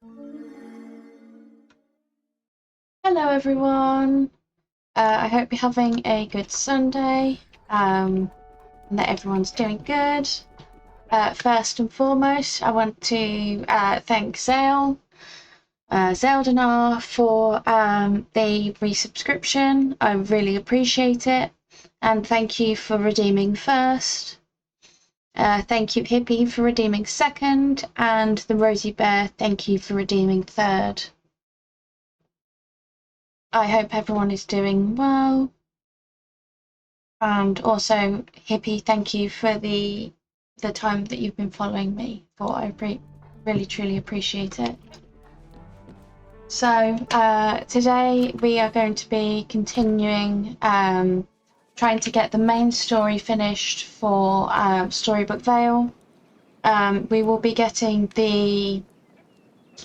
Hello everyone. I hope you're having a good Sunday and that everyone's doing good. First and foremost, I want to thank Zeldanar for the resubscription. I really appreciate it. And thank you for redeeming first. Thank you Hippie for redeeming second. And the Rosie Bear, thank you for redeeming third. I hope everyone is doing well. And also, Hippie, thank you for the time that you've been following me for. I really truly appreciate it. So today we are going to be continuing trying to get the main story finished for Storybook Vale. We will be getting the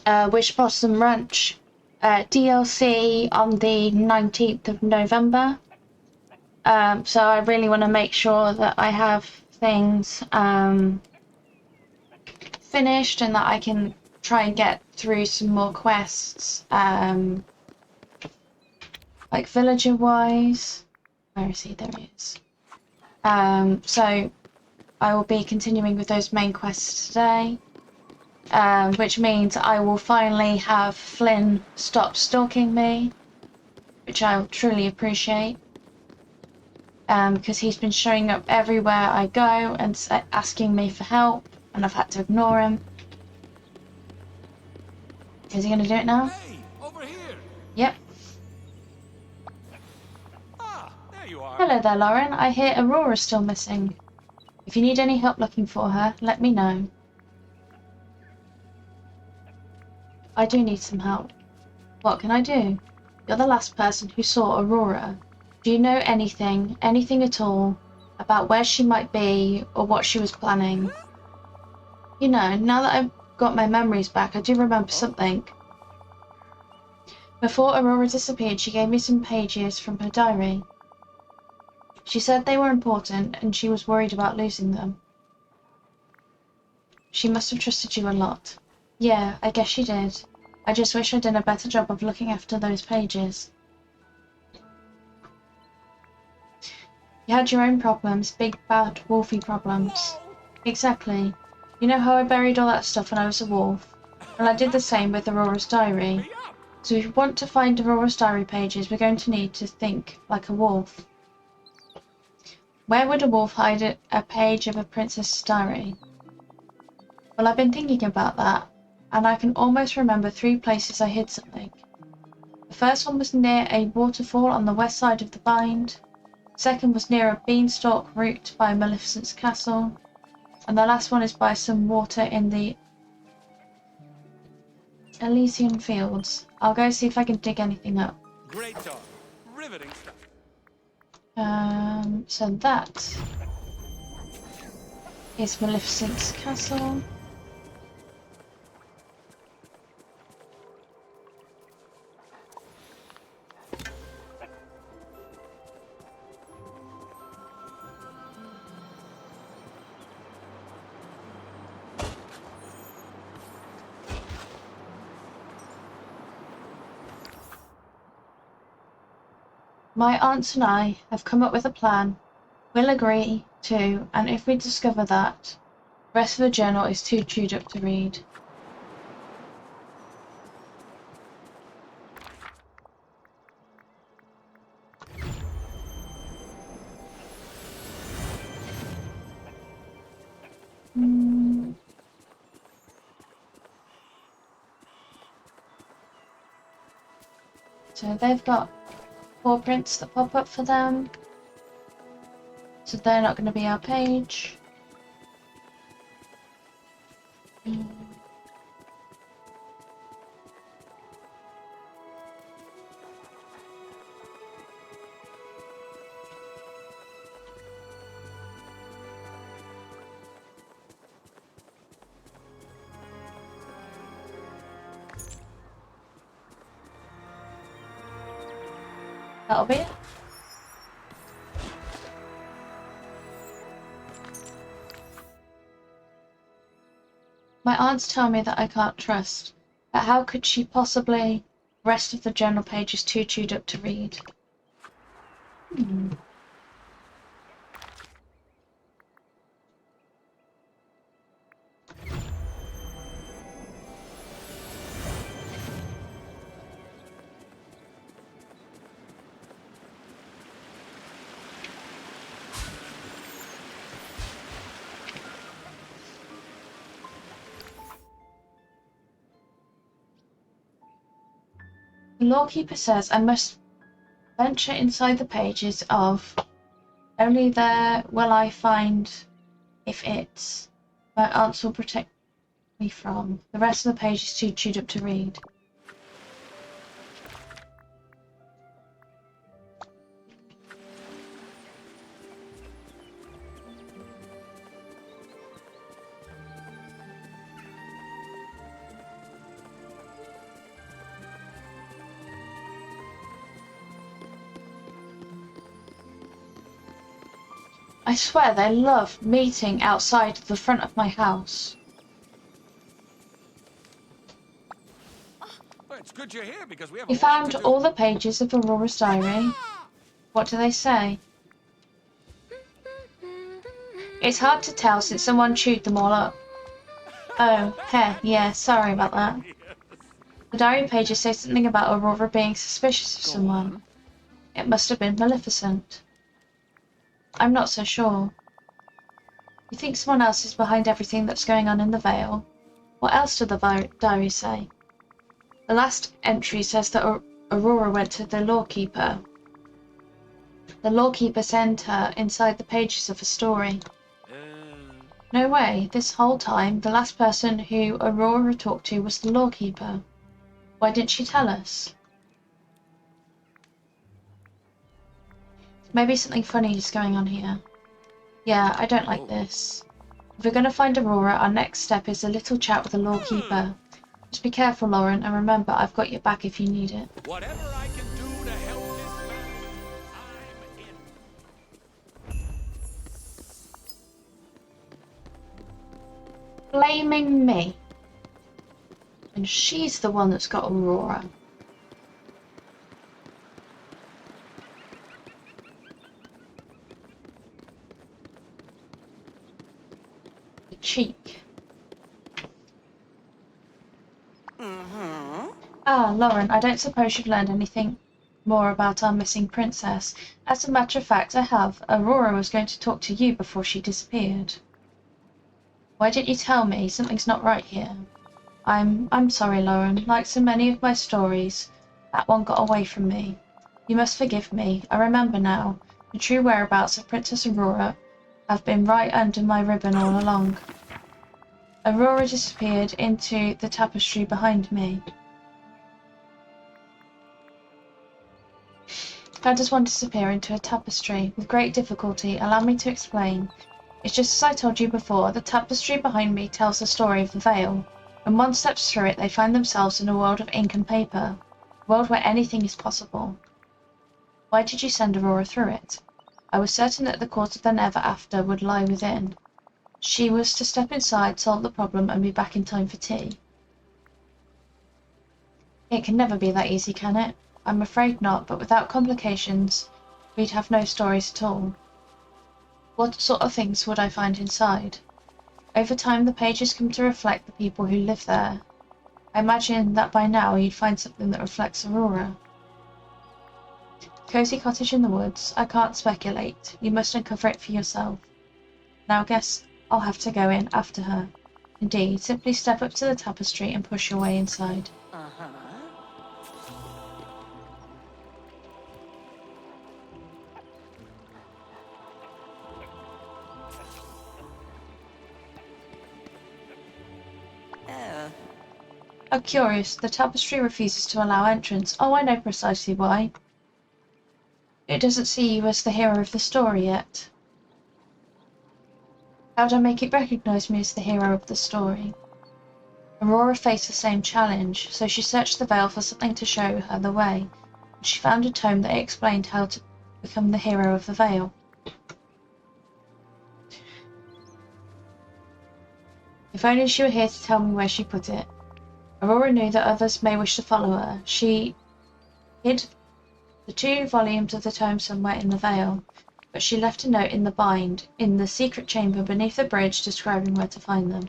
Wishblossom Ranch DLC on the 19th of November. So I really want to make sure that I have things finished and that I can try and get through some more quests, like villager wise. Where is he? There he is. So I will be continuing with those main quests today, which means I will finally have Flynn stop stalking me, which I'll truly appreciate. Because he's been showing up everywhere I go and asking me for help, and I've had to ignore him. Is he going to do it now? Hey, over here. Yep. Ah, there you are. Hello there, Lauren. I hear Aurora's still missing. If you need any help looking for her, let me know. I do need some help. What can I do? You're the last person who saw Aurora. Do you know anything at all, about where she might be or what she was planning? You know, now that I've got my memories back, I do remember something. Before Aurora disappeared, she gave me some pages from her diary. She said they were important and she was worried about losing them. She must have trusted you a lot. Yeah, I guess she did. I just wish I'd done a better job of looking after those pages. You had your own problems, big bad wolfy problems. Exactly. You know how I buried all that stuff when I was a wolf? Well, I did the same with Aurora's diary. So if you want to find Aurora's diary pages, we're going to need to think like a wolf. Where would a wolf hide a page of a princess's diary? Well, I've been thinking about that, and I can almost remember 3 places I hid something. The first one was near a waterfall on the west side of the bind. Second was near a beanstalk root by Maleficent's castle. And the last one is by some water in the Elysian fields. I'll go see if I can dig anything up. Great talk. Riveting stuff. So that is Maleficent's castle. My aunts and I have come up with a plan. We'll agree to, and if we discover that, the rest of the journal is too chewed up to read. So they've got paw prints that pop up for them. So they're not going to be our page. That'll be it. My aunts tell me that I can't trust. But how could she possibly? The rest of the journal page is too chewed up to read. The lawkeeper says I must venture inside the pages of only there will I find if it's my aunts will protect me from. The rest of the page is too chewed up to read. I swear they love meeting outside the front of my house. Well, it's good you're here because we have You a lot found to do. all the pages of Aurora's diary. What do they say? It's hard to tell since someone chewed them all up. Oh, heh, yeah, sorry about that. The diary pages say something about Aurora being suspicious of someone. It must have been Maleficent. I'm not so sure. You think someone else is behind everything that's going on in the Vale? What else do the diaries say? The last entry says that Aurora went to the lawkeeper. The lawkeeper sent her inside the pages of a story. No way, this whole time, the last person who Aurora talked to was the lawkeeper. Why didn't she tell us? Maybe something funny is going on here. Yeah, I don't like this. If we're going to find Aurora, our next step is a little chat with the lawkeeper. Just be careful, Lauren, and remember, I've got your back if you need it. Whatever I can do to help this man, I'm in. Blaming me. And she's the one that's got Aurora. The cheek. Ah, Lauren, I don't suppose you've learned anything more about our missing princess. As a matter of fact, I have. Aurora was going to talk to you before she disappeared. Why didn't you tell me? Something's not right here. I'm sorry, Lauren. Like so many of my stories, that one got away from me. You must forgive me. I remember now. The true whereabouts of Princess Aurora have been right under my ribbon all along. Aurora disappeared into the tapestry behind me. How does one disappear into a tapestry? With great difficulty, allow me to explain. It's just as I told you before, the tapestry behind me tells the story of the Vale. When one steps through it, they find themselves in a world of ink and paper, a world where anything is possible. Why did you send Aurora through it? I was certain that the cause of their never after would lie within. She was to step inside, solve the problem, and be back in time for tea. It can never be that easy, can it? I'm afraid not, but without complications, we'd have no stories at all. What sort of things would I find inside? Over time, the pages come to reflect the people who live there. I imagine that by now you'd find something that reflects Aurora. Cozy cottage in the woods. I can't speculate. You must uncover it for yourself. Now I guess I'll have to go in after her. Indeed, simply step up to the tapestry and push your way inside. Oh, curious. The tapestry refuses to allow entrance. Oh, I know precisely why. It doesn't see you as the hero of the story yet. How'd I make it recognize me as the hero of the story? Aurora faced the same challenge, so she searched the Vale for something to show her the way. And she found a tome that explained how to become the hero of the Vale. If only she were here to tell me where she put it. Aurora knew that others may wish to follow her. She hid the 2 volumes of the tome somewhere in the Vale, but she left a note in the bind, in the secret chamber beneath the bridge, describing where to find them.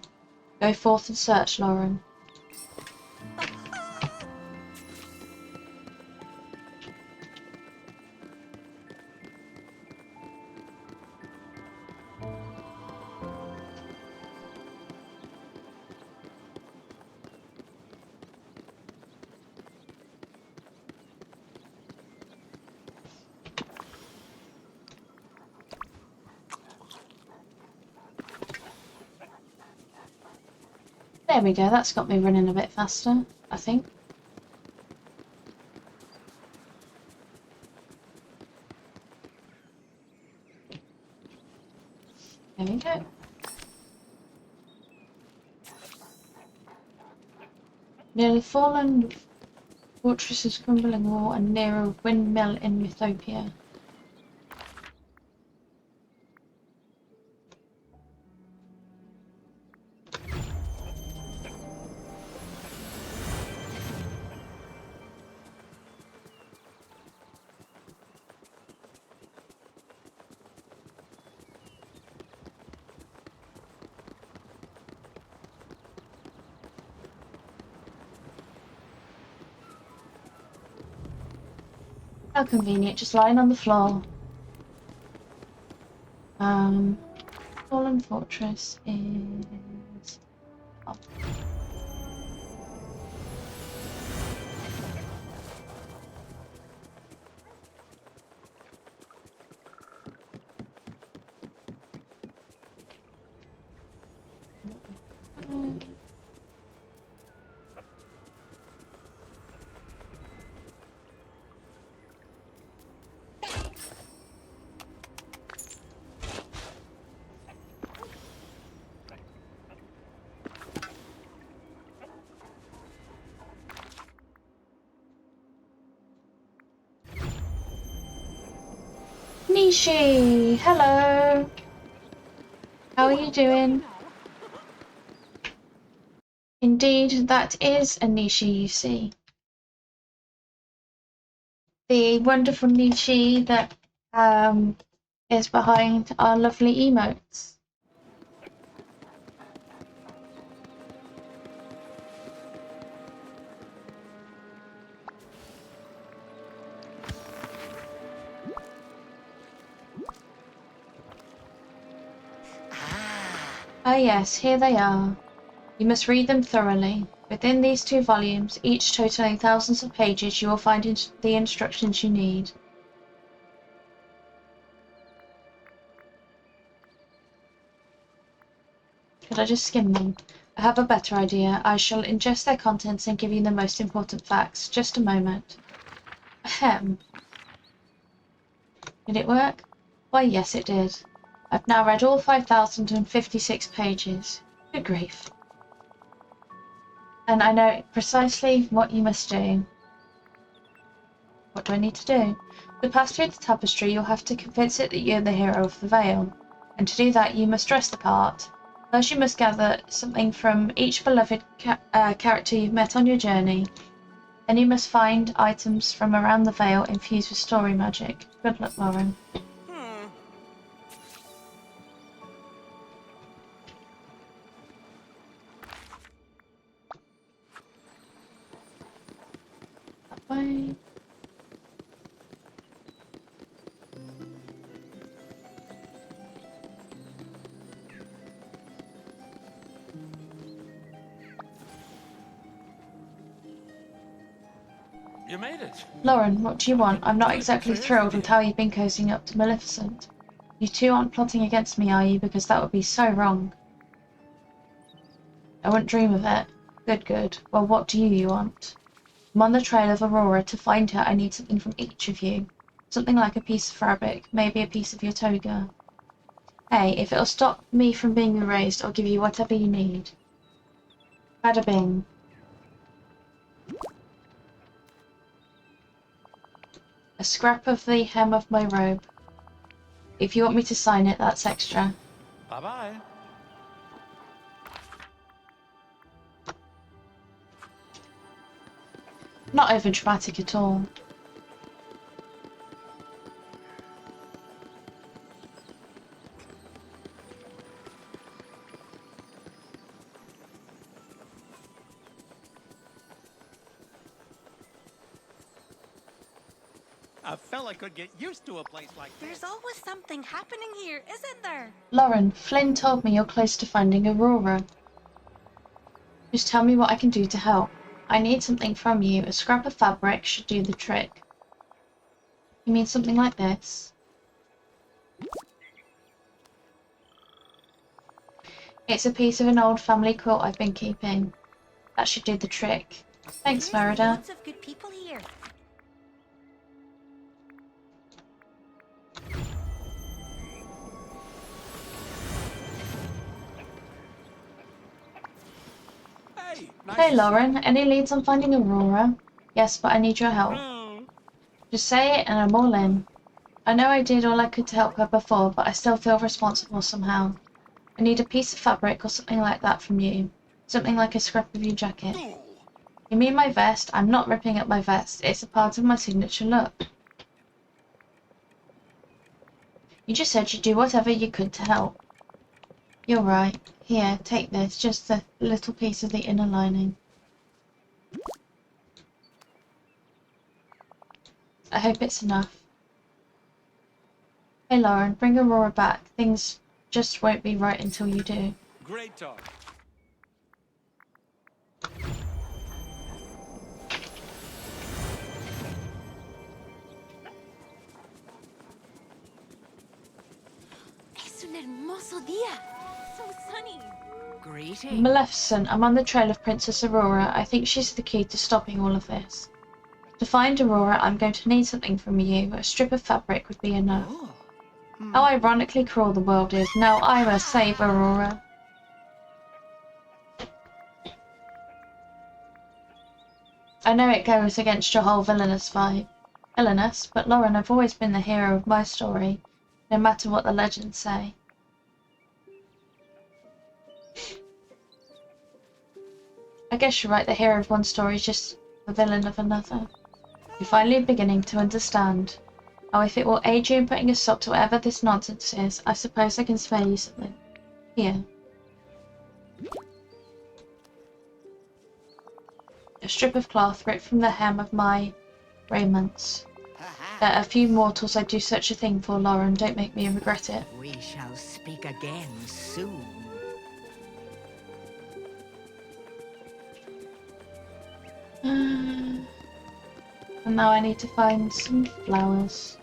Go forth and search, Lauren. There we go, that's got me running a bit faster, I think. There we go. Nearly fallen fortresses, crumbling wall, and near a windmill in Mythopia. How convenient, just lying on the floor. Fallen fortress is up. Nishi, hello. How are you doing? Indeed, that is a Nishi you see. The wonderful Nishi that is behind our lovely emotes. Ah yes, here they are. You must read them thoroughly. Within these 2 volumes, each totaling thousands of pages, you will find the instructions you need. Could I just skim them? I have a better idea. I shall ingest their contents and give you the most important facts. Just a moment. Ahem. Did it work? Why, yes, it did. I've now read all 5,056 pages. Good grief. And I know precisely what you must do. What do I need to do? To pass through the tapestry, you'll have to convince it that you're the hero of the Vale. And to do that, you must dress the part. First, you must gather something from each beloved character you've met on your journey. Then you must find items from around the Vale infused with story magic. Good luck, Lauren. That way. You made it. Lauren, what do you want? I'm not exactly thrilled with how you've been cozying up to Maleficent. You two aren't plotting against me, are you? Because that would be so wrong. I wouldn't dream of it. Good, good. Well, what do you want? I'm on the trail of Aurora. To find her, I need something from each of you. Something like a piece of fabric, maybe a piece of your toga. Hey, if it'll stop me from being erased, I'll give you whatever you need. Bada bing. A scrap of the hem of my robe. If you want me to sign it, that's extra. Bye-bye. Not over dramatic at all. A fella could get used to a place like this. There's always something happening here, isn't there? Lauren, Flynn told me you're close to finding Aurora. Just tell me what I can do to help. I need something from you. A scrap of fabric should do the trick. You mean something like this? It's a piece of an old family quilt I've been keeping. That should do the trick. Thanks, There's Merida. lots of good people here. Hey, nice Hey, to see Lauren. Any leads on finding Aurora? Yes, but I need your help. you. Just say it and I'm all in. I know I did all I could to help her before, but I still feel responsible somehow. I need a piece of fabric or something like that from you. Something like a scrap of your jacket. No. You mean my vest? I'm not ripping up my vest. It's a part of my signature look. You just said you'd do whatever you could to help. You're right. Here, take this. Just a little piece of the inner lining. I hope it's enough. Hey Lauren, bring Aurora back. Things just won't be right until you do. Great talk. Es un hermoso día. So sunny. Greetings. Maleficent, I'm on the trail of Princess Aurora. I think she's the key to stopping all of this. To find Aurora, I'm going to need something from you. A strip of fabric would be enough. Oh. How ironically cruel the world is. Now I must save Aurora. I know it goes against your whole villainous vibe. Villainous, but Lauren, I've always been the hero of my story, no matter what the legends say. I guess you're right, the hero of one story is just the villain of another. You're finally beginning to understand. Oh, if it will aid you in putting a stop to whatever this nonsense is, I suppose I can spare you something. Here. A strip of cloth ripped from the hem of my raiments. There are a few mortals I'd do such a thing for, Lauren. Don't make me regret it. We shall speak again soon. And now I need to find some flowers.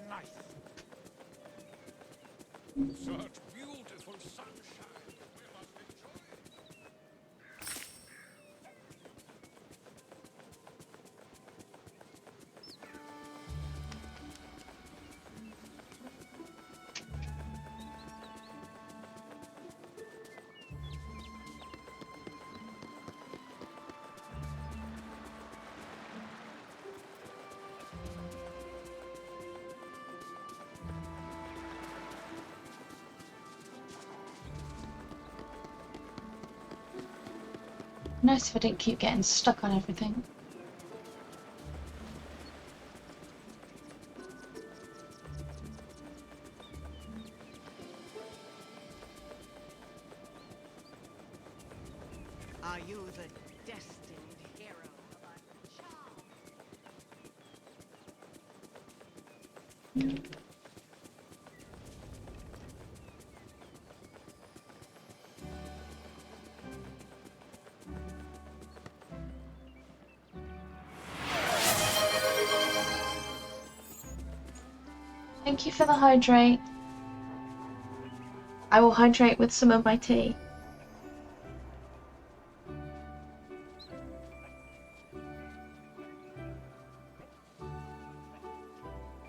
Nice. Such beautiful sunshine. We must enjoy it. Nice if I didn't keep getting stuck on everything. Are you the destined hero of our child? Thank you for the hydrate. I will hydrate with some of my tea.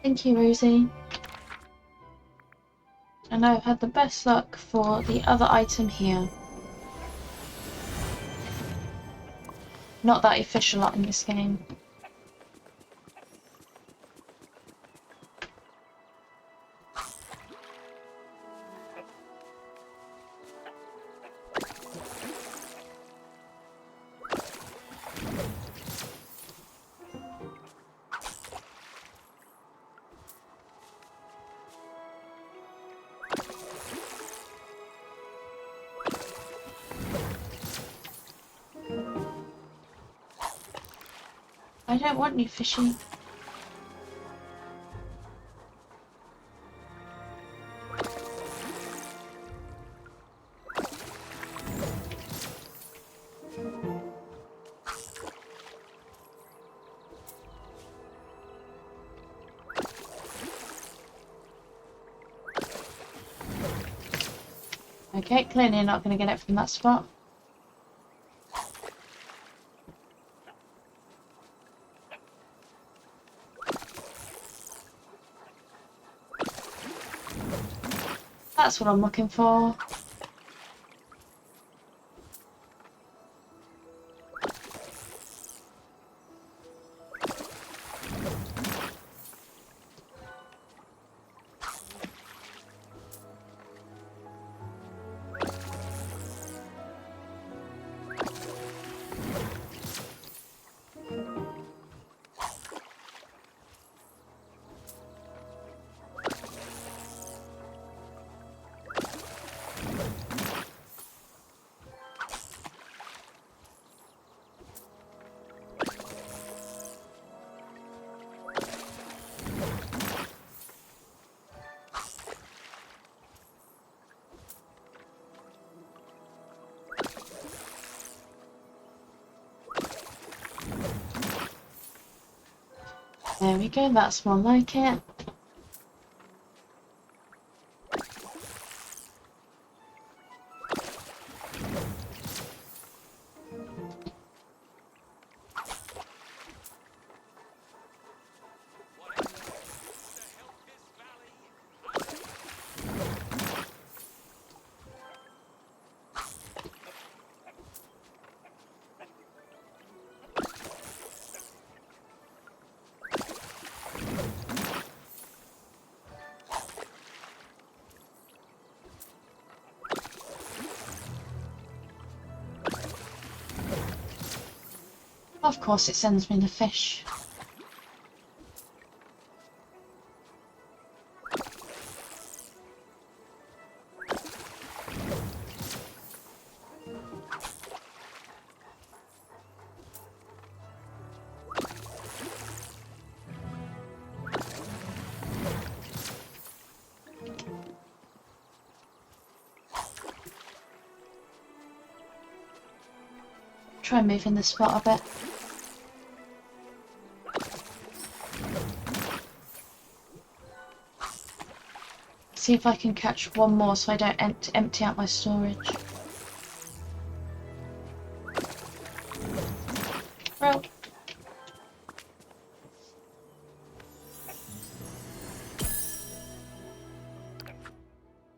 Thank you, Rosie. And I've had the best luck for the other item here. Not that I fish a lot in this game. I don't want you fishing. Okay, clearly you're not going to get it from that spot. That's what I'm looking for. There we go, that's more like it. Of course it sends me the fish. Try moving the spot a bit. See if I can catch one more so I don't empty out my storage. Well.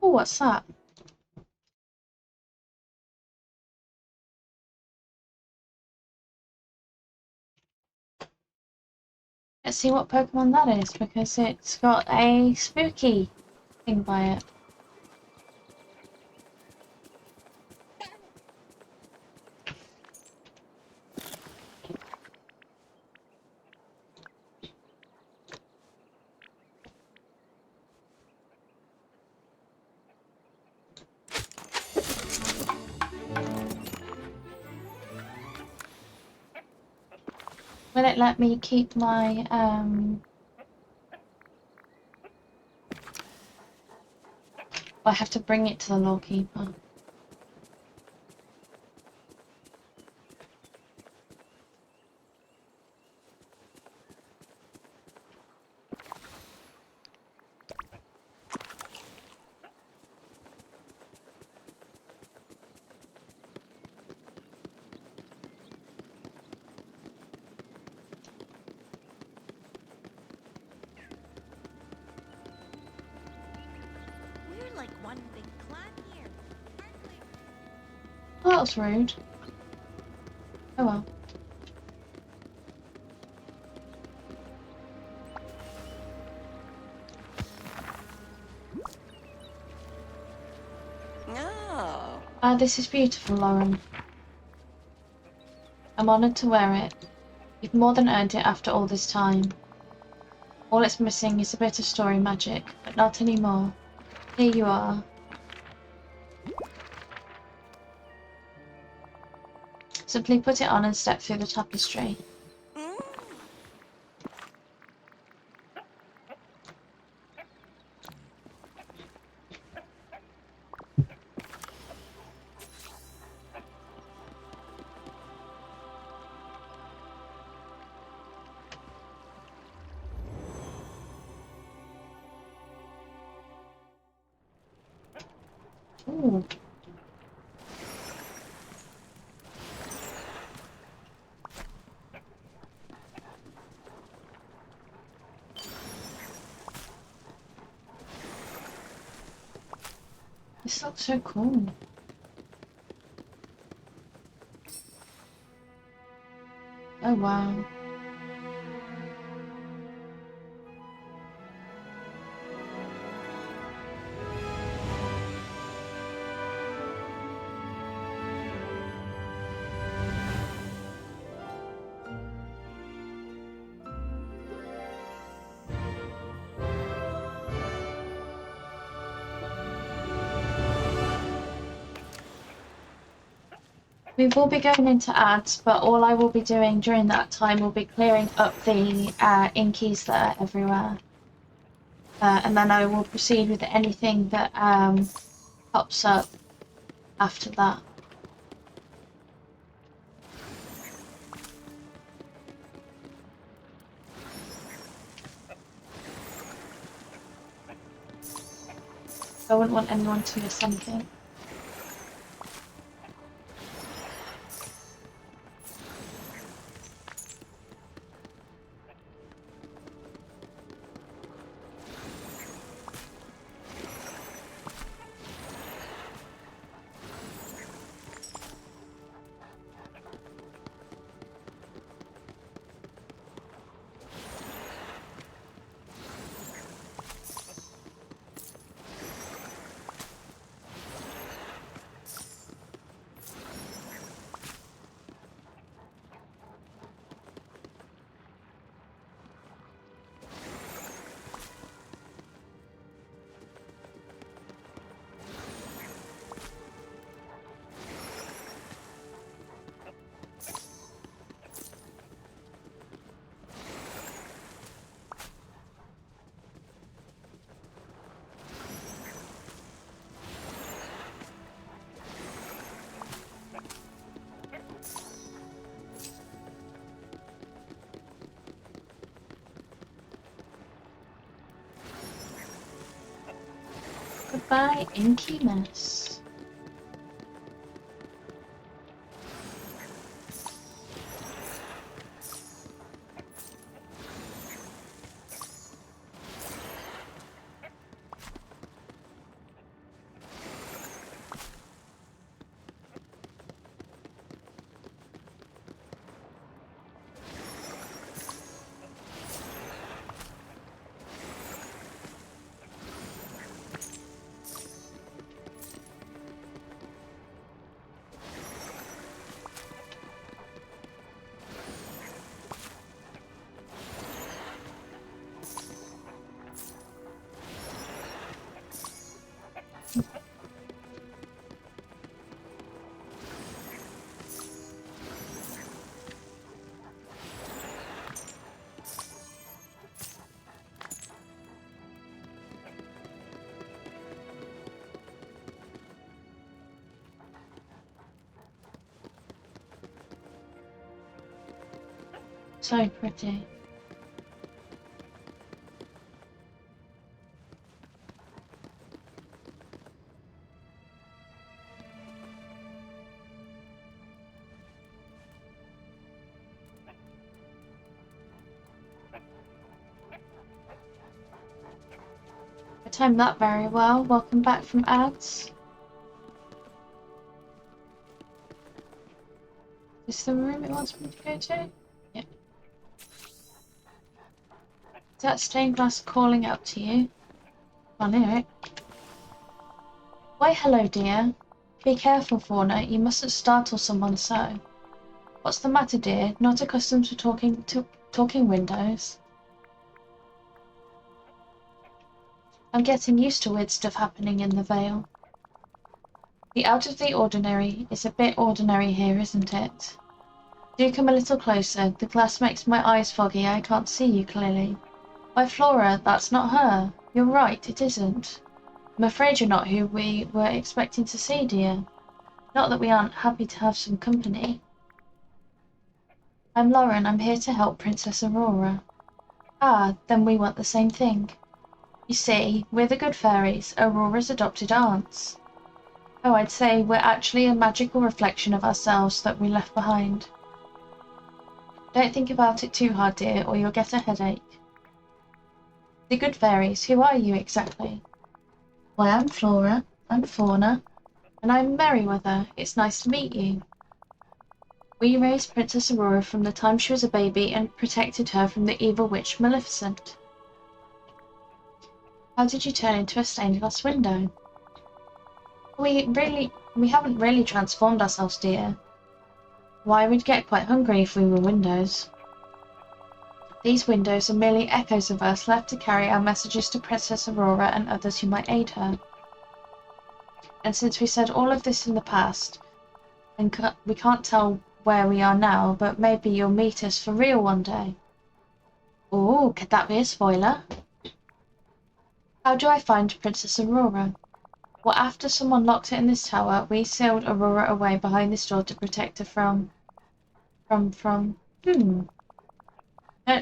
Oh, what's that? Let's see what Pokemon that is, because it's got a spooky thing by it. Will it let me keep my I have to bring it to the lawkeeper. We're seem like one big clan here. Oh, that was rude. Oh well. Oh. Ah, this is beautiful, Lauren. I'm honoured to wear it. You've more than earned it after all this time. All it's missing is a bit of story magic, but not anymore. Here you are. Simply put it on and step through the tapestry. Mm. Ooh. This looks so cool. Oh wow. We will be going into ads, but all I will be doing during that time will be clearing up the inkies that are everywhere. And then I will proceed with anything that pops up after that. I wouldn't want anyone to miss anything. Goodbye, inky mess. So pretty. I timed that very well. Welcome back from ads. Is this the room it wants me to go to? Yeah. Is that stained glass calling out to you? I knew it. Why, hello, dear. Be careful, Fauna. You mustn't startle someone so. What's the matter, dear? Not accustomed to talking windows? I'm getting used to weird stuff happening in the Vale. The out of the ordinary is a bit ordinary here, isn't it? Do come a little closer. The glass makes my eyes foggy. I can't see you clearly. Why, Flora, that's not her. You're right, it isn't. I'm afraid you're not who we were expecting to see, dear. Not that we aren't happy to have some company. I'm Lauren. I'm here to help Princess Aurora. Ah, then we want the same thing. You see, we're the good fairies, Aurora's adopted aunts. Oh, I'd say we're actually a magical reflection of ourselves that we left behind. Don't think about it too hard, dear, or you'll get a headache. The good fairies, who are you exactly? Why, I'm Flora, I'm Fauna, and I'm Merryweather. It's nice to meet you. We raised Princess Aurora from the time she was a baby and protected her from the evil witch Maleficent. How did you turn into a stained glass window? We haven't really transformed ourselves, dear. Why, we'd get quite hungry if we were windows. These windows are merely echoes of us left to carry our messages to Princess Aurora and others who might aid her. And since we said all of this in the past, and we can't tell where we are now, but maybe you'll meet us for real one day. Ooh, could that be a spoiler? How do I find Princess Aurora? Well, after someone locked her in this tower, we sealed Aurora away behind this door to protect her from... Don't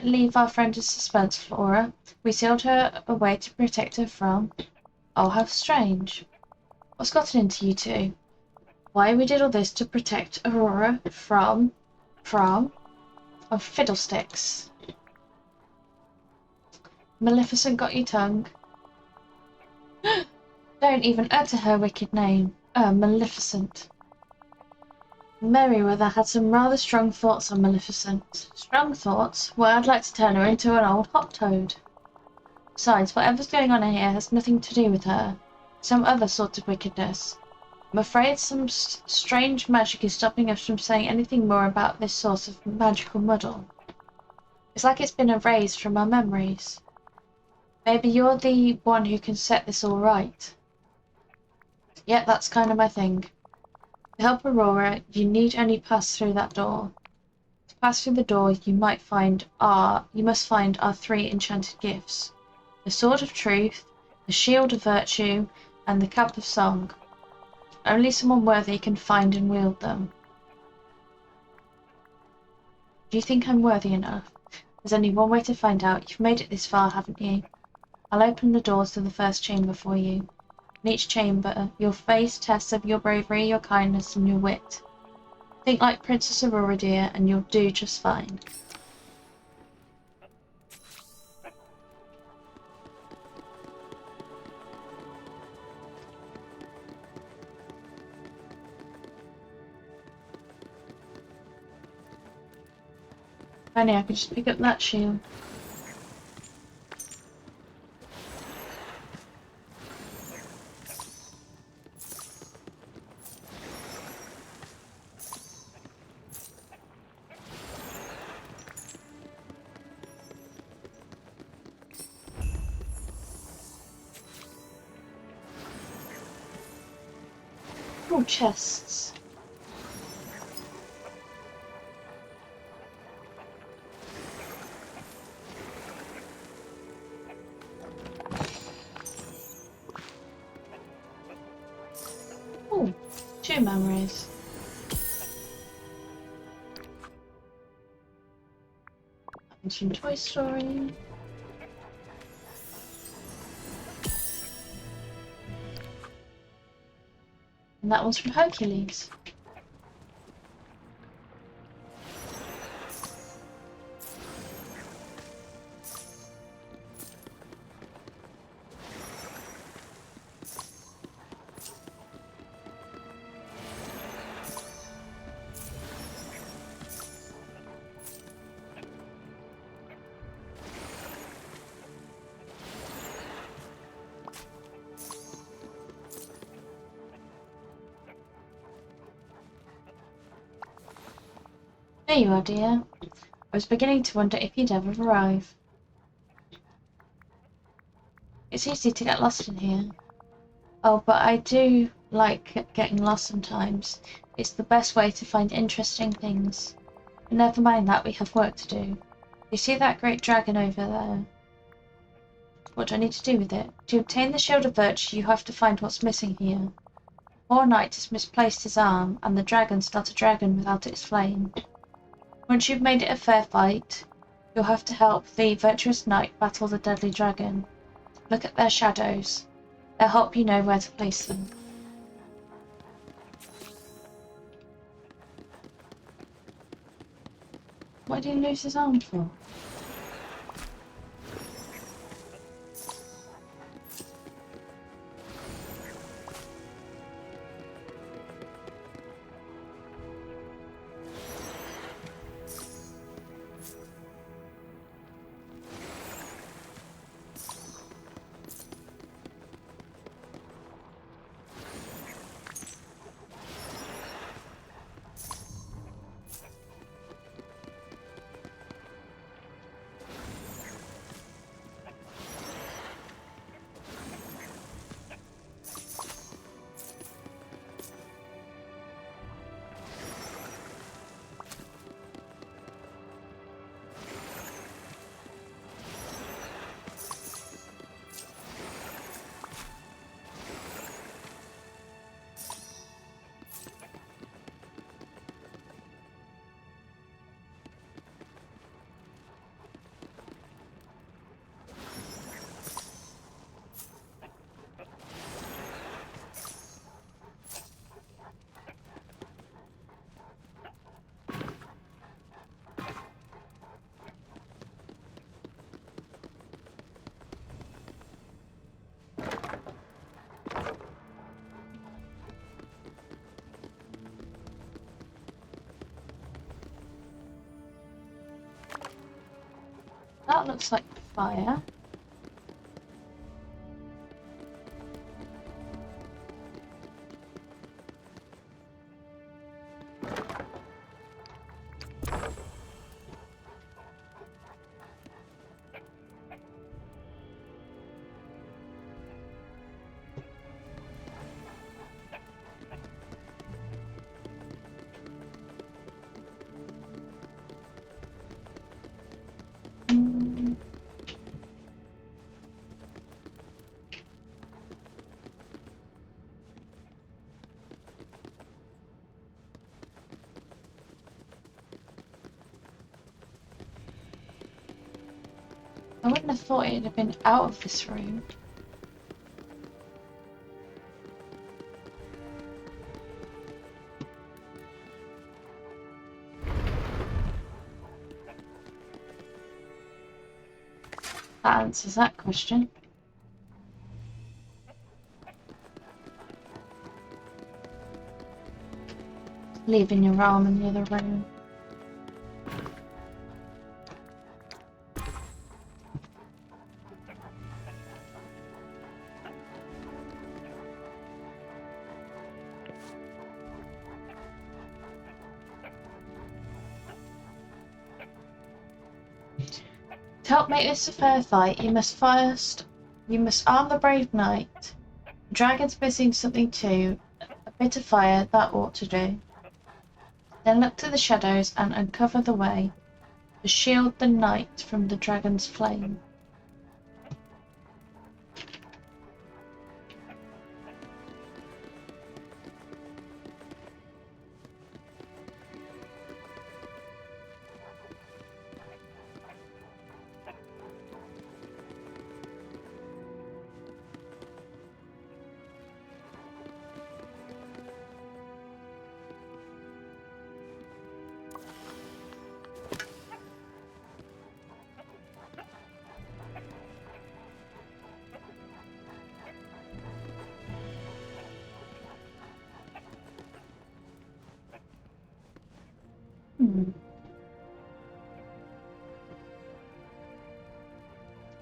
leave our friend in suspense, Flora. We sealed her away to protect her from... Oh, how strange. What's gotten into you two? Why, we did all this to protect Aurora from... Oh, fiddlesticks. Maleficent got your tongue. Don't even utter her wicked name. Maleficent. Merryweather had some rather strong thoughts on Maleficent. Strong thoughts? Well, I'd like to turn her into an old hot toad. Besides, whatever's going on in here has nothing to do with her. Some other sort of wickedness. I'm afraid some strange magic is stopping us from saying anything more about this source of magical muddle. It's like it's been erased from our memories. Maybe you're the one who can set this all right. Yeah, that's kind of my thing. To help Aurora, you need only pass through that door. To pass through the door, you must find our 3 enchanted gifts. The Sword of Truth, the Shield of Virtue, and the Cup of Song. Only someone worthy can find and wield them. Do you think I'm worthy enough? There's only one way to find out. You've made it this far, haven't you? I'll open the doors to the first chamber for you. In each chamber, you'll face tests of your bravery, your kindness, and your wit. Think like Princess Aurora, dear, and you'll do just fine. Funny, I could just pick up that shield. Oh, chests. Oh, 2 memories. That one's from Toy Story. And that one's from Hercules. There you are, dear. I was beginning to wonder if you'd ever arrive. It's easy to get lost in here. Oh, but I do like getting lost sometimes. It's the best way to find interesting things. But never mind that, we have work to do. You see that great dragon over there? What do I need to do with it? To obtain the Shield of Virtue, you have to find what's missing here. Poor Knight has misplaced his arm, and the dragon's not a dragon without its flame. Once you've made it a fair fight, you'll have to help the virtuous knight battle the deadly dragon. Look at their shadows. They'll help you know where to place them. What did he lose his arm for? That looks like fire. I wouldn't have thought it'd have been out of this room. That answers that question. Leaving your arm in the other room. To help make this a fair fight, you must arm the brave knight. The dragon's missing something too. A bit of fire, that ought to do. Then look to the shadows and uncover the way to shield the knight from the dragon's flame.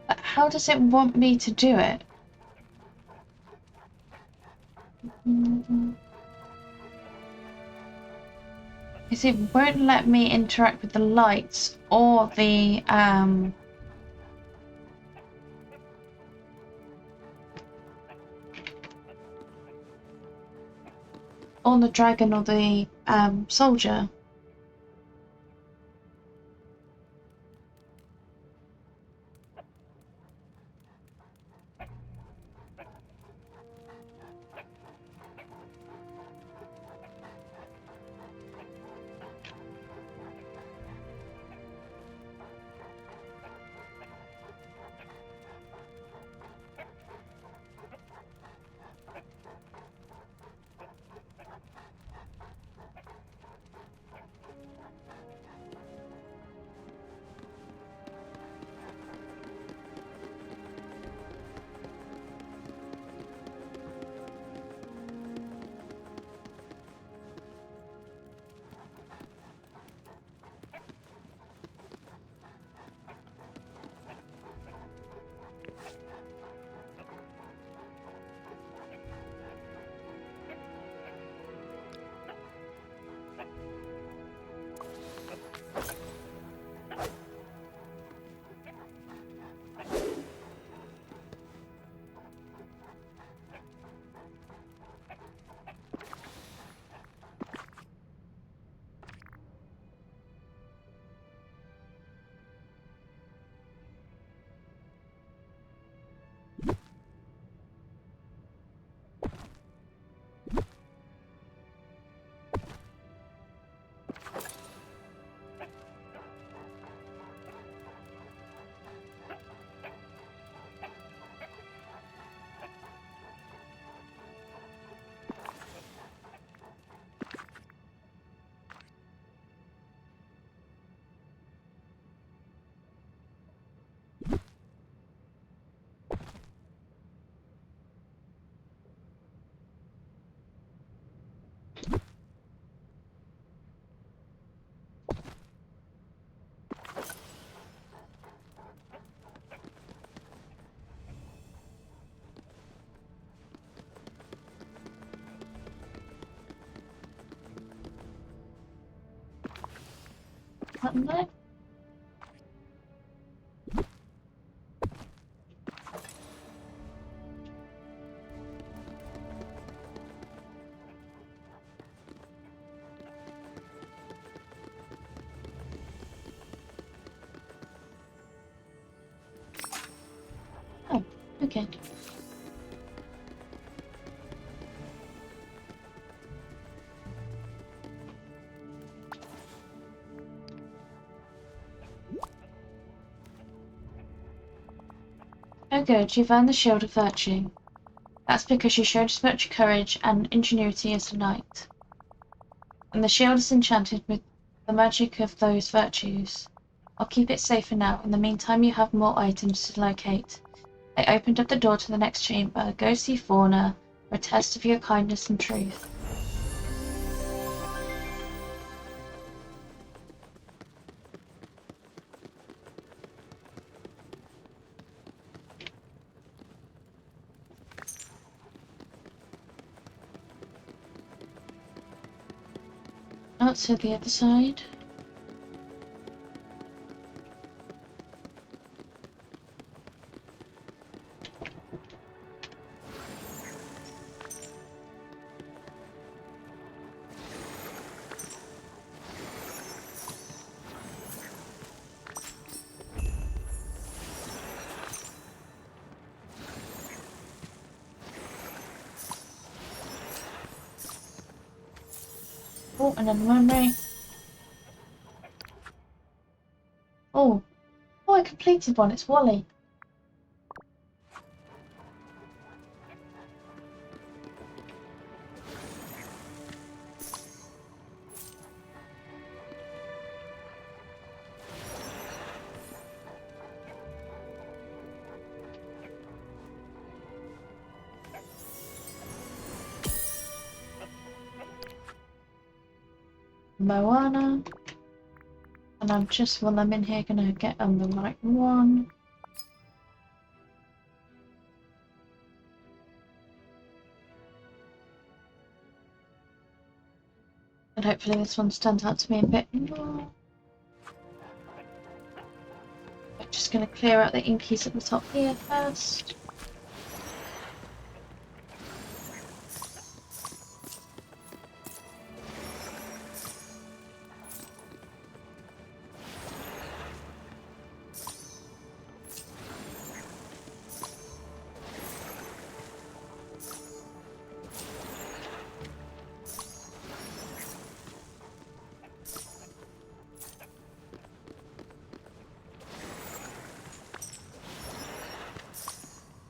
But how does it want me to do it? Because it won't let me interact with the lights or the dragon or the soldier. Button there. Oh, okay. Oh good, you've earned the Shield of Virtue. That's because you showed as much courage and ingenuity as a knight. And the shield is enchanted with the magic of those virtues. I'll keep it safe for now. In the meantime, you have more items to locate. I opened up the door to the next chamber. Go see Fauna for a test of your kindness and truth. Oh, so the other side. Oh, another memory. Oh, I completed one. It's Wally. Moana. And I'm just, while I'm in here, gonna get on the right one. And hopefully this one stands out to me a bit more. I'm just going to clear out the inkies at the top here first.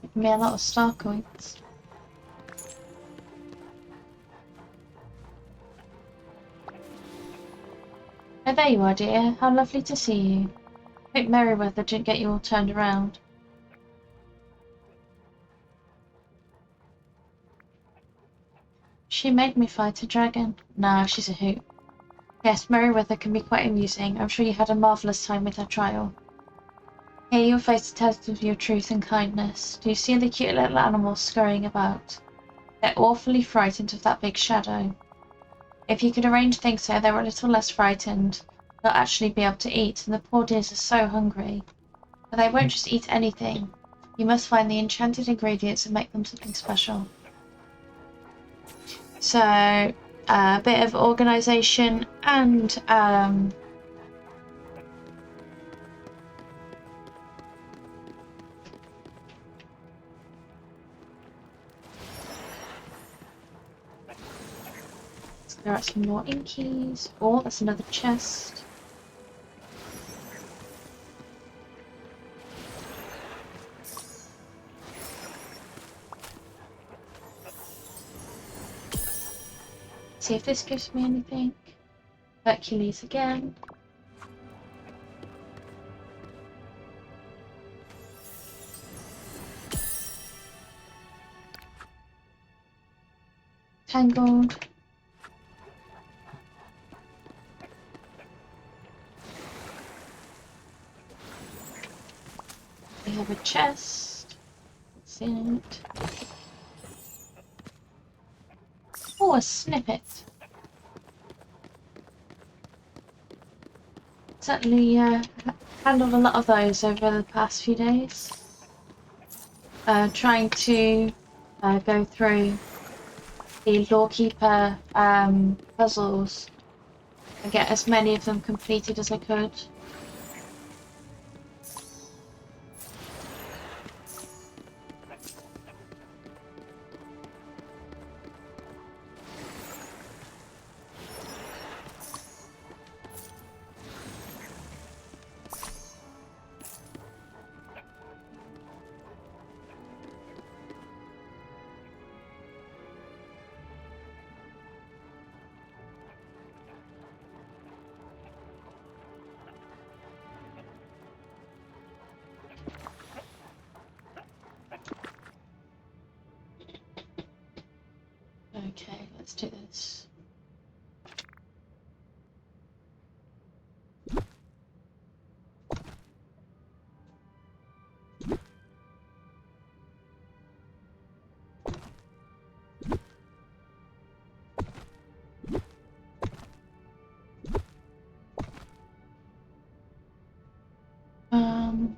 Give me a lot of star coins. Oh, there you are, dear. How lovely to see you. Hope Merryweather didn't get you all turned around. She made me fight a dragon. Nah, she's a hoot. Yes, Merryweather can be quite amusing. I'm sure you had a marvellous time with her trial. Here your face tells of your truth and kindness. Do you see the cute little animals scurrying about? They're awfully frightened of that big shadow. If you could arrange things so they were a little less frightened, they'll actually be able to eat, and the poor dears are so hungry. But they won't just eat anything. You must find the enchanted ingredients and make them something special. So, a bit of organisation and there are some more inkies. Oh, that's another chest. See if this gives me anything. Hercules again. Tangled. We have a chest. What's in it? Oh, a snippet. Certainly handled a lot of those over the past few days. Trying to go through the Lawkeeper puzzles and get as many of them completed as I could. Okay, let's do this. Um,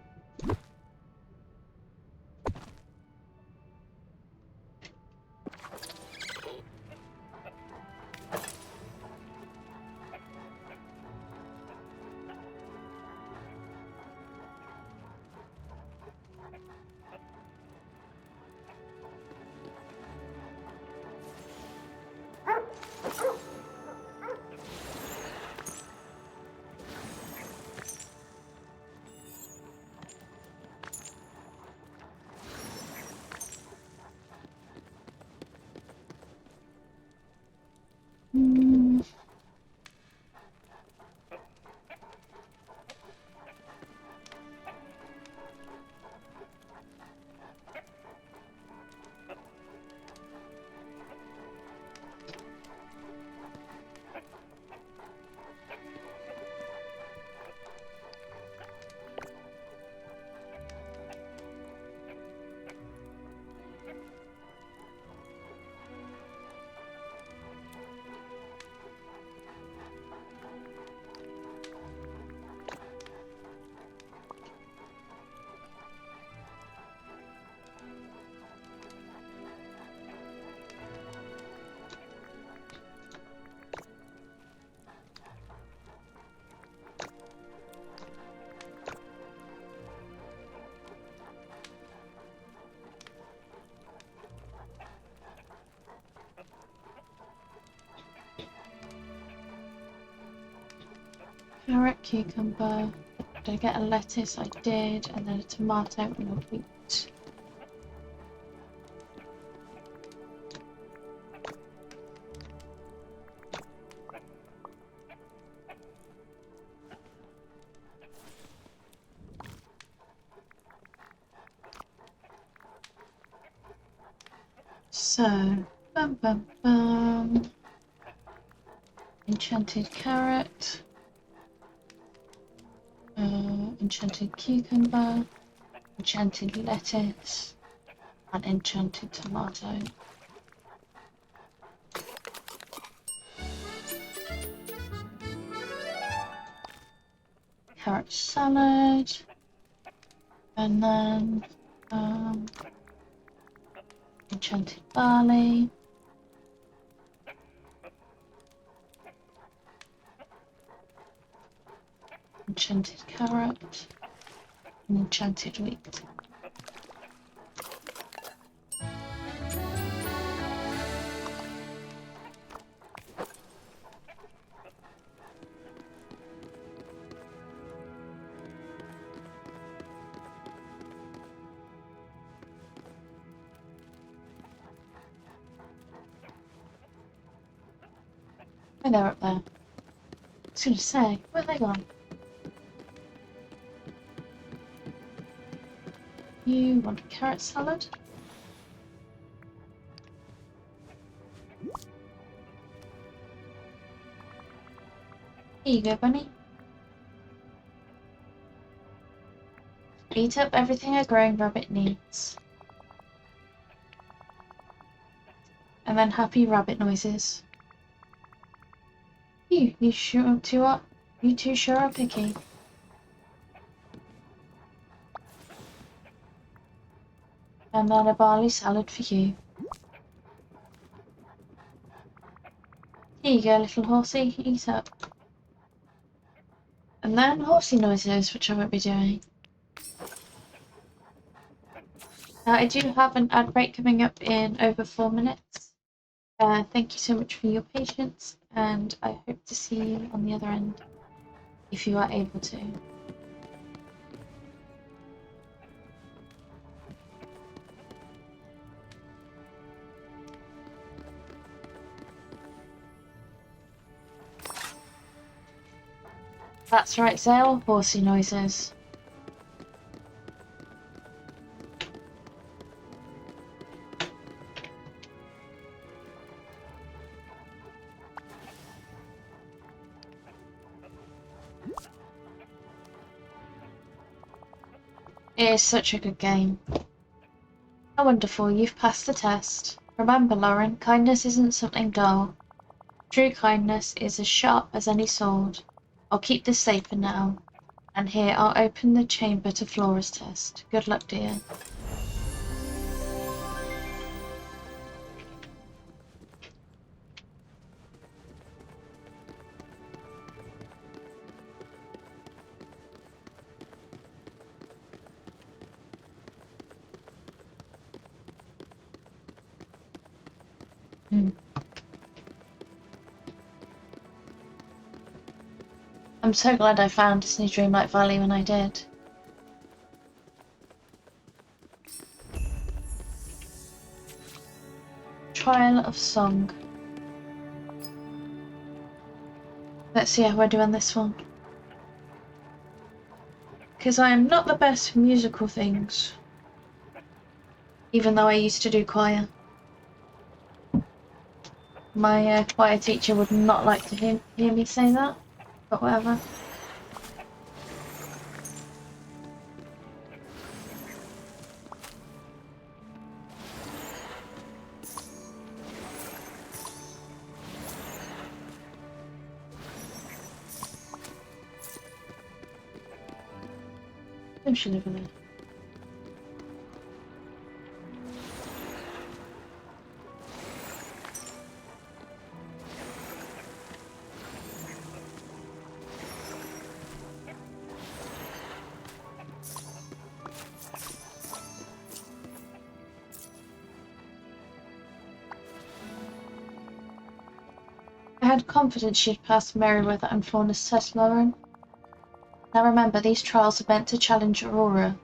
Carrot, cucumber. Did I get a lettuce? I did, and then a tomato and a wheat. So, bum bum bum. Enchanted carrot. Enchanted cucumber. Enchanted lettuce. And enchanted tomato. Carrot salad. And then enchanted barley. Enchanted carrot. And enchanted wheat. Oh, they're up there. I was going to say, where have they gone? You want a carrot salad? Here you go, bunny. Eat up everything a growing rabbit needs. And then happy rabbit noises. You two sure are picky. And then a barley salad for you. Here you go, little horsey, eat up. And then horsey noises, which I won't be doing. Now, I do have an ad break coming up in over 4 minutes. Thank you so much for your patience, and I hope to see you on the other end, if you are able to. That's right, Zale, horsey noises. It is such a good game. How wonderful, you've passed the test. Remember, Lauren, kindness isn't something dull. True kindness is as sharp as any sword. I'll keep this safe for now. And here, I'll open the chamber to Flora's test. Good luck, dear. I'm so glad I found Disney Dreamlight Valley when I did. Trial of Song. Let's see how I do on this one. Because I am not the best for musical things. Even though I used to do choir. My choir teacher would not like to hear me say that, but whatever. Oh, she's over there. I had confidence she'd pass Merryweather and Fauna's test, Lauren. Now remember, these trials are meant to challenge Aurora.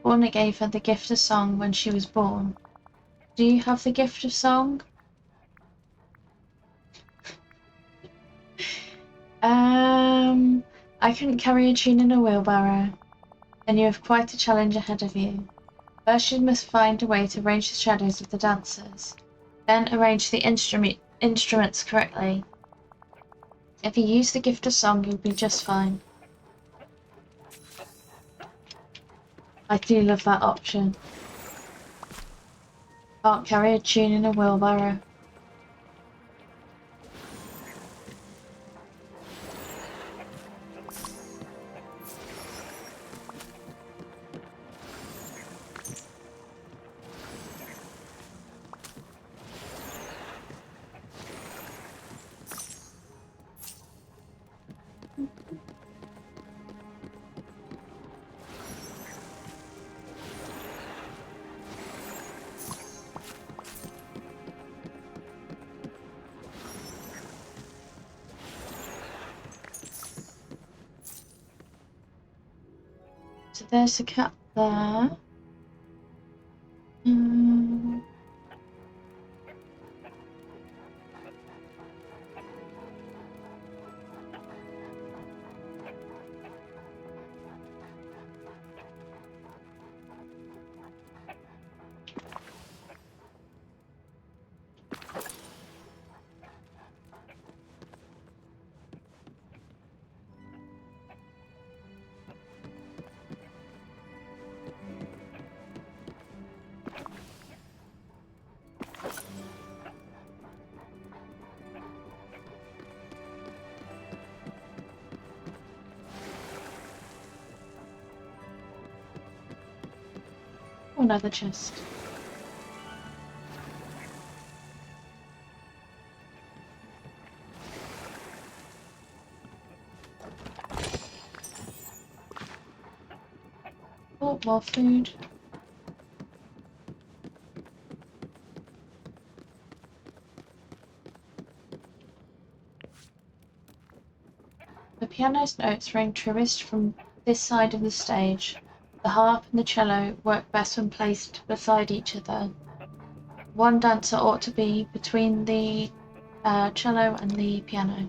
Borna gave her the gift of song when she was born. Do you have the gift of song? I couldn't carry a tune in a wheelbarrow. Then you have quite a challenge ahead of you. First you must find a way to arrange the shadows of the dancers. Then arrange the instruments correctly. If you use the gift of song, you'll be just fine. I do love that option. Can't carry a tune in a wheelbarrow. So there's a cat there. Another chest. Oh, more food. The piano's notes ring truest from this side of the stage. The harp and the cello work best when placed beside each other. One dancer ought to be between the cello and the piano.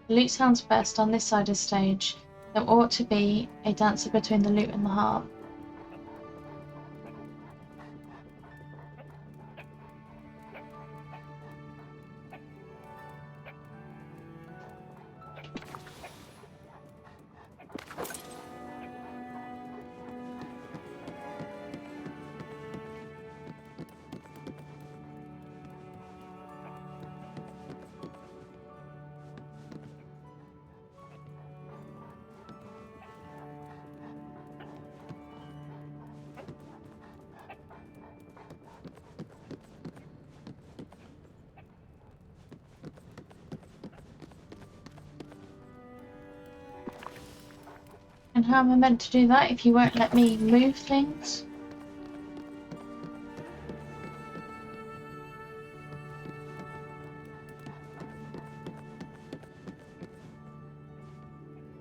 The lute sounds best on this side of the stage. There ought to be a dancer between the lute and the harp. And how am I meant to do that if you won't let me move things?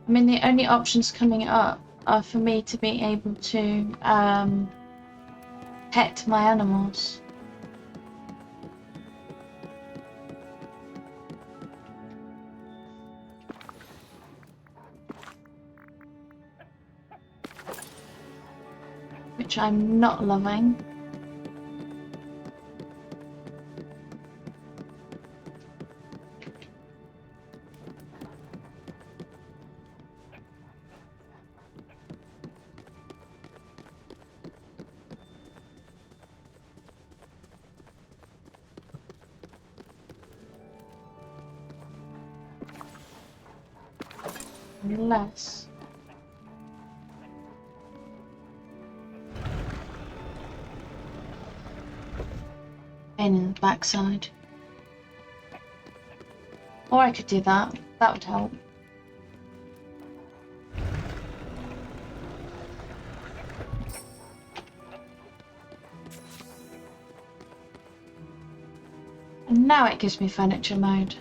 I mean, the only options coming up are for me to be able to pet my animals. Which I'm not loving. Unless pain in the backside. Or I could do that. That would help. And now it gives me furniture mode.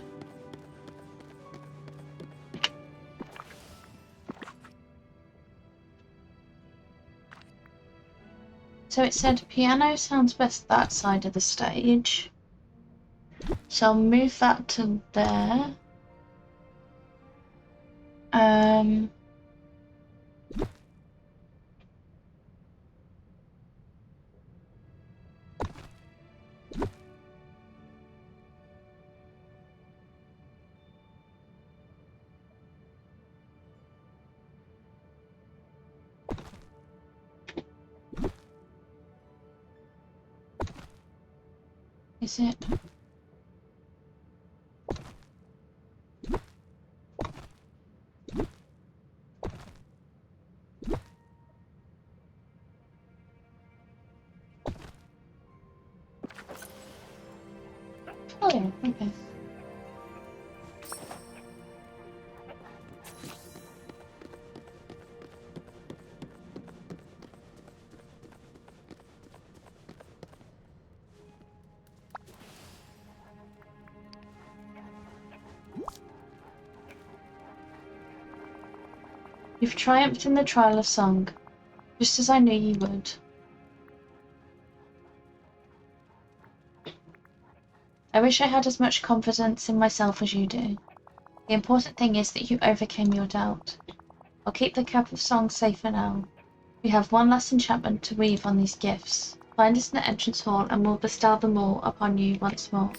So it said piano sounds best that side of the stage. So I'll move that to there. Is it? Oh yeah, okay. You've triumphed in the trial of song, just as I knew you would. I wish I had as much confidence in myself as you do. The important thing is that you overcame your doubt. I'll keep the Cup of Song safe for now. We have one last enchantment to weave on these gifts. Find us in the entrance hall and we'll bestow them all upon you once more.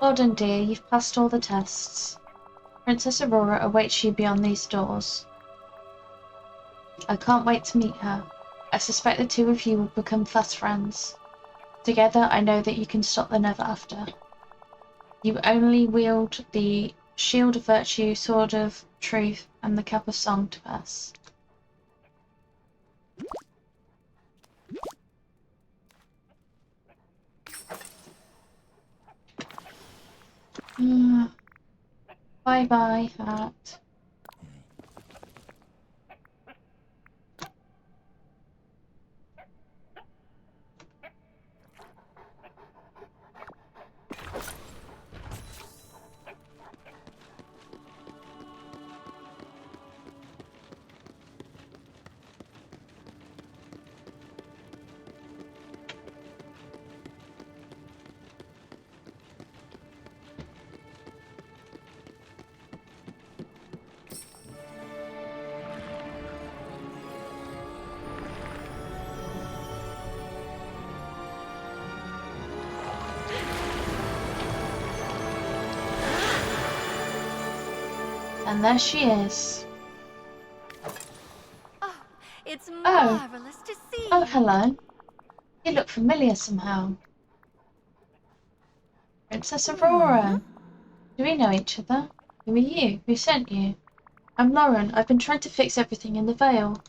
Well done, dear. You've passed all the tests. Princess Aurora awaits you beyond these doors. I can't wait to meet her. I suspect the two of you will become fast friends. Together, I know that you can stop the Never After. You only wield the Shield of Virtue, Sword of Truth, and the Cup of Song to pass. Bye-bye, hat. And there she is. Oh, it's Oh. marvelous to see Oh, you. hello. You look familiar somehow. Princess Aurora. Do we know each other? Who are you? Who sent you? I'm Lauren. I've been trying to fix everything in the Vale.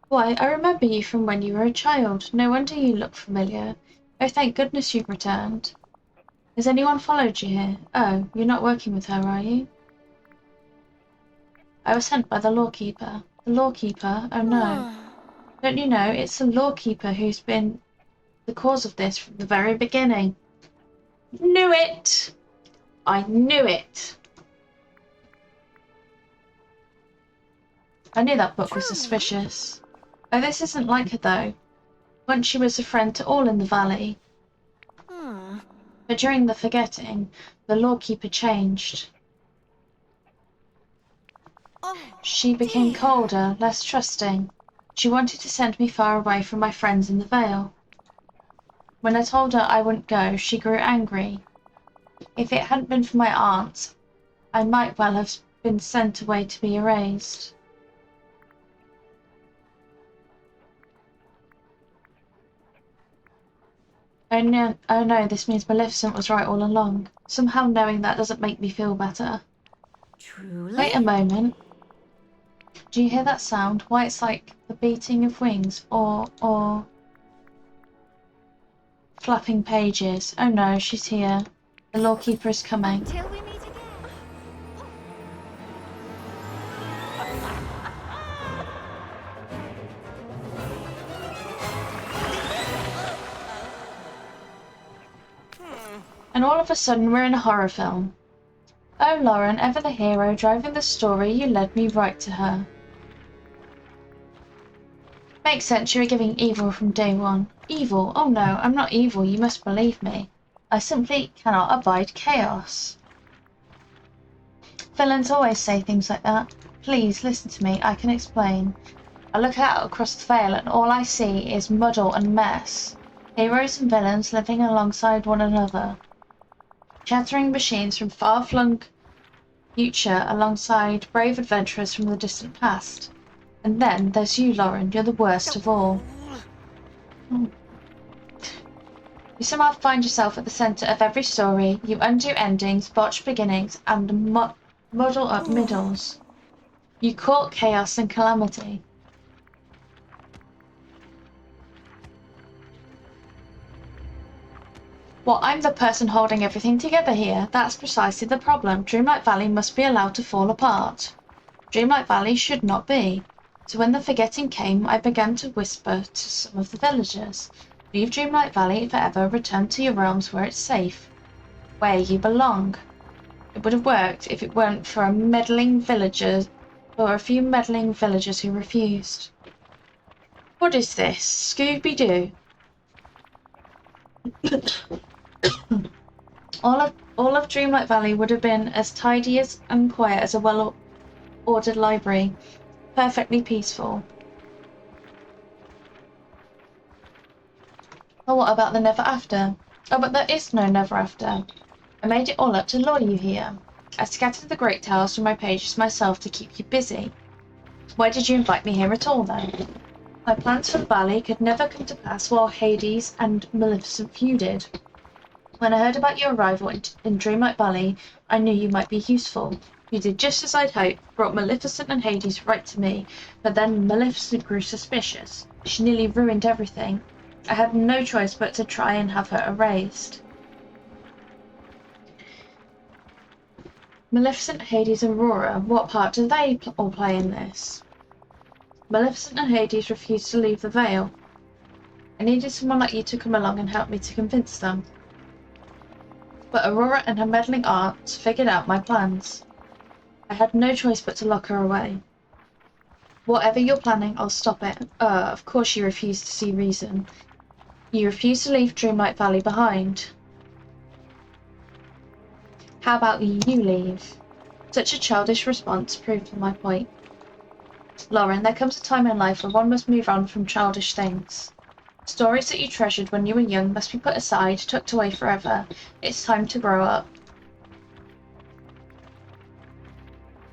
Why, I remember you from when you were a child. No wonder you look familiar. Oh, thank goodness you've returned. Has anyone followed you here? Oh, you're not working with her, are you? I was sent by the Lawkeeper. The Lawkeeper? Oh no. Don't you know, it's the Lawkeeper who's been the cause of this from the very beginning. Knew it! I knew it! I knew that book was Truly? suspicious. Oh, this isn't like her though. Once she was a friend to all in the valley. But during the forgetting, the Lawkeeper changed. Oh, She became dear. colder, less trusting. She wanted to send me far away from my friends in the Vale. When I told her I wouldn't go, she grew angry. If it hadn't been for my aunt, I might well have been sent away to be erased. Oh no, this means Maleficent was right all along. Somehow knowing that doesn't make me feel better. Truly? Wait a moment. Do you hear that sound? Why, it's like the beating of wings or flapping pages. Oh no, she's here. The lawkeeper is coming. Until we meet again. And all of a sudden we're in a horror film. Oh Lauren, ever the hero, driving the story, you led me right to her. Makes sense, you were giving evil from day one. Evil? Oh no, I'm not evil, you must believe me. I simply cannot abide chaos. Villains always say things like that. Please, listen to me, I can explain. I look out across the vale and all I see is muddle and mess. Heroes and villains living alongside one another. Chattering machines from far-flung future alongside brave adventurers from the distant past. And then there's you, Lauren, you're the worst of all. You somehow find yourself at the centre of every story. You undo endings, botch beginnings, and muddle up middles. You court chaos and calamity. Well, I'm the person holding everything together here. That's precisely the problem. Dreamlight Valley must be allowed to fall apart. Dreamlight Valley should not be. So when the forgetting came, I began to whisper to some of the villagers. Leave Dreamlight Valley forever, return to your realms where it's safe. Where you belong. It would have worked if it weren't for a few meddling villagers who refused. What is this? Scooby-Doo? All of Dreamlight Valley would have been as tidy and quiet as a well-ordered library. Perfectly peaceful. But what about the never after? Oh, but there is no never after. I made it all up to lure you here. I scattered the great tales from my pages myself to keep you busy. Why did you invite me here at all, then? My plans for the valley could never come to pass while Hades and Maleficent feuded. When I heard about your arrival in Dreamlight Valley, I knew you might be useful. You did just as I'd hoped, brought Maleficent and Hades right to me, but then Maleficent grew suspicious. She nearly ruined everything. I had no choice but to try and have her erased. Maleficent, Hades and Aurora, what part do they all play in this? Maleficent and Hades refused to leave the Vale. I needed someone like you to come along and help me to convince them. But Aurora and her meddling aunts figured out my plans. I had no choice but to lock her away. Whatever you're planning, I'll stop it. Of course you refuse to see reason. You refuse to leave Dreamlight Valley behind. How about you leave? Such a childish response proved my point. Lauren, there comes a time in life where one must move on from childish things. Stories that you treasured when you were young must be put aside, tucked away forever. It's time to grow up.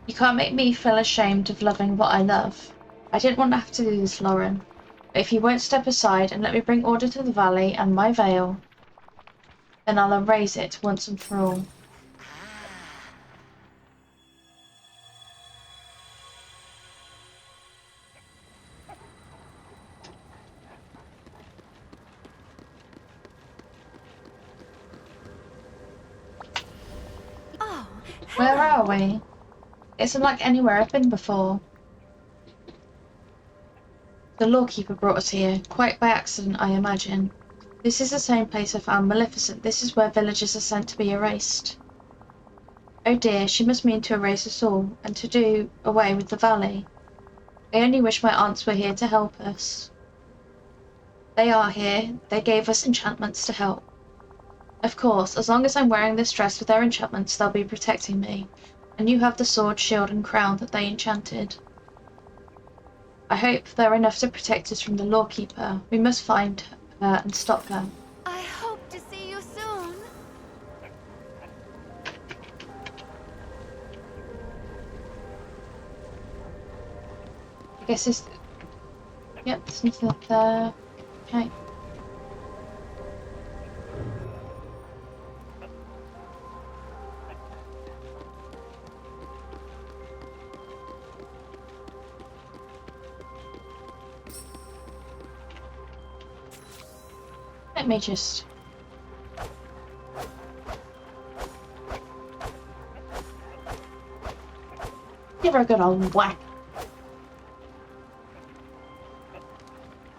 You can't make me feel ashamed of loving what I love. I didn't want to have to do this, Lauren. But if you won't step aside and let me bring order to the valley and my veil, then I'll erase it once and for all. Oh, Where are we? It isn't like anywhere I've been before. The lawkeeper brought us here, quite by accident, I imagine. This is the same place I found Maleficent. This is where villagers are sent to be erased. Oh dear, she must mean to erase us all, and to do away with the valley. I only wish my aunts were here to help us. They are here. They gave us enchantments to help. Of course, as long as I'm wearing this dress with their enchantments, they'll be protecting me. And you have the sword, shield, and crown that they enchanted. I hope they're enough to protect us from the lawkeeper. We must find her and stop her. I hope to see you soon. I guess this... Yep, this is the... Okay. Let me just... give her a good old whack.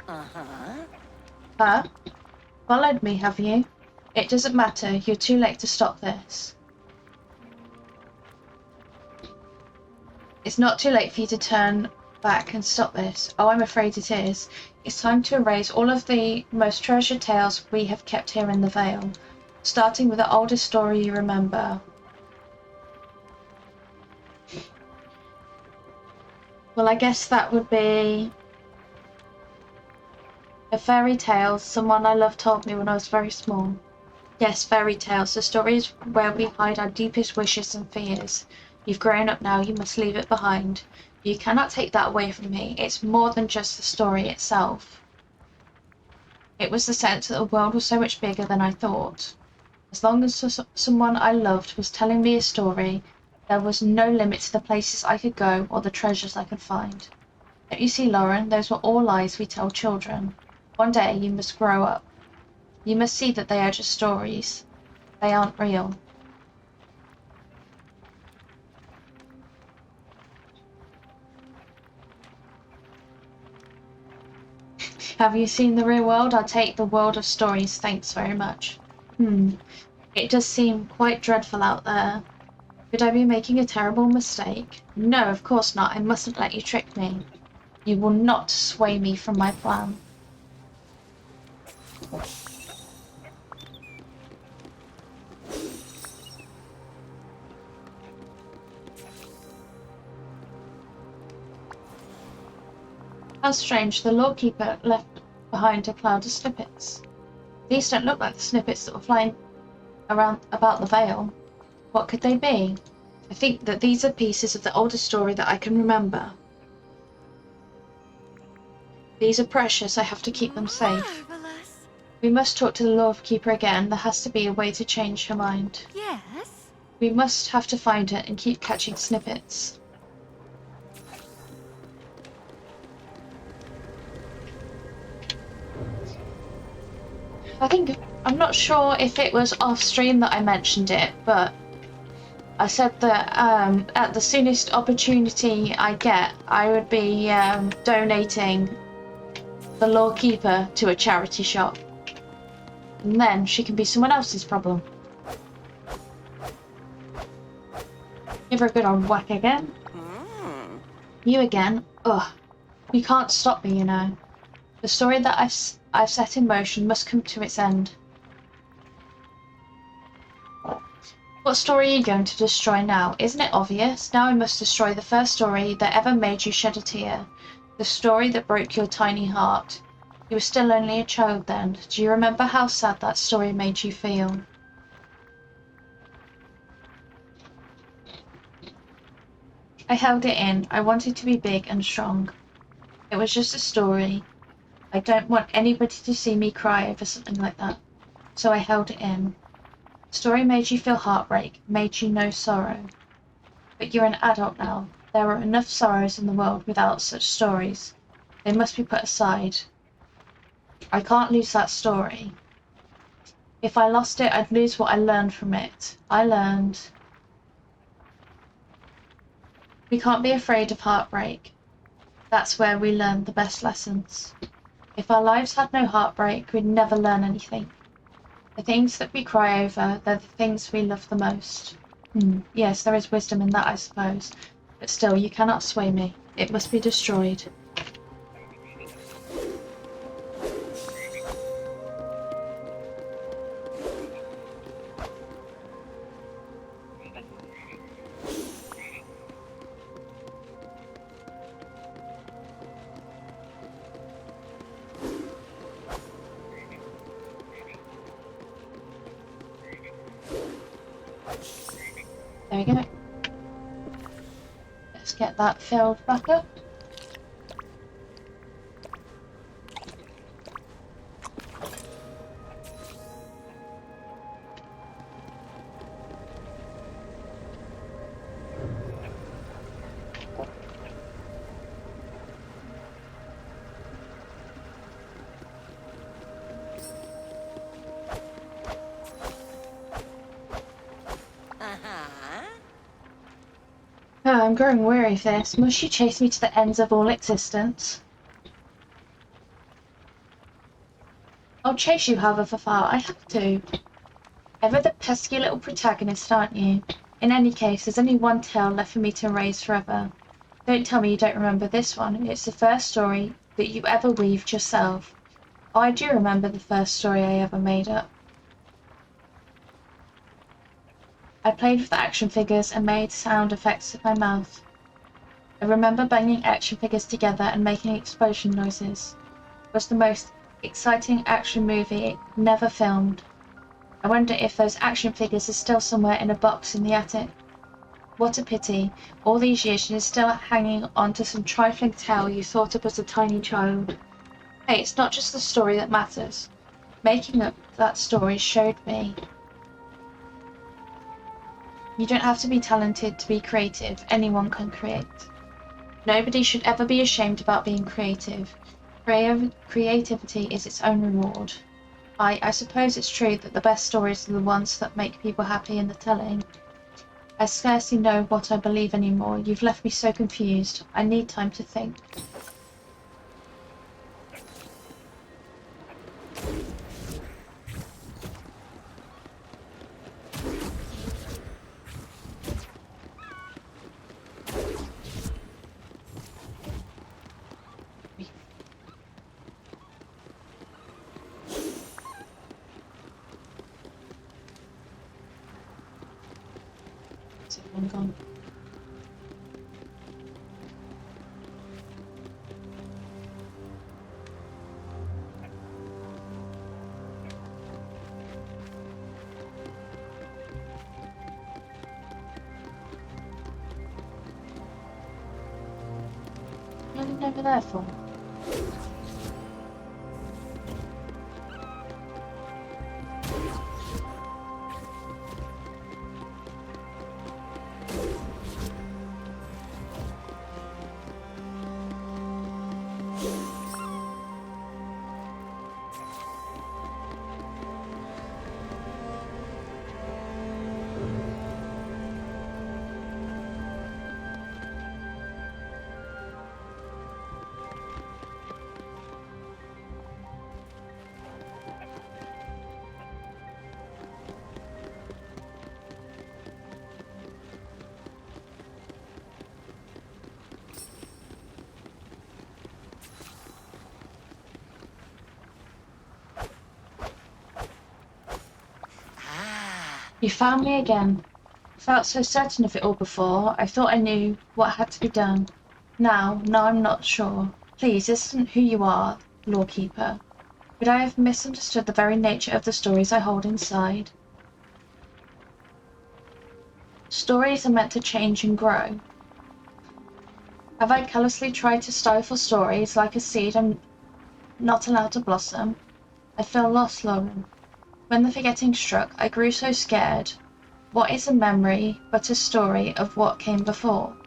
Huh? Followed me, have you? It doesn't matter, you're too late to stop this. It's not too late for you to turn back and stop this. Oh, I'm afraid it is. It's time to erase all of the most treasured tales we have kept here in the Vale, starting with the oldest story you remember. Well, I guess that would be a fairy tale someone I loved told me when I was very small. Yes, fairy tales, the stories where we hide our deepest wishes and fears. You've grown up now, you must leave it behind. You cannot take that away from me. It's more than just the story itself. It was the sense that the world was so much bigger than I thought. As long as someone I loved was telling me a story, there was no limit to the places I could go or the treasures I could find. Don't you see, Lauren? Those were all lies we tell children. One day you must grow up. You must see that they are just stories. They aren't real. Have you seen the real world? I take the world of stories, thanks very much. It does seem quite dreadful out there. Could I be making a terrible mistake? No, of course not. I mustn't let you trick me. You will not sway me from my plan. How strange, the lawkeeper left behind a cloud of snippets. These don't look like the snippets that were flying around about the Vale. What could they be? I think that these are pieces of the oldest story that I can remember. These are precious, I have to keep them safe. Marvelous. We must talk to the lawkeeper again, there has to be a way to change her mind. Yes. We must have to find it and keep catching snippets. I'm not sure if it was off stream that I mentioned it, but I said that at the soonest opportunity I get, I would be donating the lawkeeper to a charity shop. And then she can be someone else's problem. Give her a good old whack again. You again? Ugh. You can't stop me, you know. The story that I've set in motion must come to its end. What story are you going to destroy now? Isn't it obvious? Now I must destroy the first story that ever made you shed a tear. The story that broke your tiny heart. You were still only a child then. Do you remember how sad that story made you feel? I held it in. I wanted to be big and strong. It was just a story. I don't want anybody to see me cry over something like that. So I held it in. The story made you feel heartbreak, made you know sorrow. But you're an adult now. There are enough sorrows in the world without such stories. They must be put aside. I can't lose that story. If I lost it, I'd lose what I learned from it. I learned. We can't be afraid of heartbreak. That's where we learn the best lessons. If our lives had no heartbreak, we'd never learn anything. The things that we cry over, they're the things we love the most. Yes, there is wisdom in that, I suppose. But still, you cannot sway me. It must be destroyed. There we go. Let's get that filled back up. Oh, I'm growing weary of this. Must you chase me to the ends of all existence? I'll chase you however far I have to. Ever the pesky little protagonist, aren't you? In any case, there's only one tale left for me to erase forever. Don't tell me you don't remember this one. It's the first story that you ever weaved yourself. Oh, I do remember the first story I ever made up. I played with the action figures and made sound effects with my mouth. I remember banging action figures together and making explosion noises. It was the most exciting action movie never filmed. I wonder if those action figures are still somewhere in a box in the attic. What a pity. All these years you're still hanging on to some trifling tale you thought of as a tiny child. Hey, it's not just the story that matters. Making up that story showed me. You don't have to be talented to be creative. Anyone can create. Nobody should ever be ashamed about being creative. Creativity is its own reward. I suppose it's true that the best stories are the ones that make people happy in the telling. I scarcely know what I believe anymore. You've left me so confused. I need time to think. Is everyone gone? What are they over there for? You found me again. I felt so certain of it all before. I thought I knew what had to be done. Now I'm not sure. Please, this isn't who you are, lawkeeper. Could I have misunderstood the very nature of the stories I hold inside? Stories are meant to change and grow. Have I callously tried to stifle stories like a seed I'm not allowed to blossom? I feel lost, Lauren. When the forgetting struck, I grew so scared. What is a memory but a story of what came before?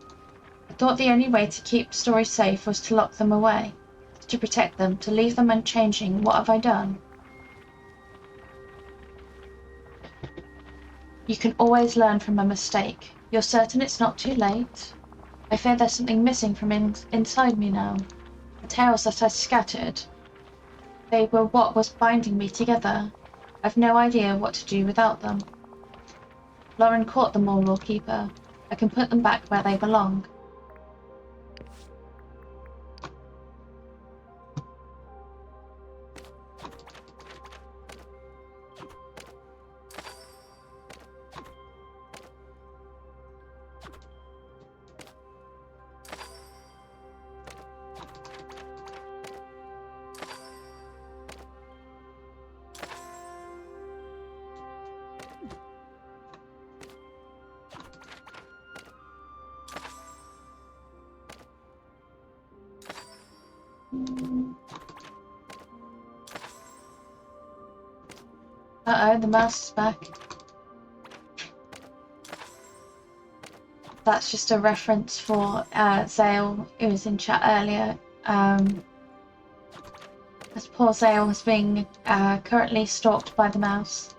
I thought the only way to keep stories safe was to lock them away, to protect them, to leave them unchanging. What have I done? You can always learn from a mistake. You're certain it's not too late? I fear there's something missing from inside me now. The tales that I scattered. They were what was binding me together. I've no idea what to do without them. Lauren caught them all, lawkeeper. I can put them back where they belong. Uh-oh, the mouse is back. That's just a reference for Zale, who was in chat earlier. As poor Zale is being currently stalked by the mouse.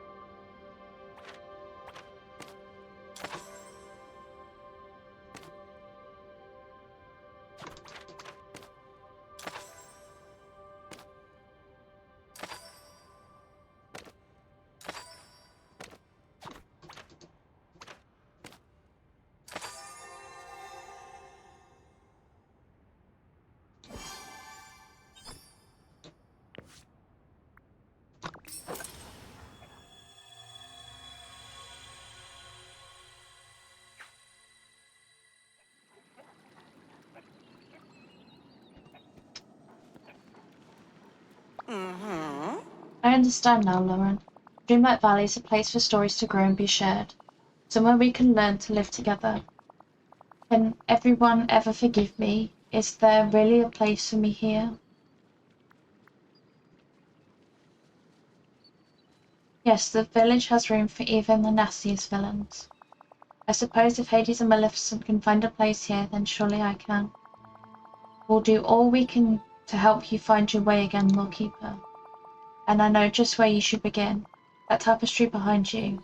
I understand now, Lauren. Dreamlight Valley is a place for stories to grow and be shared. Somewhere we can learn to live together. Can everyone ever forgive me? Is there really a place for me here? Yes, the village has room for even the nastiest villains. I suppose if Hades and Maleficent can find a place here, then surely I can. We'll do all we can to help you find your way again, Lawkeeper. And I know just where you should begin. That tapestry behind you.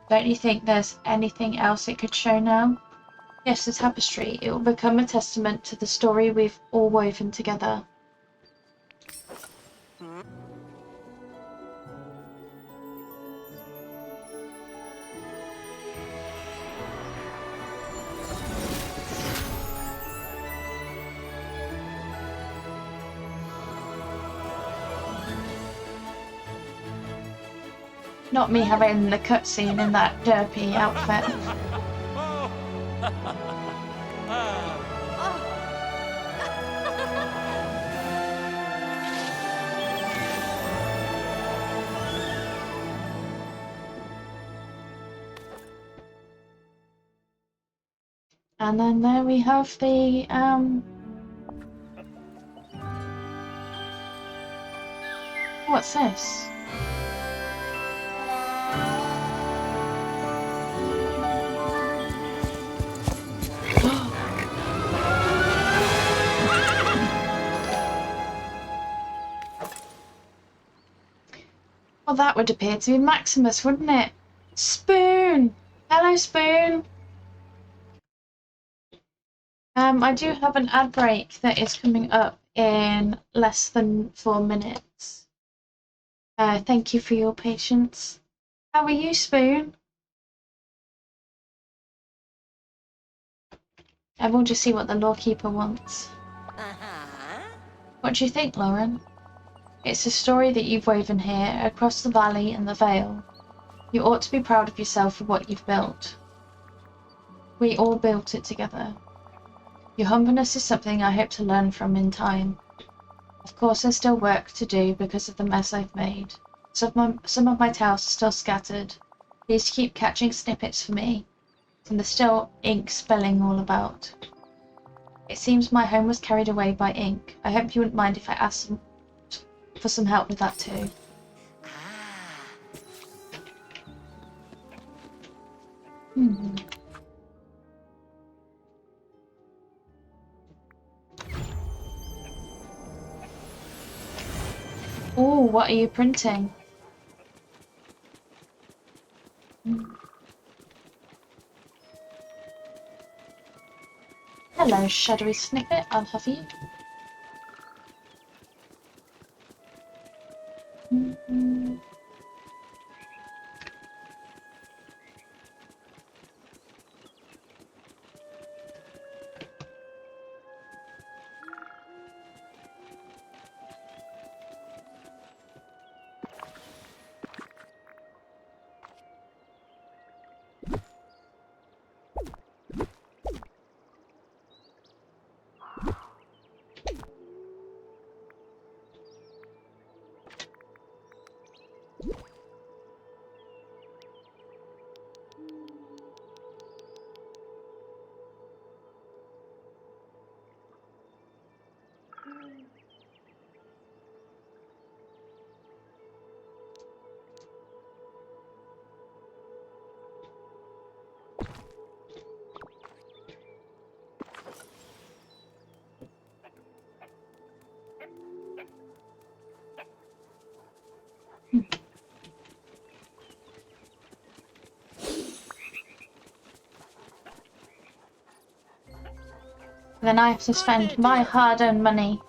Don't you think there's anything else it could show now? Yes, the tapestry. It will become a testament to the story we've all woven together. Not me having the cutscene in that derpy outfit. And then there we have the what's this? Well, that would appear to be Maximus, wouldn't it? Spoon! Hello, Spoon! I do have an ad break that is coming up in less than 4 minutes. Thank you for your patience. How are you, Spoon? And we'll just see what the Lawkeeper wants. What do you think, Lauren? It's a story that you've woven here, across the valley and the vale. You ought to be proud of yourself for what you've built. We all built it together. Your humbleness is something I hope to learn from in time. Of course, there's still work to do because of the mess I've made. Some of my tales are still scattered. Please keep catching snippets for me. And there's still ink spilling all about. It seems my home was carried away by ink. I hope you wouldn't mind if I asked for some help with that too. Oh, what are you printing? Hello, shadowy snippet. I'll have you. Then I have to spend my hard-earned money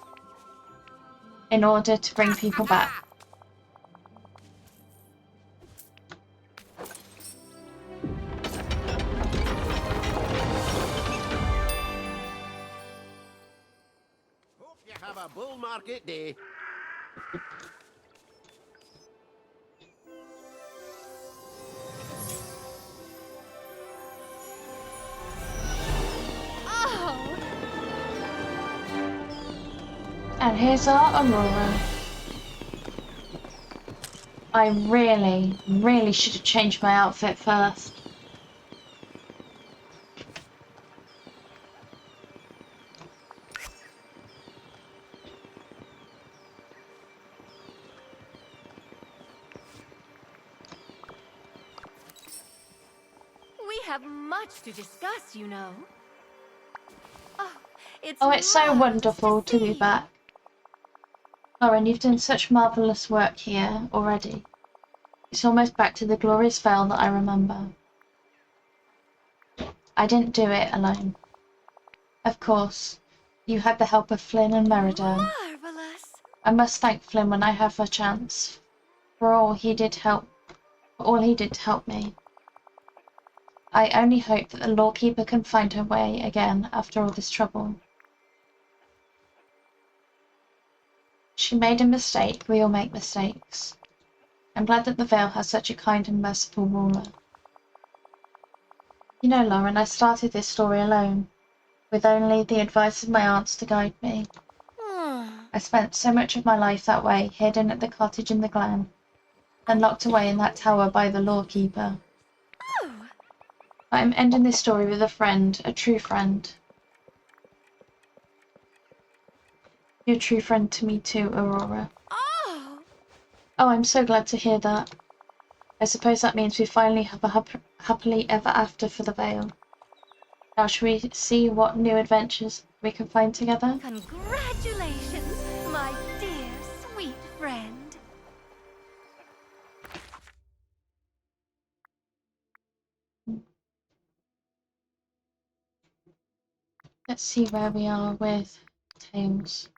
in order to bring people back. Hope you have a bull market day. And here's our Aurora. I really, really should have changed my outfit first. We have much to discuss, you know. Oh, Oh, it's so marvelous wonderful to be see you. back. Lauren, you've done such marvellous work here already. It's almost back to the glorious Vale that I remember. I didn't do it alone. Of course, you had the help of Flynn and Merida. Marvelous. I must thank Flynn when I have a chance for all he did to help me. I only hope that the lawkeeper can find her way again after all this trouble. She made a mistake. We all make mistakes. I'm glad that the Vale has such a kind and merciful ruler. You know, Lauren, I started this story alone, with only the advice of my aunts to guide me. I spent so much of my life that way, hidden at the cottage in the glen, and locked away in that tower by the lawkeeper. Oh, But I'm ending this story with a friend, a true friend. You're a true friend to me too, Aurora. oh. Oh, I'm so glad to hear that. I suppose that means we finally have a happily ever after for the Vale. Now shall we see what new adventures we can find together? Congratulations, my dear, sweet friend. Let's see where we are with Tales.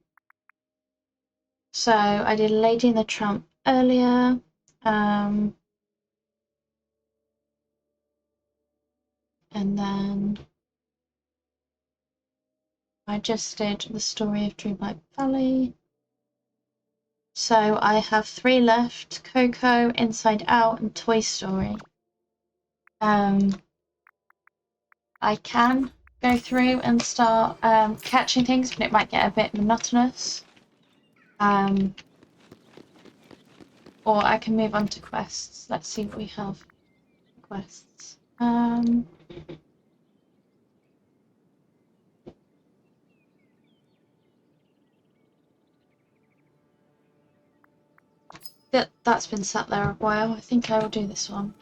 So I did Lady and the Tramp earlier. And then I just did the story of Dreamlight Valley. So I have 3 left: Coco, Inside Out, and Toy Story. I can go through and start catching things, but it might get a bit monotonous. Or I can move on to quests. Let's see what we have. Quests. That's been sat there a while. I think I will do this one.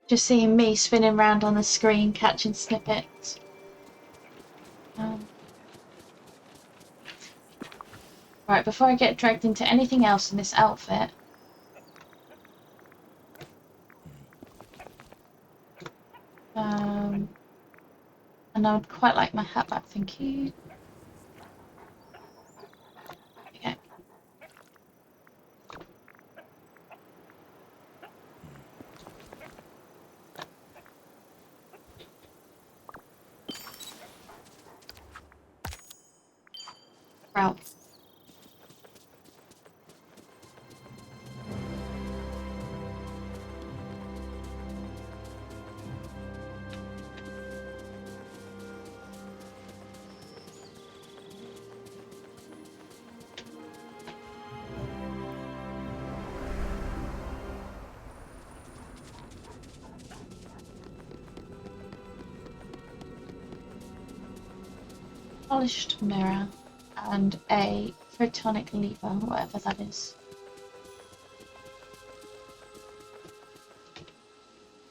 Just seeing me spinning around on the screen catching snippets. Right, before I get dragged into anything else in this outfit. And I would quite like my hat back, thank you. Okay. Wow. Polished mirror and a photonic lever, whatever that is.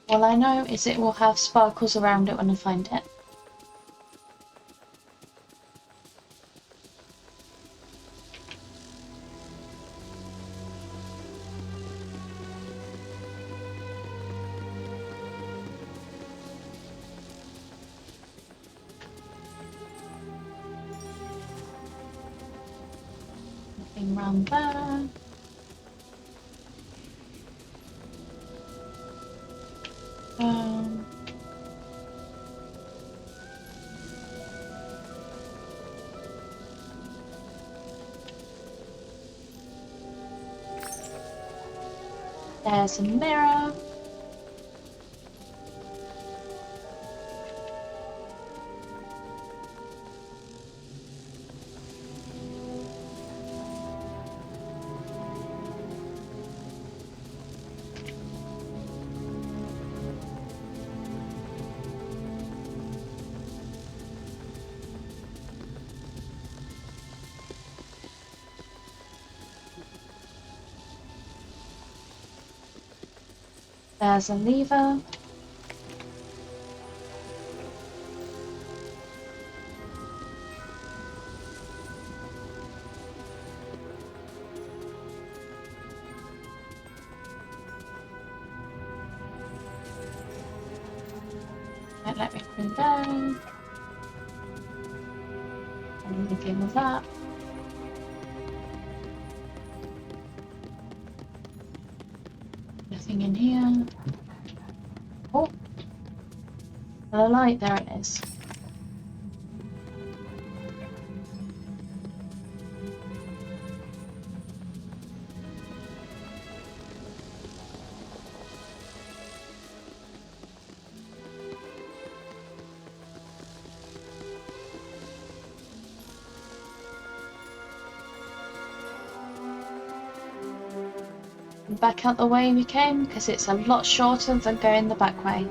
All I know is it will have sparkles around it when I find it. Nothing around there. Um, There's a mirror. There's a lever. Don't let me spin down. I'm looking with that. Nothing in here. Oh, the light, there it is. Back out the way we came, because it's a lot shorter than going the back way.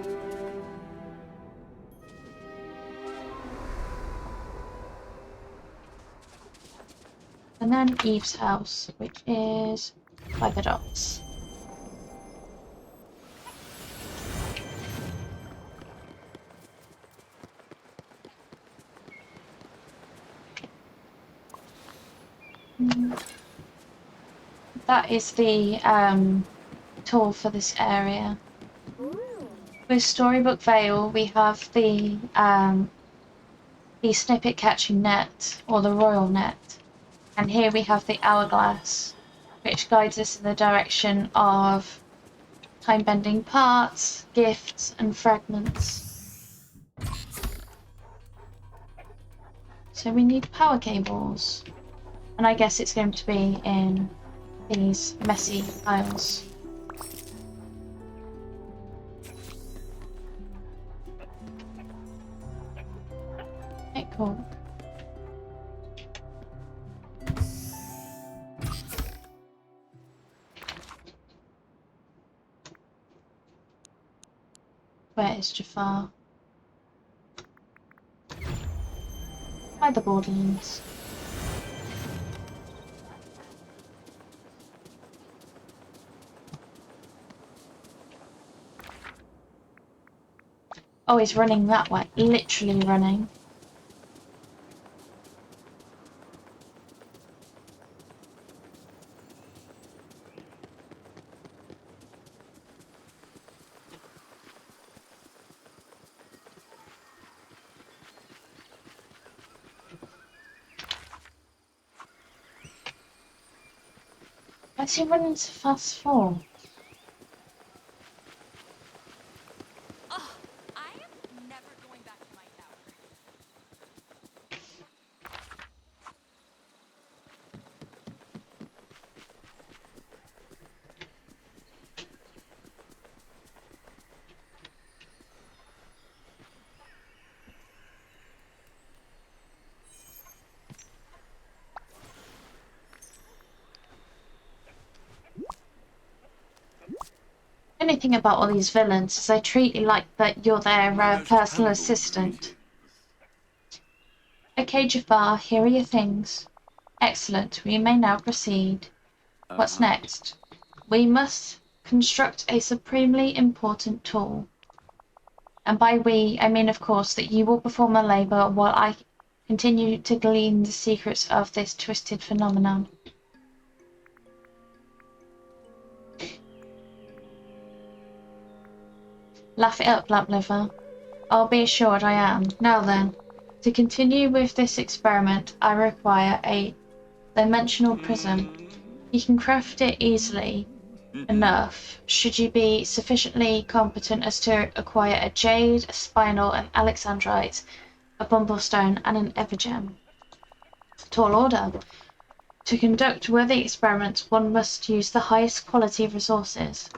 And then Eve's house, which is by the docks. That is the tour for this area. With Storybook Vale, we have the snippet catching net, or the royal net. And here we have the hourglass, which guides us in the direction of time-bending parts, gifts, and fragments. So we need power cables. And I guess it's going to be in these messy piles. Okay, cool. Where is Jafar? By the Borderlands. Oh, he's running that way. Literally running. Why's he running so fast for? Oh, I am never going back to my tower. Anything about all these villains is they treat you like that you're their personal assistant. Okay, Jafar, here are your things. Excellent, we may now proceed. What's next? We must construct a supremely important tool. And by we, I mean, of course, that you will perform the labor while I continue to glean the secrets of this twisted phenomenon. Laugh it up, Lapliver. I'll be assured I am. Now then, to continue with this experiment, I require a dimensional prism. You can craft it easily enough, should you be sufficiently competent as to acquire a jade, a spinel, an alexandrite, a bumblestone, and an evergem. Tall order. To conduct worthy experiments, one must use the highest quality of resources.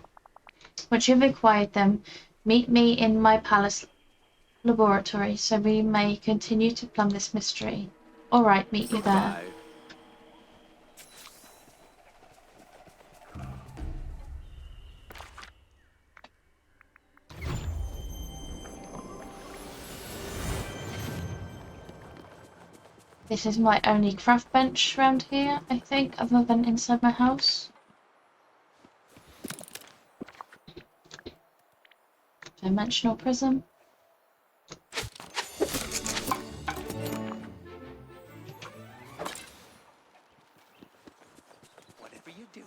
Once you've acquired them, meet me in my palace laboratory so we may continue to plumb this mystery. All right, meet you there. Goodbye. This is my only craft bench around here, I think, other than inside my house. Dimensional prism. Whatever you do.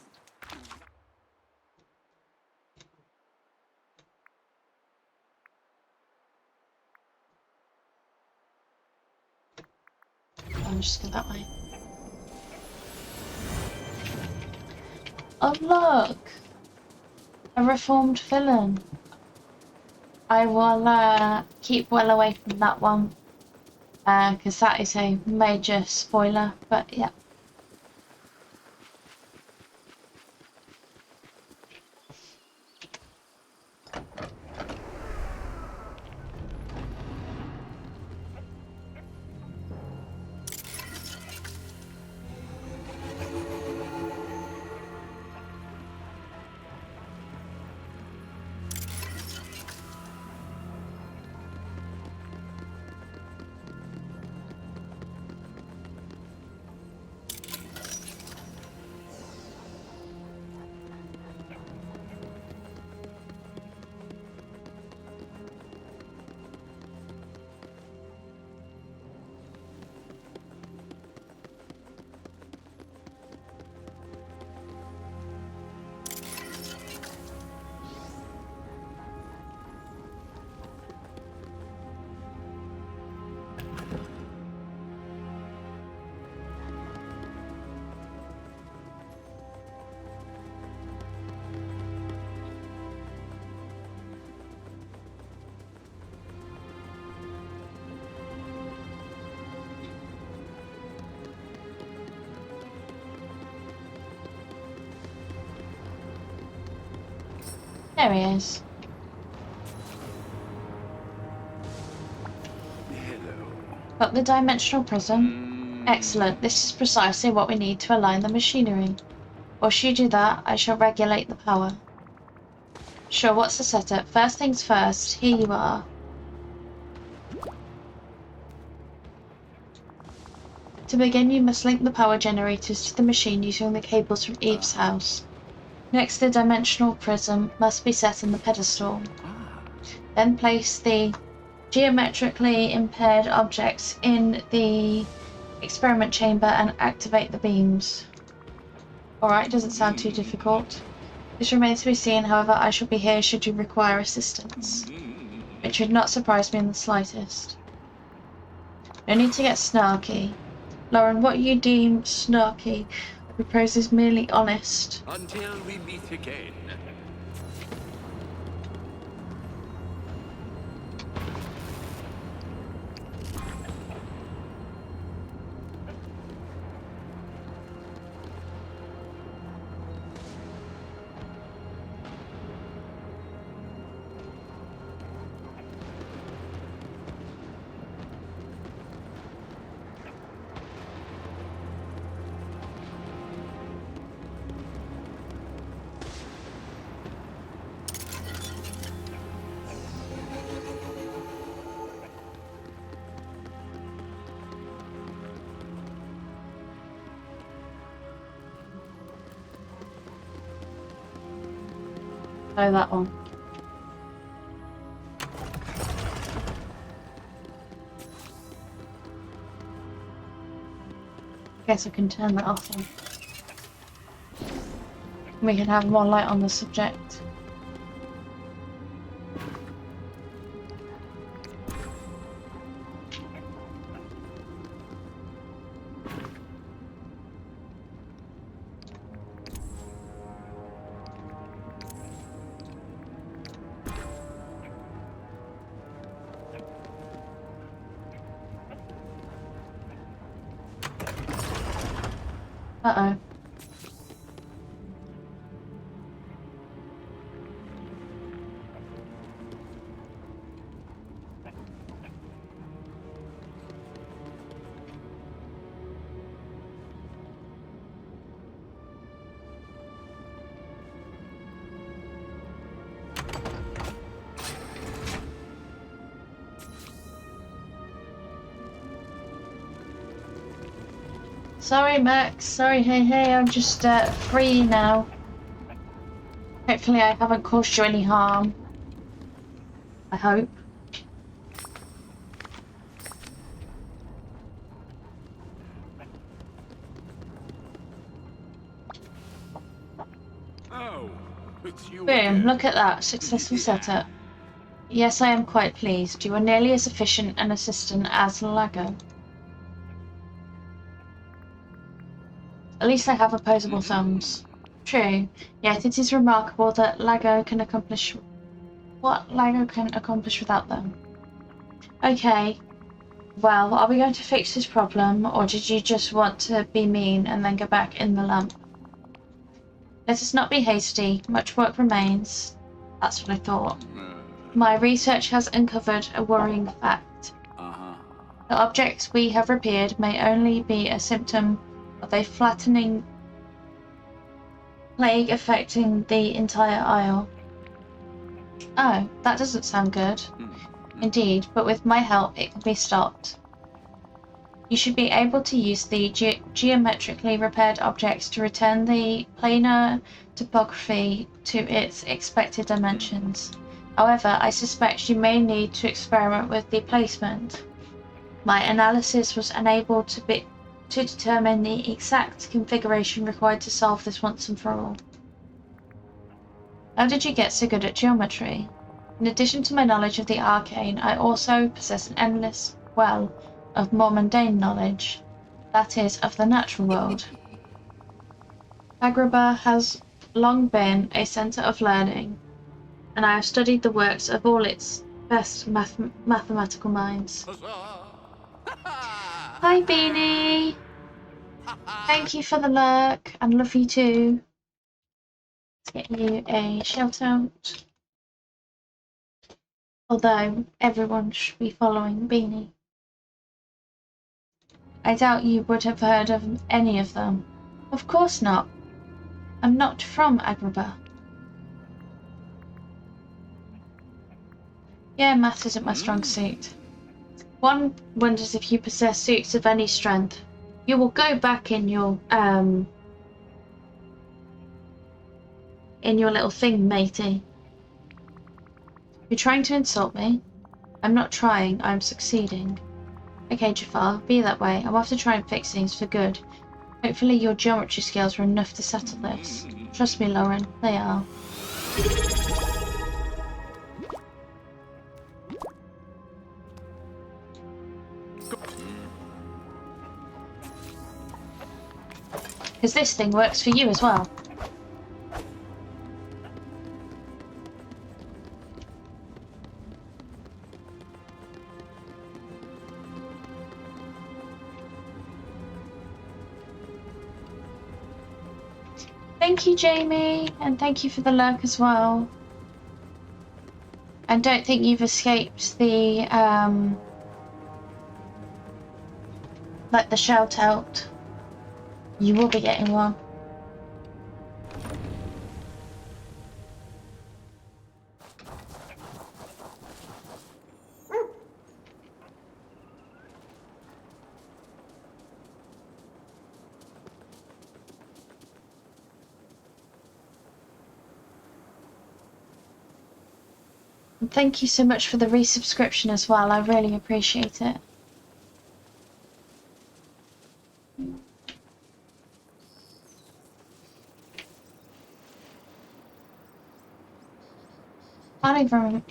I'll just go that way. Oh look! A reformed villain. I will keep well away from that one. Because that is a major spoiler, but yeah. There he is. Hello. Got the dimensional prism. Excellent. This is precisely what we need to align the machinery. Whilst you do that, I shall regulate the power. Sure, what's the setup? First things first, here you are. To begin, you must link the power generators to the machine using the cables from Eve's house. Next, the dimensional prism must be set on the pedestal. Then place the geometrically impaired objects in the experiment chamber and activate the beams. Alright, doesn't sound too difficult. This remains to be seen, however, I shall be here should you require assistance. Which would not surprise me in the slightest. No need to get snarky. Lauren, what you deem snarky, I propose is merely honest. Until we meet again. Oh, that one. Guess I can turn that off then. We can have more light on the subject. Uh-oh. Sorry, Max. Sorry, hey, I'm just free now. Hopefully I haven't caused you any harm. I hope. Oh, it's you Boom, again. look at that. Successful setup. Yes, I am quite pleased. You are nearly as efficient an assistant as Lago. At least I have opposable thumbs. True, yet it is remarkable that Lago can accomplish what Lago can accomplish without them. Okay, well, are we going to fix this problem, or did you just want to be mean and then go back in the lump? Let us not be hasty. Much work remains. That's what I thought. My research has uncovered a worrying fact. The objects we have repaired may only be a symptom of a flattening plague affecting the entire isle. Oh, that doesn't sound good. Indeed, but with my help it can be stopped. You should be able to use the geometrically repaired objects to return the planar topography to its expected dimensions. However, I suspect you may need to experiment with the placement. My analysis was unable to determine the exact configuration required to solve this once and for all. How did you get so good at geometry? In addition to my knowledge of the arcane, I also possess an endless well of more mundane knowledge, that is, of the natural world. Agrabah has long been a centre of learning, and I have studied the works of all its best mathematical minds. Hi, Beanie! Thank you for the lurk, and love you too. Let's get you a shout out. Although everyone should be following Beanie. I doubt you would have heard of any of them. Of course not. I'm not from Agrabah. Yeah, maths isn't my strong suit. One wonders if you possess suits of any strength. You will go back in your little thing, matey. You're trying to insult me? I'm not trying, I'm succeeding. Okay, Jafar, be that way. I'm off to try and fix things for good. Hopefully your geometry skills are enough to settle this. Trust me, Lauren, they are. Because this thing works for you as well. Thank you, Jamie, and thank you for the lurk as well. And don't think you've escaped the like the shout out. You will be getting one. And thank you so much for the resubscription as well. I really appreciate it.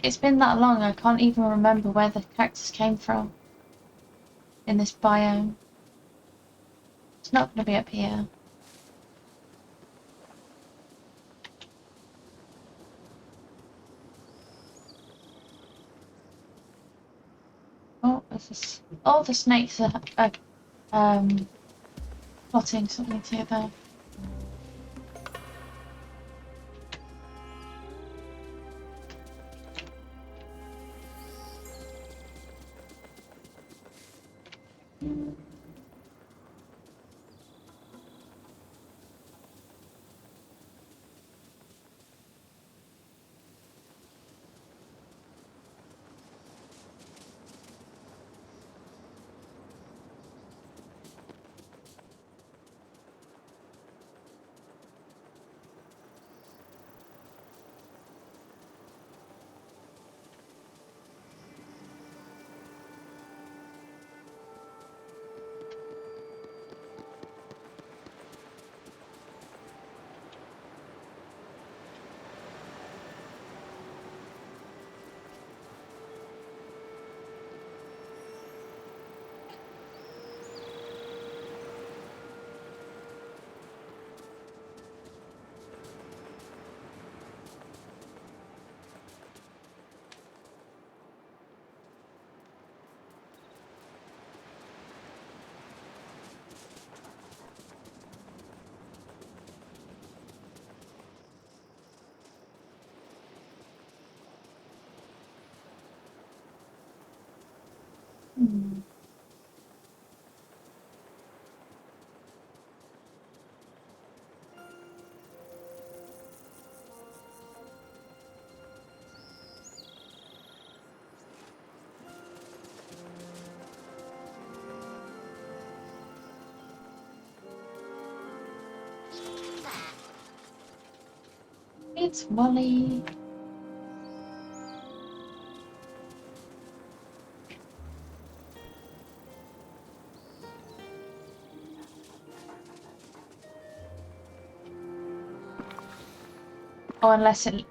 It's been that long, I can't even remember where the cactus came from in this biome. It's not going to be up here. Oh, the snakes are plotting something together. It's Wally. Oh, unless it...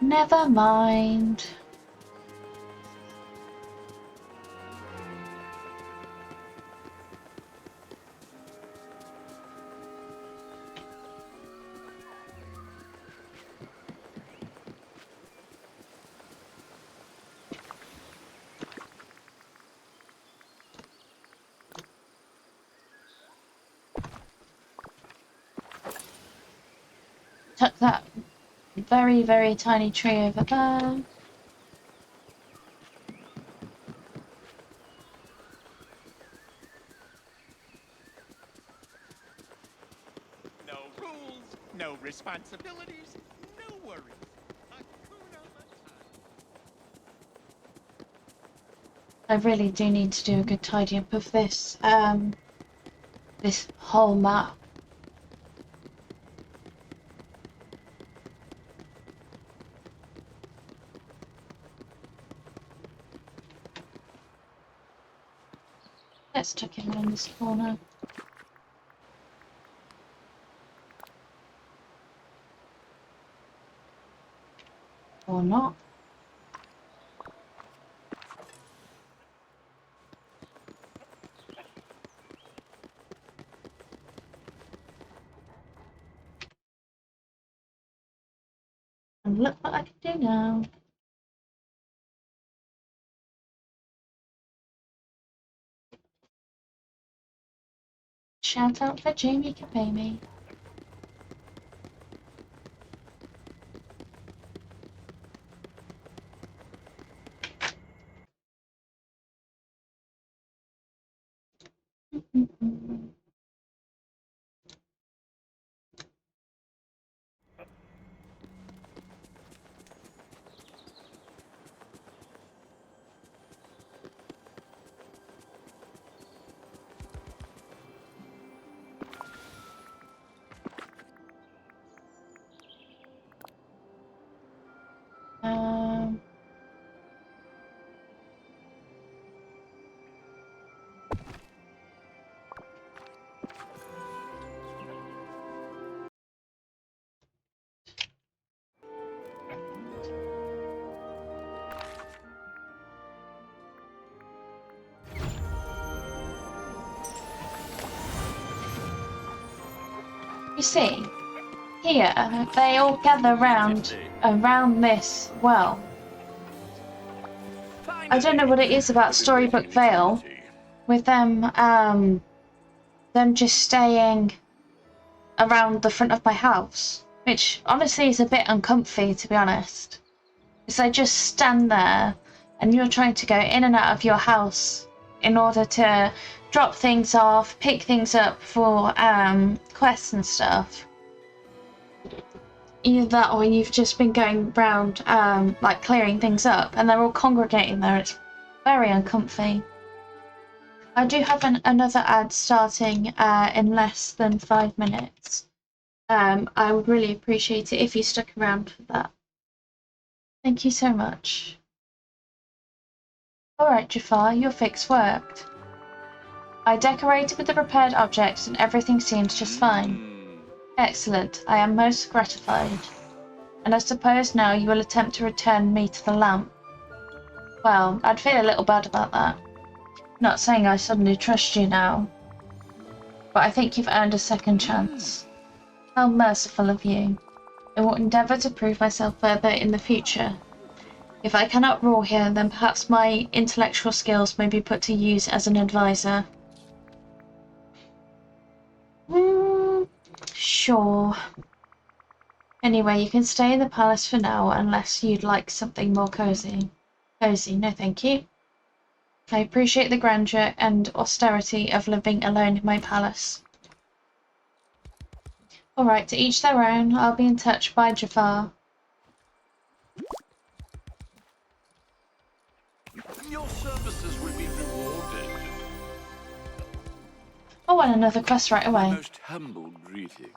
Never mind. Tuck that very, very tiny tree over there. No rules, no responsibilities, no worries. Hakuna Matata. I really do need to do a good tidy up of this, this whole map. Let's tuck it around this corner. Or not. And look what I can do now. Shout out for Jamie Kapami. Um, You see, here they all gather around this well. I don't know what it is about Storybook Vale with them just staying around the front of my house, which honestly is a bit uncomfy, to be honest. Because they just stand there and you're trying to go in and out of your house in order to drop things off, pick things up for quests and stuff. Either that or you've just been going round like clearing things up and they're all congregating there. It's very uncomfy. I do have another ad starting in less than 5 minutes. I would really appreciate it if you stuck around for that. Thank you so much. Alright, Jafar, your fix worked. I decorated with the repaired objects and everything seems just fine. Excellent, I am most gratified. And I suppose now you will attempt to return me to the lamp. Well, I'd feel a little bad about that. Not saying I suddenly trust you now, but I think you've earned a second chance. How merciful of you. I will endeavour to prove myself further in the future. If I cannot rule here, then perhaps my intellectual skills may be put to use as an advisor. Sure. Anyway, you can stay in the palace for now, unless you'd like something more cozy. Cozy, no thank you. I appreciate the grandeur and austerity of living alone in my palace. Alright, to each their own. I'll be in touch. Bye, Jafar. Your services will be rewarded. Oh, and another quest right away. Most humble greetings.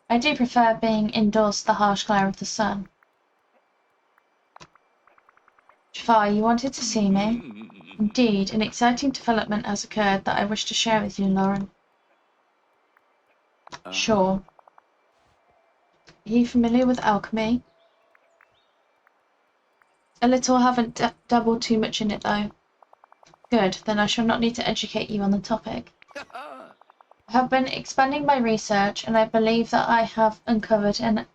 I do prefer being indoors to the harsh glare of the sun. Jafar, you wanted to see me? Indeed, an exciting development has occurred that I wish to share with you, Lauren. Sure. Are you familiar with alchemy? A little. I haven't dabbled too much in it, though. Good, then I shall not need to educate you on the topic. I have been expanding my research, and I believe that I have uncovered an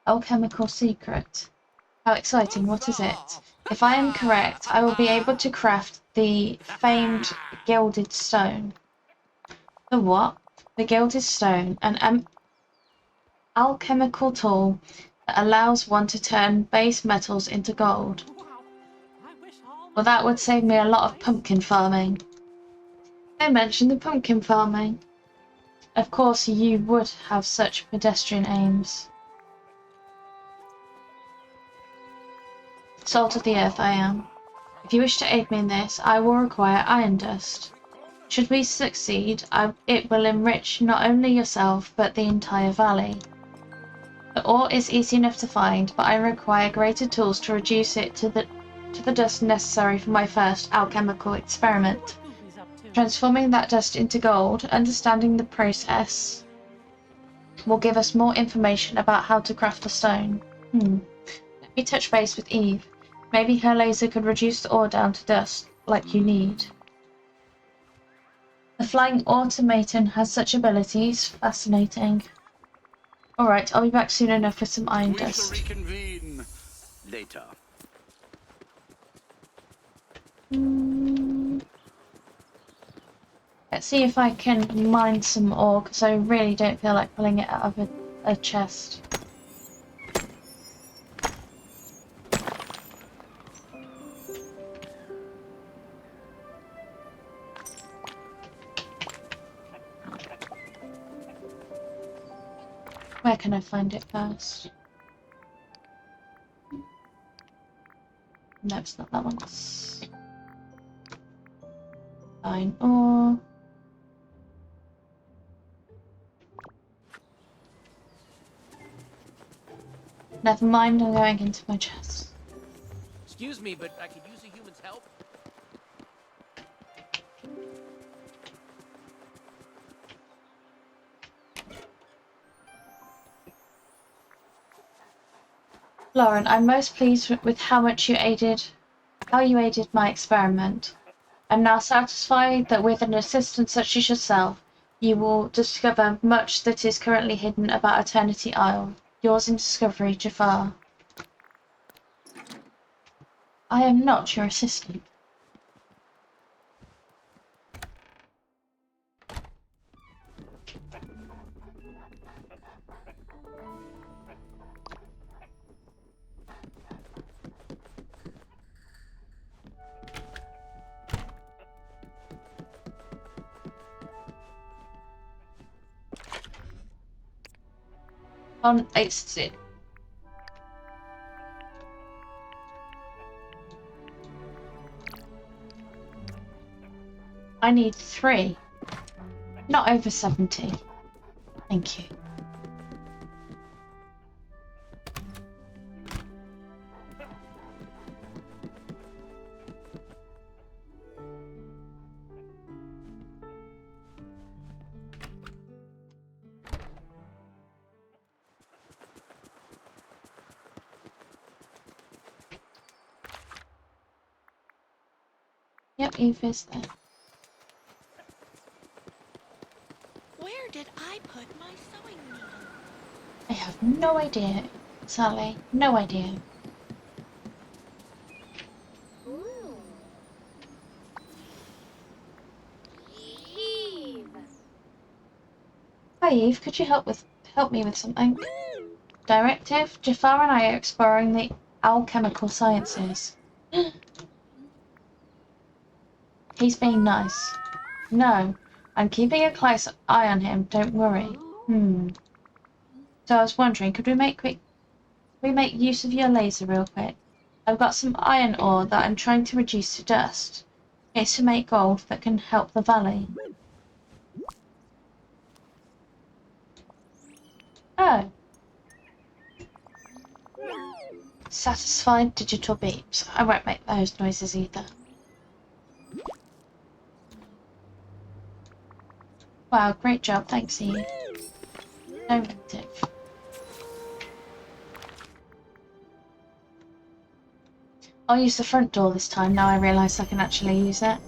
alchemical secret. How exciting, what is it? If I am correct, I will be able to craft the famed gilded stone. The what? The gilded stone, an alchemical tool that allows one to turn base metals into gold. Well, that would save me a lot of pumpkin farming. They mentioned the pumpkin farming. Of course, you would have such pedestrian aims. Salt of the earth I am. If you wish to aid me in this, I will require iron dust. Should we succeed, it will enrich not only yourself, but the entire valley. The ore is easy enough to find, but I require greater tools to reduce it to the dust necessary for my first alchemical experiment. Transforming that dust into gold, understanding the process, will give us more information about how to craft the stone. Let me touch base with Eve. Maybe her laser could reduce the ore down to dust, like you need. The flying automaton has such abilities. Fascinating. Alright, I'll be back soon enough with some iron dust. We shall reconvene later. Let's see if I can mine some ore, because I really don't feel like pulling it out of a chest. Where can I find it first? No, it's not that one. Fine ore. Never mind, I'm going into my chest. Excuse me, but I could use a human's help. Lauren, I'm most pleased with how you aided my experiment. I'm now satisfied that with an assistant such as yourself, You will discover much that is currently hidden about Eternity Isle. Yours in discovery, Jafar. I am not your assistant. It's it. I need 3. Not over 70. Thank you. Yep, Eve is there. Where did I put my sewing needle? I have no idea, Sally. No idea. Eve. Hi Eve, could you help me with something? Directive, Jafar and I are exploring the alchemical sciences. He's being nice. No, I'm keeping a close eye on him, don't worry. So I was wondering, could we make use of your laser real quick? I've got some iron ore that I'm trying to reduce to dust. It's to make gold that can help the valley. Oh. Satisfied digital beeps. I won't make those noises either. Wow, great job, thanks Eve. No relative. I'll use the front door this time, now I realise I can actually use it.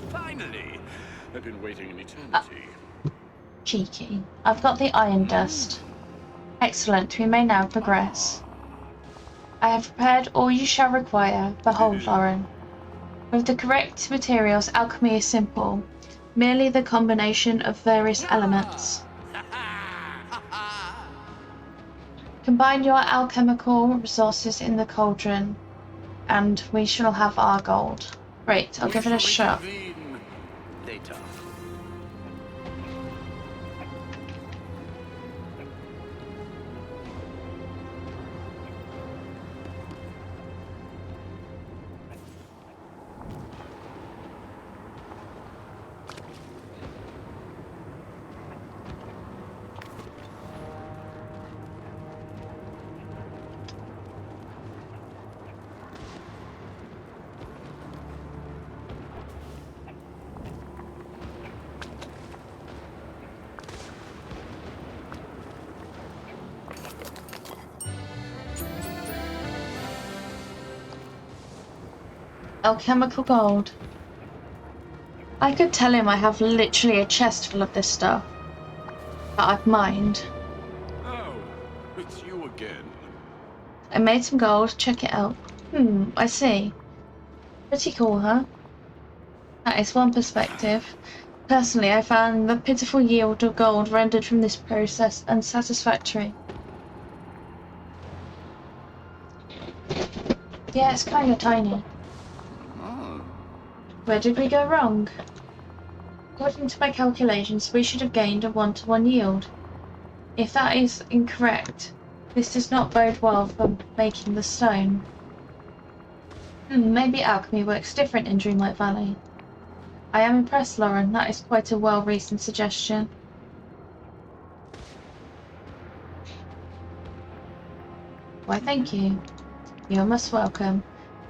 Finally! I've been waiting an eternity. Cheeky. I've got the iron dust. Excellent, we may now progress. I have prepared all you shall require. Behold, Lauren. With the correct materials, alchemy is simple. Merely the combination of various elements. Combine your alchemical resources in the cauldron, and we shall have our gold. Great, I'll give it a shot. Later. Alchemical gold. I could tell him I have literally a chest full of this stuff that I've mined. Oh, it's you again. I made some gold, check it out. I see. Pretty cool, huh? That is one perspective. Personally, I found the pitiful yield of gold rendered from this process unsatisfactory. Yeah, it's kind of tiny. Where did we go wrong? According to my calculations, we should have gained a 1-to-1 yield. If that is incorrect, this does not bode well for making the stone. Maybe alchemy works different in Dreamlight Valley. I am impressed, Lauren. That is quite a well-reasoned suggestion. Why, thank you. You're most welcome.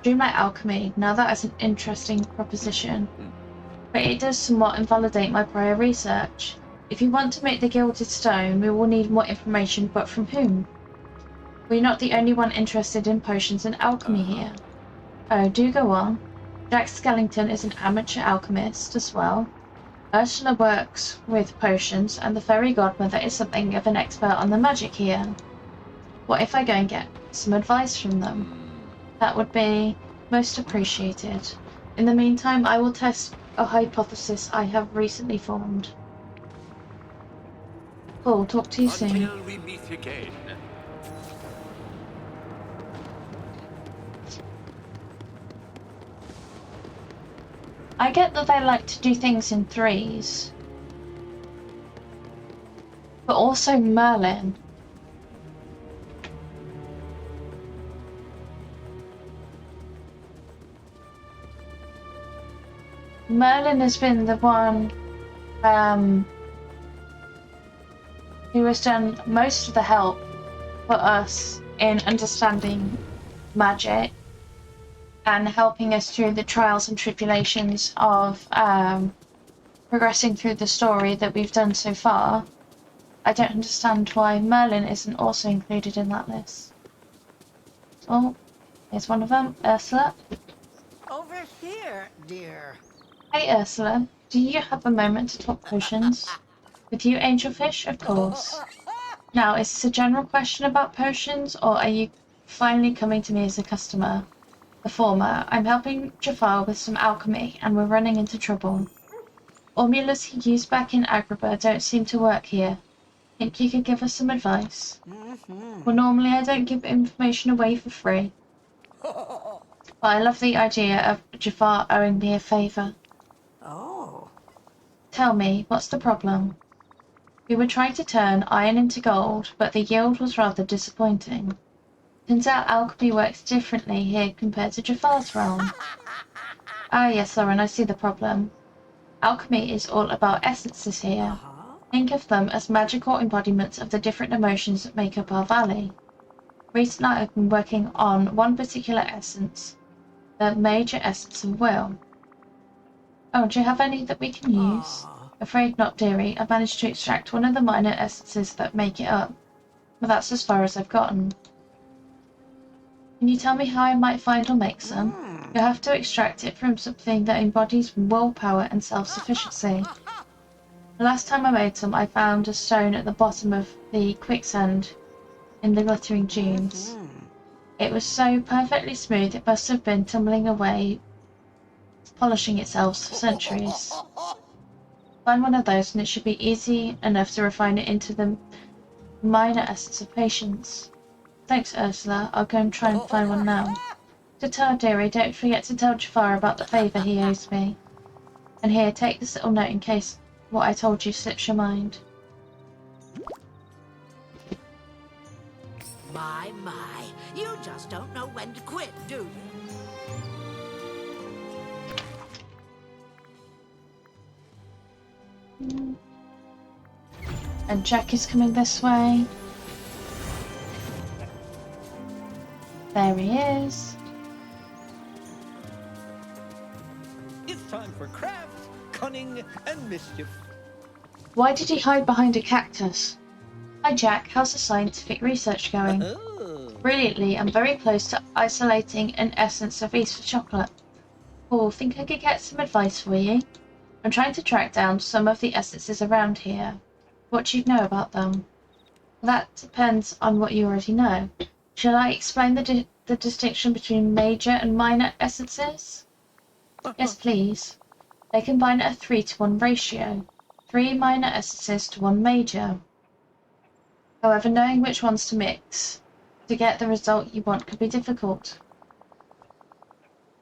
Dreamlight Alchemy, now that is an interesting proposition. But it does somewhat invalidate my prior research. If you want to make the gilded stone, we will need more information, but from whom? We're not the only one interested in potions and alchemy here. Oh, do go on. Jack Skellington is an amateur alchemist as well. Ursula works with potions, and the fairy godmother is something of an expert on the magic here. What if I go and get some advice from them? That would be most appreciated. In the meantime, I will test a hypothesis I have recently formed. Cool, talk to you soon. Until we meet again. I get that they like to do things in threes. But also Merlin. Merlin has been the one who has done most of the help for us in understanding magic and helping us through the trials and tribulations of progressing through the story that we've done so far. I don't understand why Merlin isn't also included in that list. Oh, here's one of them, Ursula. Over here, dear. Hey Ursula, do you have a moment to talk potions? With you, Angelfish, of course. Now, is this a general question about potions, or are you finally coming to me as a customer? The former. I'm helping Jafar with some alchemy, and we're running into trouble. Formulas he used back in Agrabah don't seem to work here. Think you could give us some advice? Well, normally I don't give information away for free. But I love the idea of Jafar owing me a favour. Oh. Tell me, what's the problem? We were trying to turn iron into gold, but the yield was rather disappointing. Turns out alchemy works differently here compared to Jafar's realm. Ah yes, Lauren, I see the problem. Alchemy is all about essences here. Think of them as magical embodiments of the different emotions that make up our valley. Recently I've been working on one particular essence, the major essence of will. Oh, do you have any that we can use? Afraid not, dearie. I managed to extract one of the minor essences that make it up, but that's as far as I've gotten. Can you tell me how I might find or make some? You'll have to extract it from something that embodies willpower and self-sufficiency. The last time I made some, I found a stone at the bottom of the quicksand in the glittering dunes. It was so perfectly smooth it must have been tumbling away, polishing itself for centuries. Find one of those and it should be easy enough to refine it into the minor essence of patience. Thanks, Ursula. I'll go and try and find one now. To tell dearie, don't forget to tell Jafar about the favour he owes me. And here, take this little note in case what I told you slips your mind. My, you just don't know when to quit, do you? And Jack is coming this way. There he is. It's time for craft, cunning, and mischief. Why did he hide behind a cactus? Hi Jack, how's the scientific research going? Oh. Brilliantly, I'm very close to isolating an essence of Easter chocolate. Oh, think I could get some advice for you? I'm trying to track down some of the essences around here. What do you know about them? That depends on what you already know. Shall I explain the distinction between major and minor essences? Yes, please. They combine at a 3-to-1 ratio. 3 minor essences to 1 major. However, knowing which ones to mix to get the result you want could be difficult.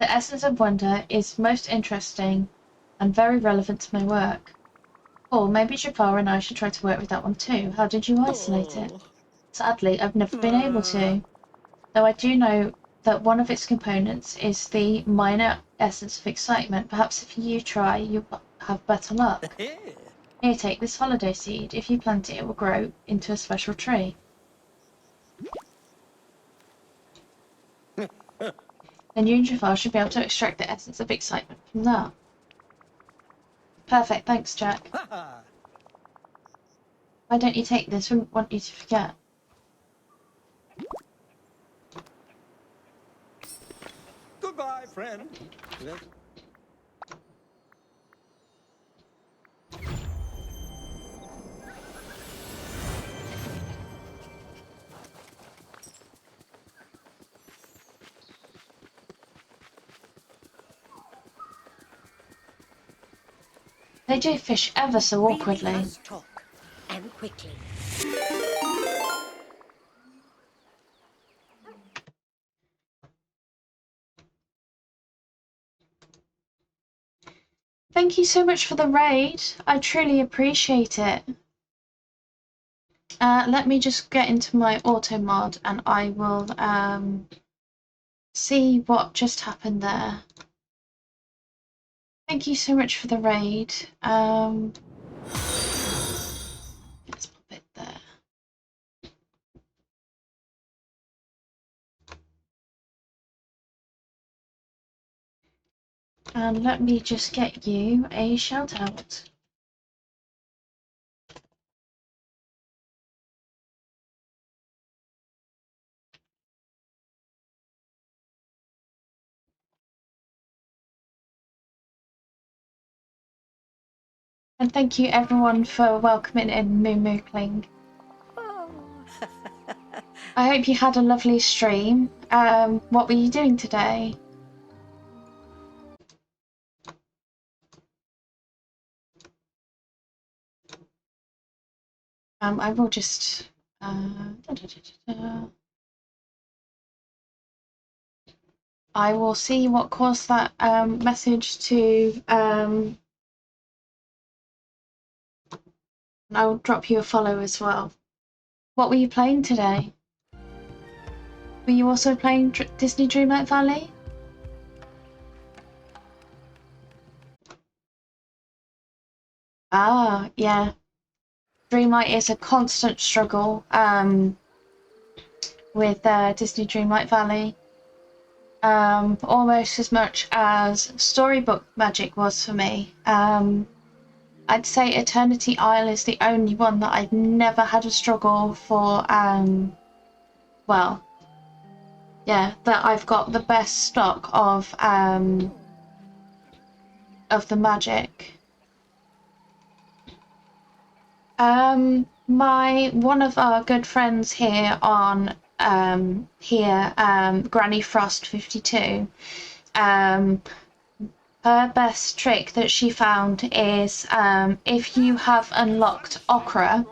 The essence of wonder is most interesting and very relevant to my work. Or maybe Jafar and I should try to work with that one too. How did you isolate it? Sadly, I've never been able to. Though I do know that one of its components is the minor essence of excitement. Perhaps if you try, you'll have better luck. Here, take this holiday seed. If you plant it, it will grow into a special tree. Then you and Jafar should be able to extract the essence of excitement from that. Perfect, thanks, Jack. Why don't you take this? Wouldn't want you to forget. Goodbye, friend. They do fish ever so awkwardly. Really must talk, and quickly. Thank you so much for the raid. I truly appreciate it. Let me just get into my auto mod and I will see what just happened there. Thank you so much for the raid. Let's pop it there. And let me just get you a shout out. And thank you everyone for welcoming in Moo Moo Kling. I hope you had a lovely stream. What were you doing today? I will just I will see what caused that message to I'll drop you a follow as well. What were you playing today? Were you also playing Disney Dreamlight Valley? Ah, yeah. Dreamlight is a constant struggle with Disney Dreamlight Valley. Almost as much as Storybook Magic was for me. I'd say Eternity Isle is the only one that I've never had a struggle for, well, yeah, that I've got the best stock of the magic. One of our good friends here on Granny Frost 52, her best trick that she found is if you have unlocked Okra,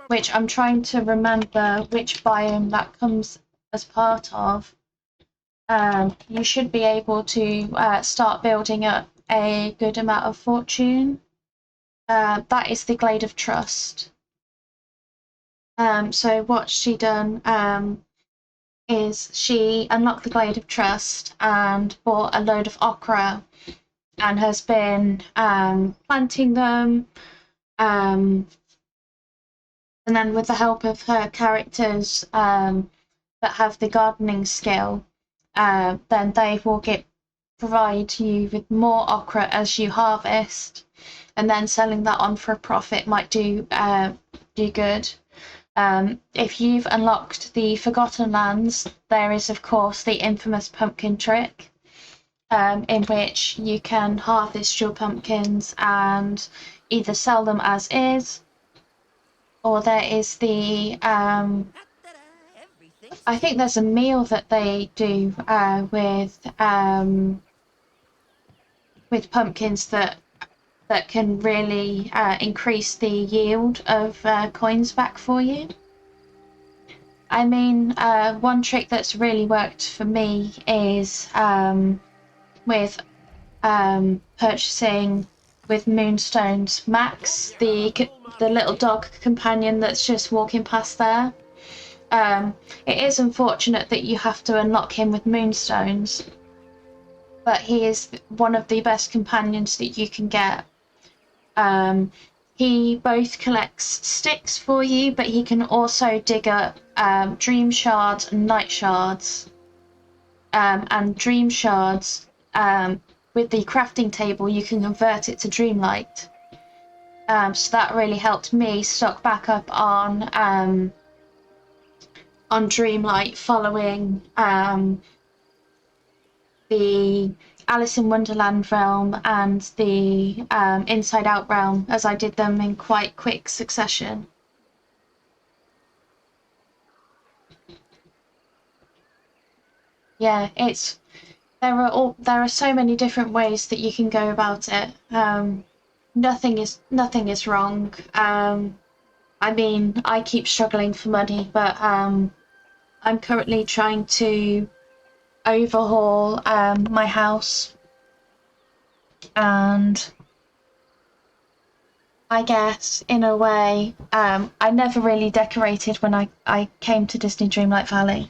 which I'm trying to remember which biome that comes as part of, you should be able to start building up a good amount of fortune. That is the Glade of Trust. So what she done is she unlocked the Glade of Trust and bought a load of okra and has been planting them, and then with the help of her characters that have the gardening skill, then they will provide you with more okra as you harvest, and then selling that on for a profit might do good. If you've unlocked the Forgotten Lands, there is of course the infamous pumpkin trick, in which you can harvest your pumpkins and either sell them as is, or there is the I think there's a meal that they do with pumpkins that can really increase the yield of coins back for you. I mean, one trick that's really worked for me is with purchasing with moonstones. Max, the little dog companion that's just walking past there. It is unfortunate that you have to unlock him with moonstones, but he is one of the best companions that you can get. He both collects sticks for you, but he can also dig up dream shards and night shards. And dream shards, with the crafting table, you can convert it to dreamlight. So that really helped me stock back up on dreamlight following the Alice in Wonderland realm and the Inside Out realm, as I did them in quite quick succession. Yeah, there are so many different ways that you can go about it. Nothing is wrong. I mean, I keep struggling for money, but I'm currently trying to overhaul my house, and I guess in a way, I never really decorated when I came to Disney Dreamlight Valley.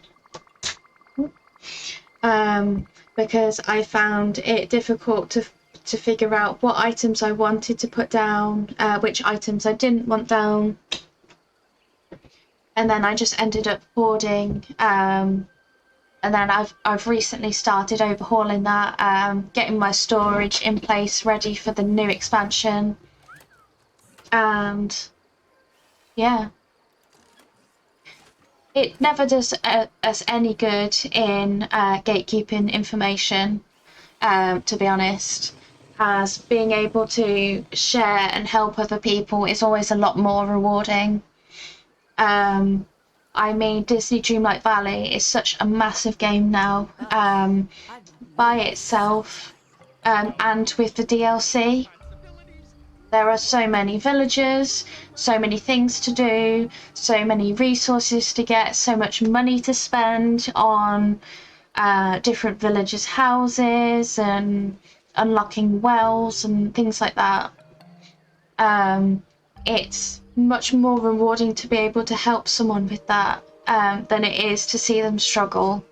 Because I found it difficult to figure out what items I wanted to put down, which items I didn't want down, and then I just ended up hoarding. And then I've recently started overhauling that, getting my storage in place, ready for the new expansion, and yeah. It never does us any good in gatekeeping information, to be honest, as being able to share and help other people is always a lot more rewarding. I mean, Disney Dreamlight Valley is such a massive game now, by itself, and with the DLC. There are so many villages, so many things to do, so many resources to get, so much money to spend on different villagers' houses and unlocking wells and things like that. It's much more rewarding to be able to help someone with that, than it is to see them struggle.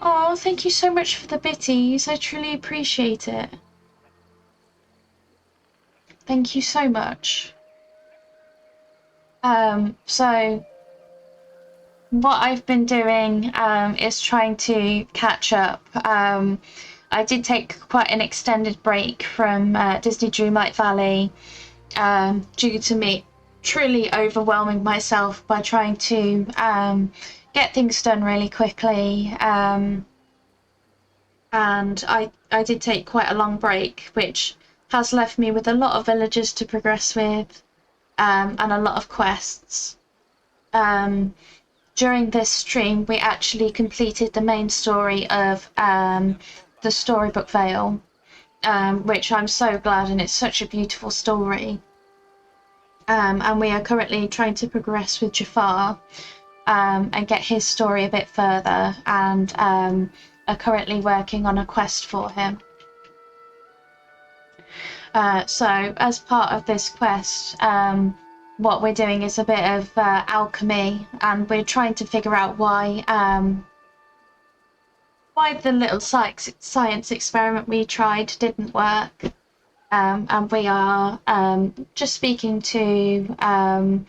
Oh, thank you so much for the bitties. I truly appreciate it. Thank you so much. So what I've been doing is trying to catch up. I did take quite an extended break from Disney Dreamlight Valley, due to me truly overwhelming myself by trying to get things done really quickly. And I did take quite a long break, which has left me with a lot of villagers to progress with, and a lot of quests. During this stream, we actually completed the main story of the Storybook Vale, which I'm so glad, and it's such a beautiful story. And we are currently trying to progress with Jafar, and get his story a bit further, and are currently working on a quest for him. So as part of this quest, what we're doing is a bit of alchemy, and we're trying to figure out why the little science experiment we tried didn't work. And we are just speaking to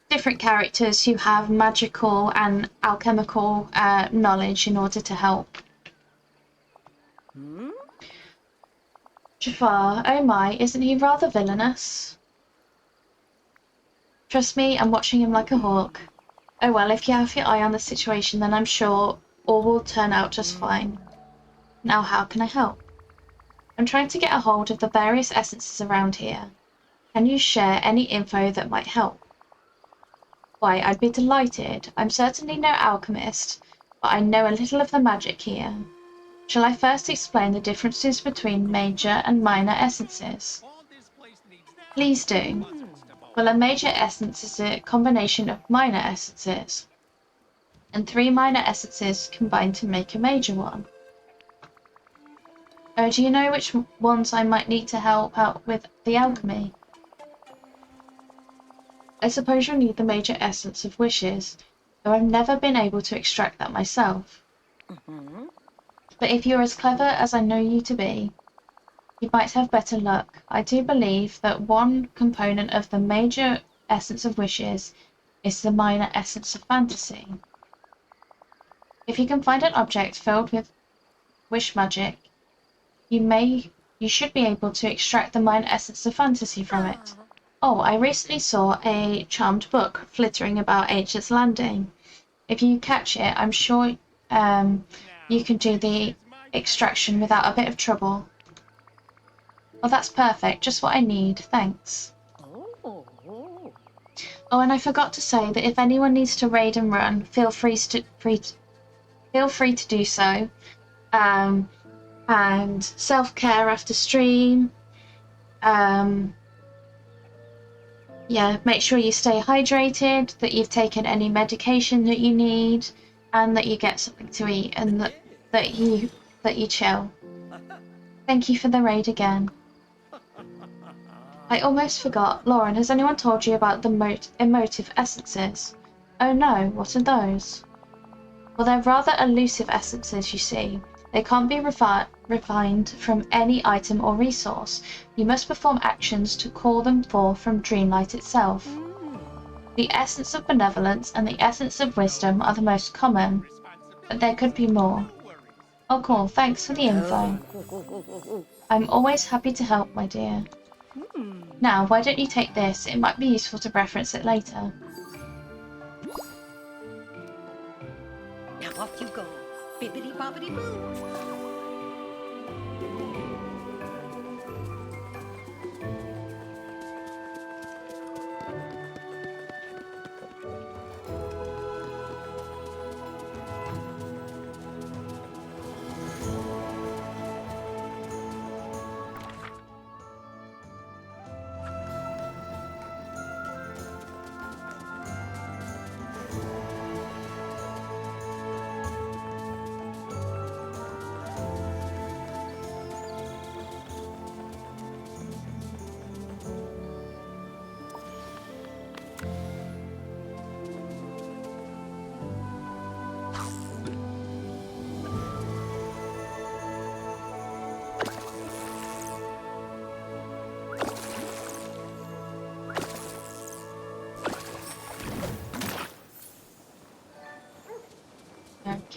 different characters who have magical and alchemical knowledge in order to help. Jafar, oh my, isn't he rather villainous? Trust me, I'm watching him like a hawk. Oh well, if you have your eye on the situation, then I'm sure all will turn out just fine. Now how can I help? I'm trying to get a hold of the various essences around here. Can you share any info that might help? Why, I'd be delighted. I'm certainly no alchemist, but I know a little of the magic here. Shall I first explain the differences between major and minor essences? Please do. Well, a major essence is a combination of minor essences, and 3 minor essences combine to make a major one. Oh, do you know which ones I might need to help out with the alchemy? I suppose you'll need the major essence of wishes, though I've never been able to extract that myself. But if you're as clever as I know you to be, you might have better luck. I do believe that one component of the major essence of wishes is the minor essence of fantasy. If you can find an object filled with wish magic, you should be able to extract the minor essence of fantasy from it. Oh, I recently saw a charmed book flittering about H's Landing. If you catch it, I'm sure you can do the extraction without a bit of trouble. Oh, that's perfect. Just what I need. Thanks. Oh, and I forgot to say that if anyone needs to raid and run, feel free to do so. And self-care after stream. Yeah, make sure you stay hydrated, that you've taken any medication that you need, and that you get something to eat, and that you chill. Thank you for the raid again. I almost forgot. Lauren, has anyone told you about the emotive essences? Oh no, what are those? Well, they're rather elusive essences, you see. They can't be refined from any item or resource. You must perform actions to call them forth from dreamlight itself. The essence of benevolence and the essence of wisdom are the most common, but there could be more. Oh cool, thanks for the info. I'm always happy to help, my dear. Now, why don't you take this? It might be useful to reference it later. Now off you go. Bippity boppity boo.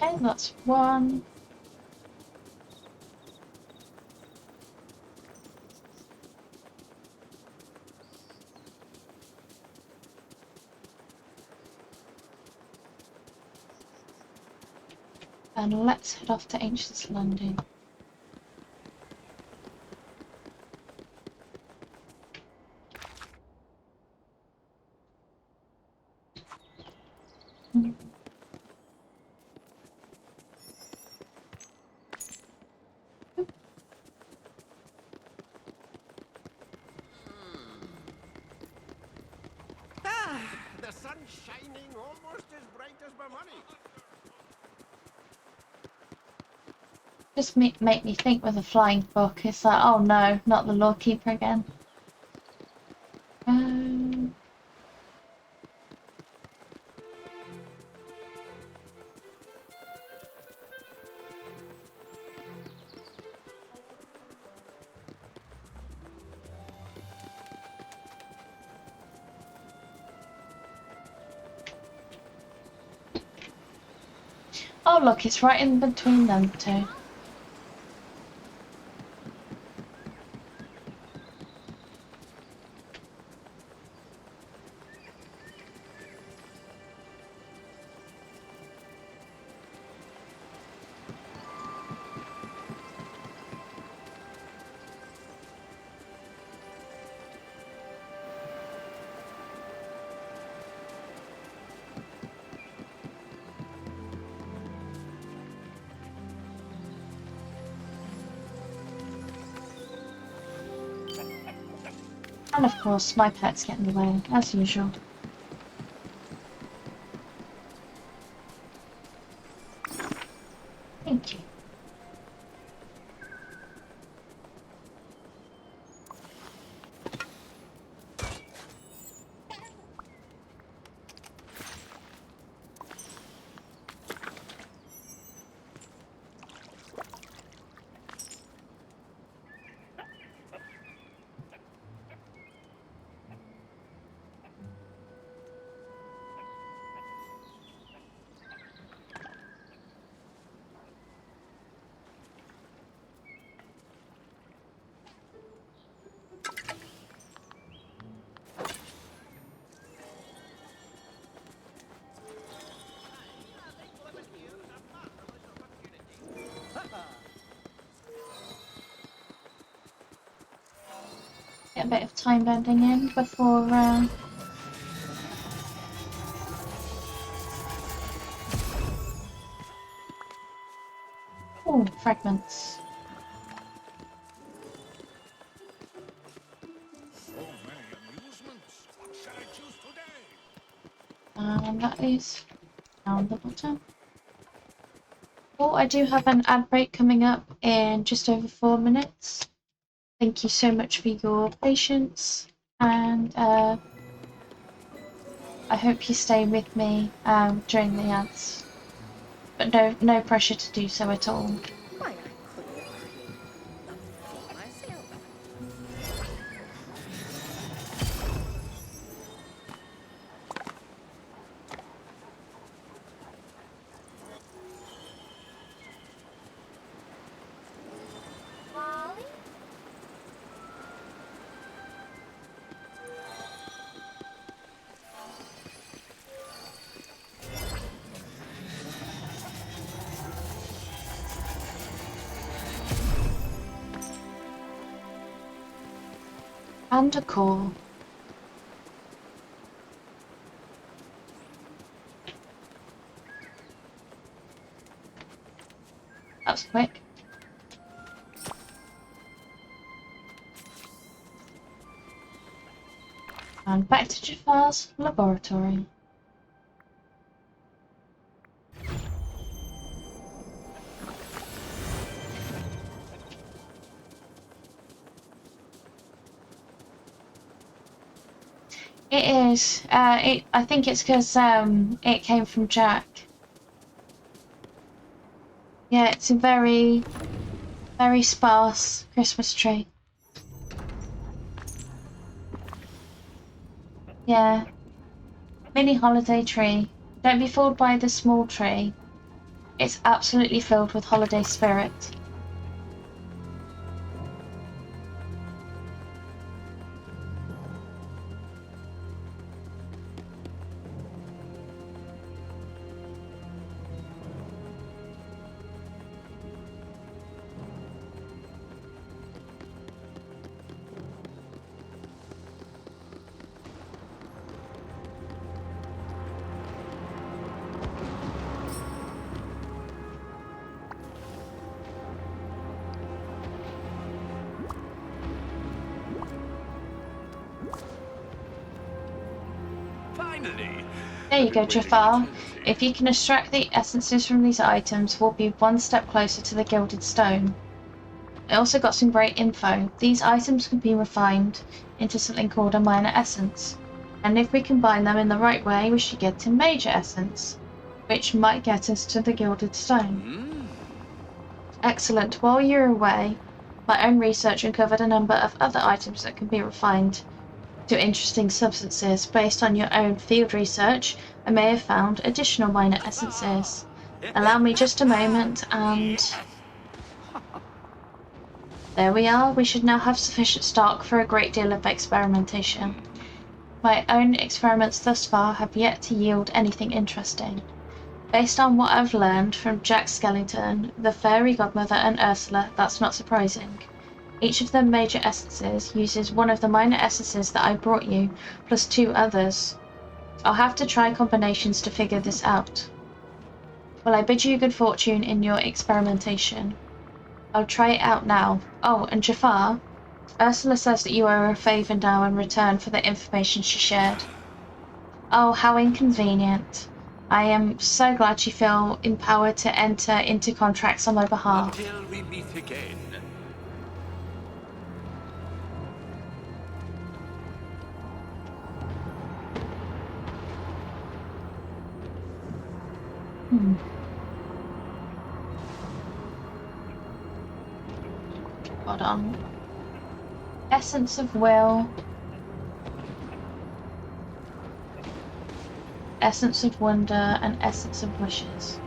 Okay, that's one. And let's head off to Ancient's Landing. The sun's shining almost as bright as my money. Just make me think with a flying book. It's like, oh no, not the Lord Keeper again. Oh look, it's right in between them two. And of course, my pets get in the way, as usual. Thank you. Get a bit of time bending in before oh, fragments. So many amusements. What shall I choose today? And that is down the bottom. Oh, I do have an ad break coming up in just over 4 minutes. Thank you so much for your patience, and I hope you stay with me during the ads. But no pressure to do so at all. Why, I couldn't create a thing myself. Molly? And a call. That was quick. And back to Jafar's laboratory. It is. I think it's because it came from Jack. Yeah, it's a very, very sparse Christmas tree. Yeah. Mini holiday tree. Don't be fooled by the small tree. It's absolutely filled with holiday spirit. Finally. There you go, Jafar. If you can extract the essences from these items, we'll be one step closer to the gilded stone. I also got some great info. These items can be refined into something called a minor essence. And if we combine them in the right way, we should get to major essence, which might get us to the gilded stone. Excellent. While you're away, my own research uncovered a number of other items that can be refined to interesting substances. Based on your own field research, I may have found additional minor essences. Allow me just a moment, and there we are. We should now have sufficient stock for a great deal of experimentation. My own experiments thus far have yet to yield anything interesting. Based on what I've learned from Jack Skellington, the fairy godmother, and Ursula, that's not surprising. Each of the major essences uses one of the minor essences that I brought you, plus 2 others. I'll have to try combinations to figure this out. Well, I bid you good fortune in your experimentation. I'll try it out now. Oh, and Jafar, Ursula says that you owe her a favour now in return for the information she shared. Oh, how inconvenient. I am so glad you feel empowered to enter into contracts on my behalf. Until we meet again. Hold on. Essence of will. Essence of wonder and essence of wishes.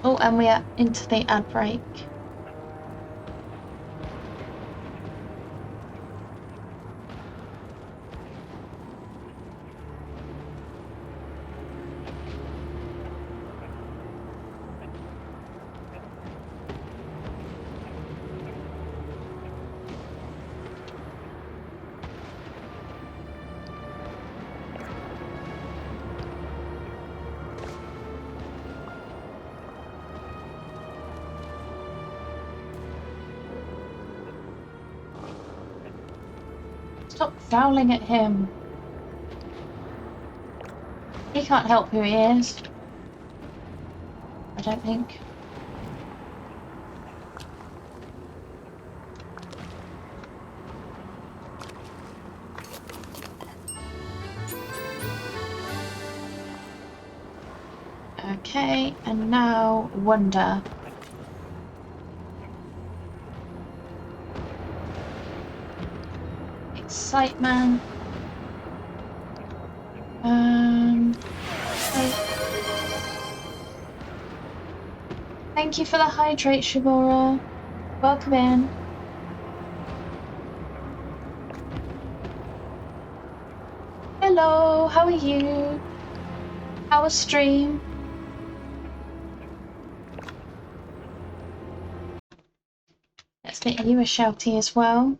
Oh, and we are into the ad break. Stop growling at him. He can't help who he is. I don't think. Okay, and now wonder. Excitement. Okay. Thank you for the hydrate, Shibora. Welcome in. Hello, how are you? How was stream? Let's get you a shouty as well.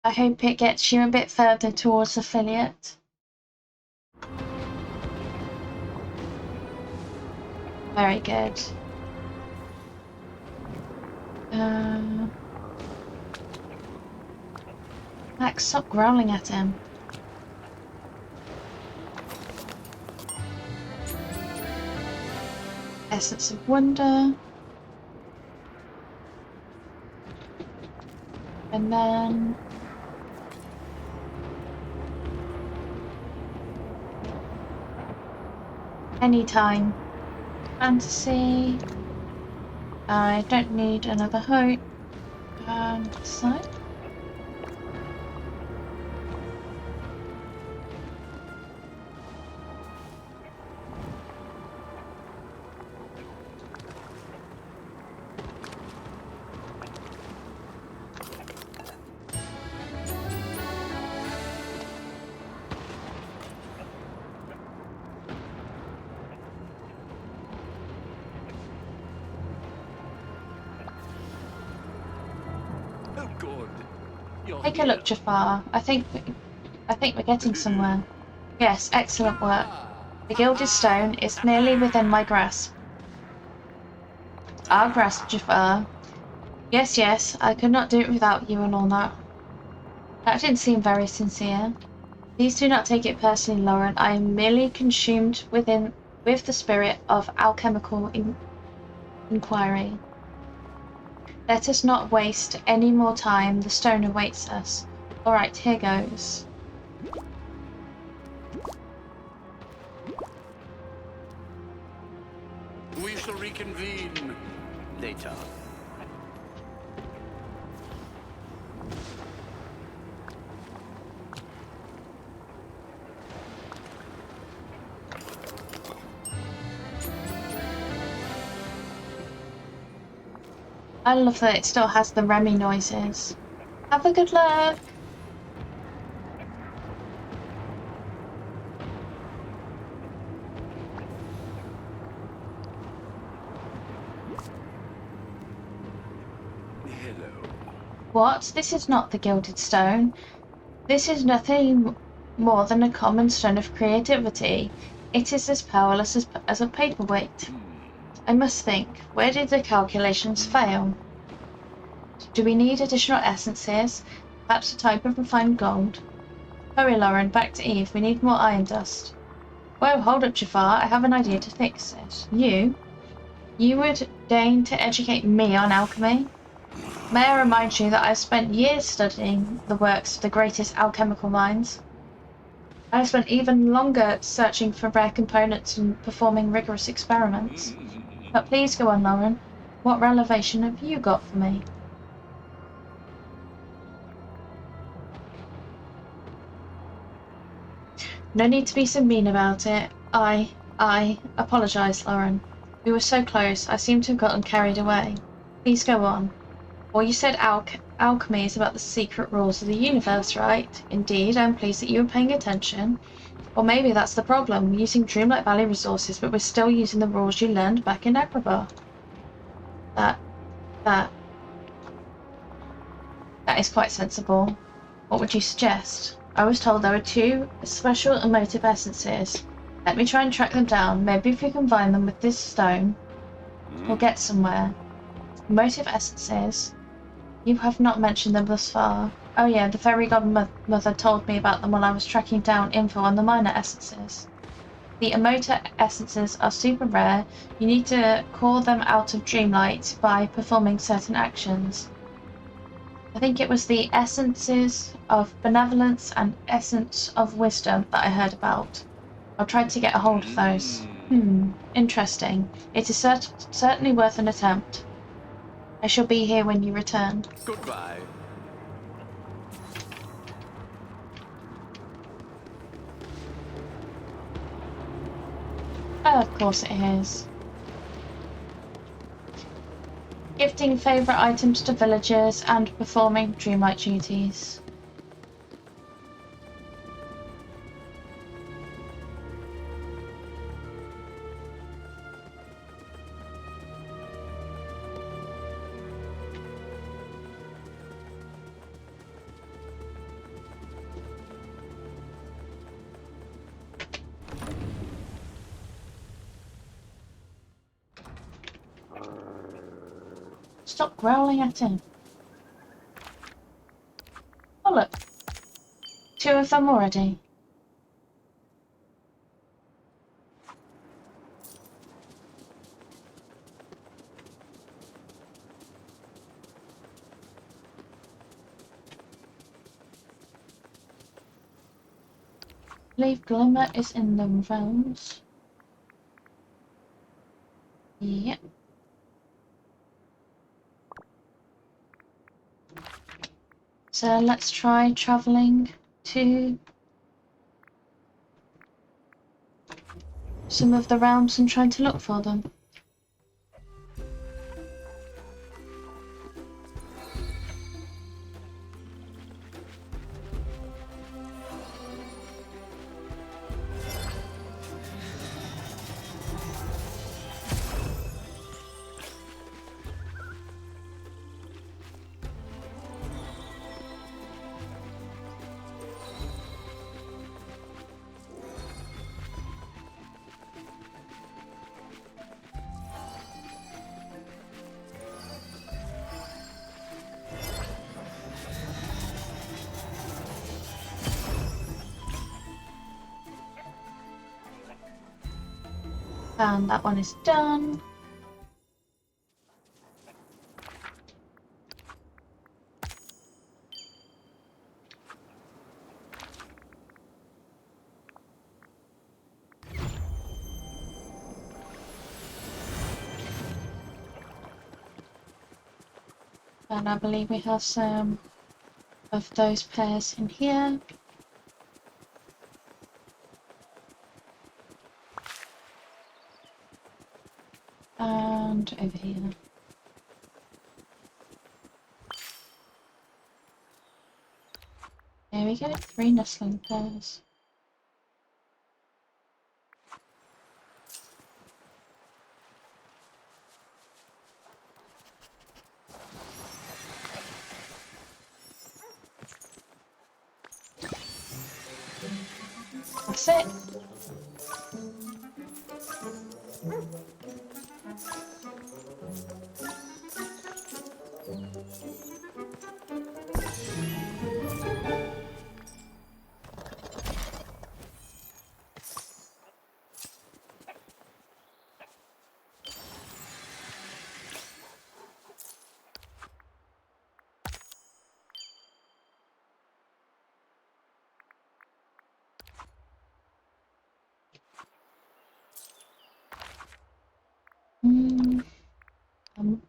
I hope it gets you a bit further towards affiliate. Very good. Max, stop growling at him. Essence of wonder. And then anytime. Fantasy. I don't need another hope. Side. Oh, good. You're Take a look, Jafar. I think we're getting somewhere. Yes, excellent work. The Gilded Stone is nearly within my grasp. Our grasp, Jafar. Yes, yes, I could not do it without you and all that. That didn't seem very sincere. Please do not take it personally, Lauren. I am merely consumed with the spirit of alchemical inquiry. Let us not waste any more time. The stone awaits us. Alright, here goes. We shall reconvene later. I love that it still has the Remy noises. Have a good look! Hello. What? This is not the gilded stone. This is nothing more than a common stone of creativity. It is as powerless as a paperweight. I must think, where did the calculations fail? Do we need additional essences? Perhaps a type of refined gold? Hurry, Lauren, back to Eve. We need more iron dust. Whoa, hold up, Jafar. I have an idea to fix this. You? You would deign to educate me on alchemy? May I remind you that I've spent years studying the works of the greatest alchemical minds? I have spent even longer searching for rare components and performing rigorous experiments. But please go on, Lauren. What revelation have you got for me? No need to be so mean about it. I apologize, Lauren. We were so close, I seem to have gotten carried away. Please go on. Well, you said alchemy is about the secret rules of the universe, right? Indeed, I'm pleased that you were paying attention. Or maybe that's the problem, we're using Dreamlight Valley resources, but we're still using the rules you learned back in Agrabah. That is quite sensible. What would you suggest? I was told there were 2 special emotive essences. Let me try and track them down. Maybe if we combine them with this stone, we'll get somewhere. Emotive essences? You have not mentioned them thus far. Oh yeah, the fairy godmother told me about them while I was tracking down info on the minor essences. The emotive essences are super rare. You need to call them out of Dreamlight by performing certain actions. I think it was the essences of benevolence and essence of wisdom that I heard about. I'll try to get a hold of those. Interesting. It is certainly worth an attempt. I shall be here when you return. Goodbye. Oh, of course it is. Gifting favourite items to villagers and performing Dreamlight duties. Stop growling at him. Oh look, 2 of them already. I believe Glimmer is in the realms. Yep. So let's try travelling to some of the realms and trying to look for them. And that one is done. And I believe we have some of those pairs in here. And over here. we go. 3 nestling pairs. That's it. Mm, um,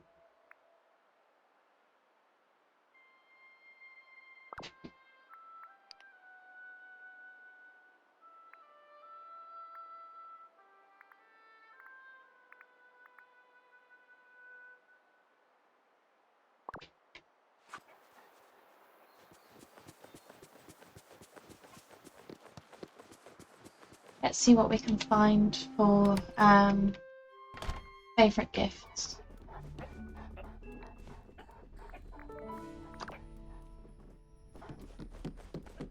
let's see what we can find for favourite gifts.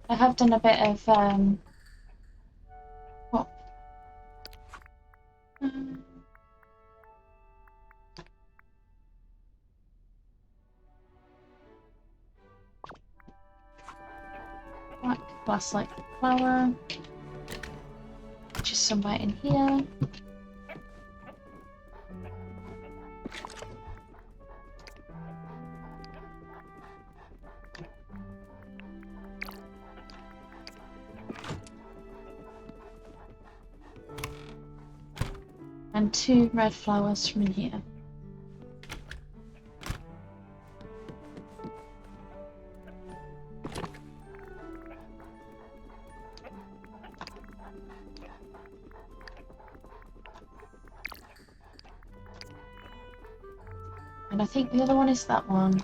I have done a bit of what? Um, Black glass-like flower, which is somewhere in here. And 2 red flowers from in here. And I think the other one is that one.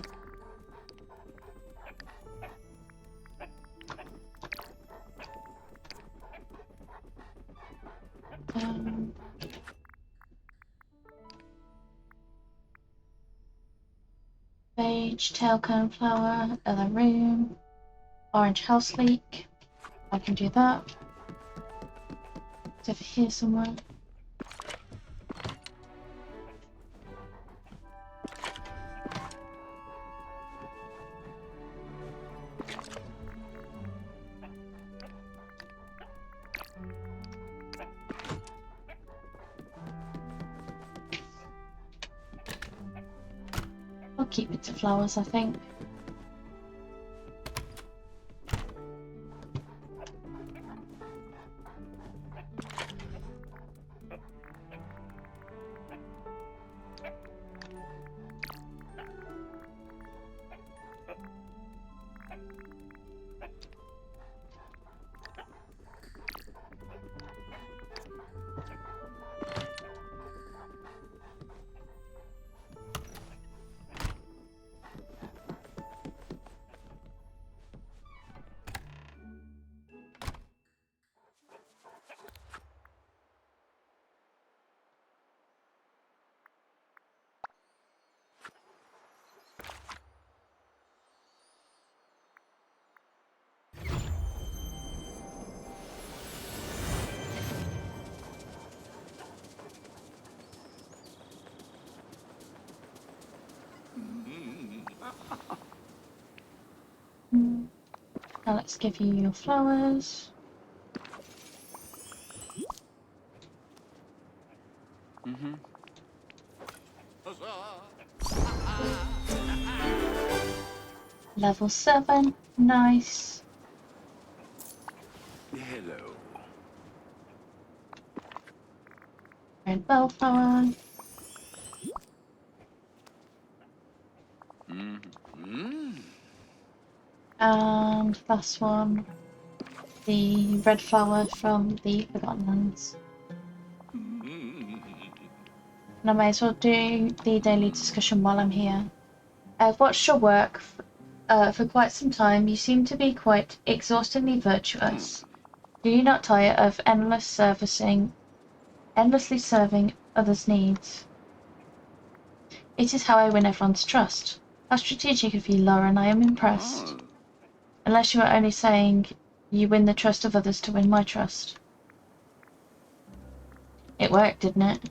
Beige tailcone flower, other room, orange house leek. I can do that. It's over here somewhere. I'll keep it to flowers, I think. Now let's give you your flowers. Level 7, nice. Hello. Red bellflower. And last one, the red flower from the Forgotten Lands. And I may as well do the daily discussion while I'm here. What's your work? For quite some time, you seem to be quite exhaustingly virtuous. Do you not tire of endlessly serving others' needs? It is how I win everyone's trust. How strategic of you, Lauren. I am impressed. Unless you are only saying you win the trust of others to win my trust. It worked, didn't it?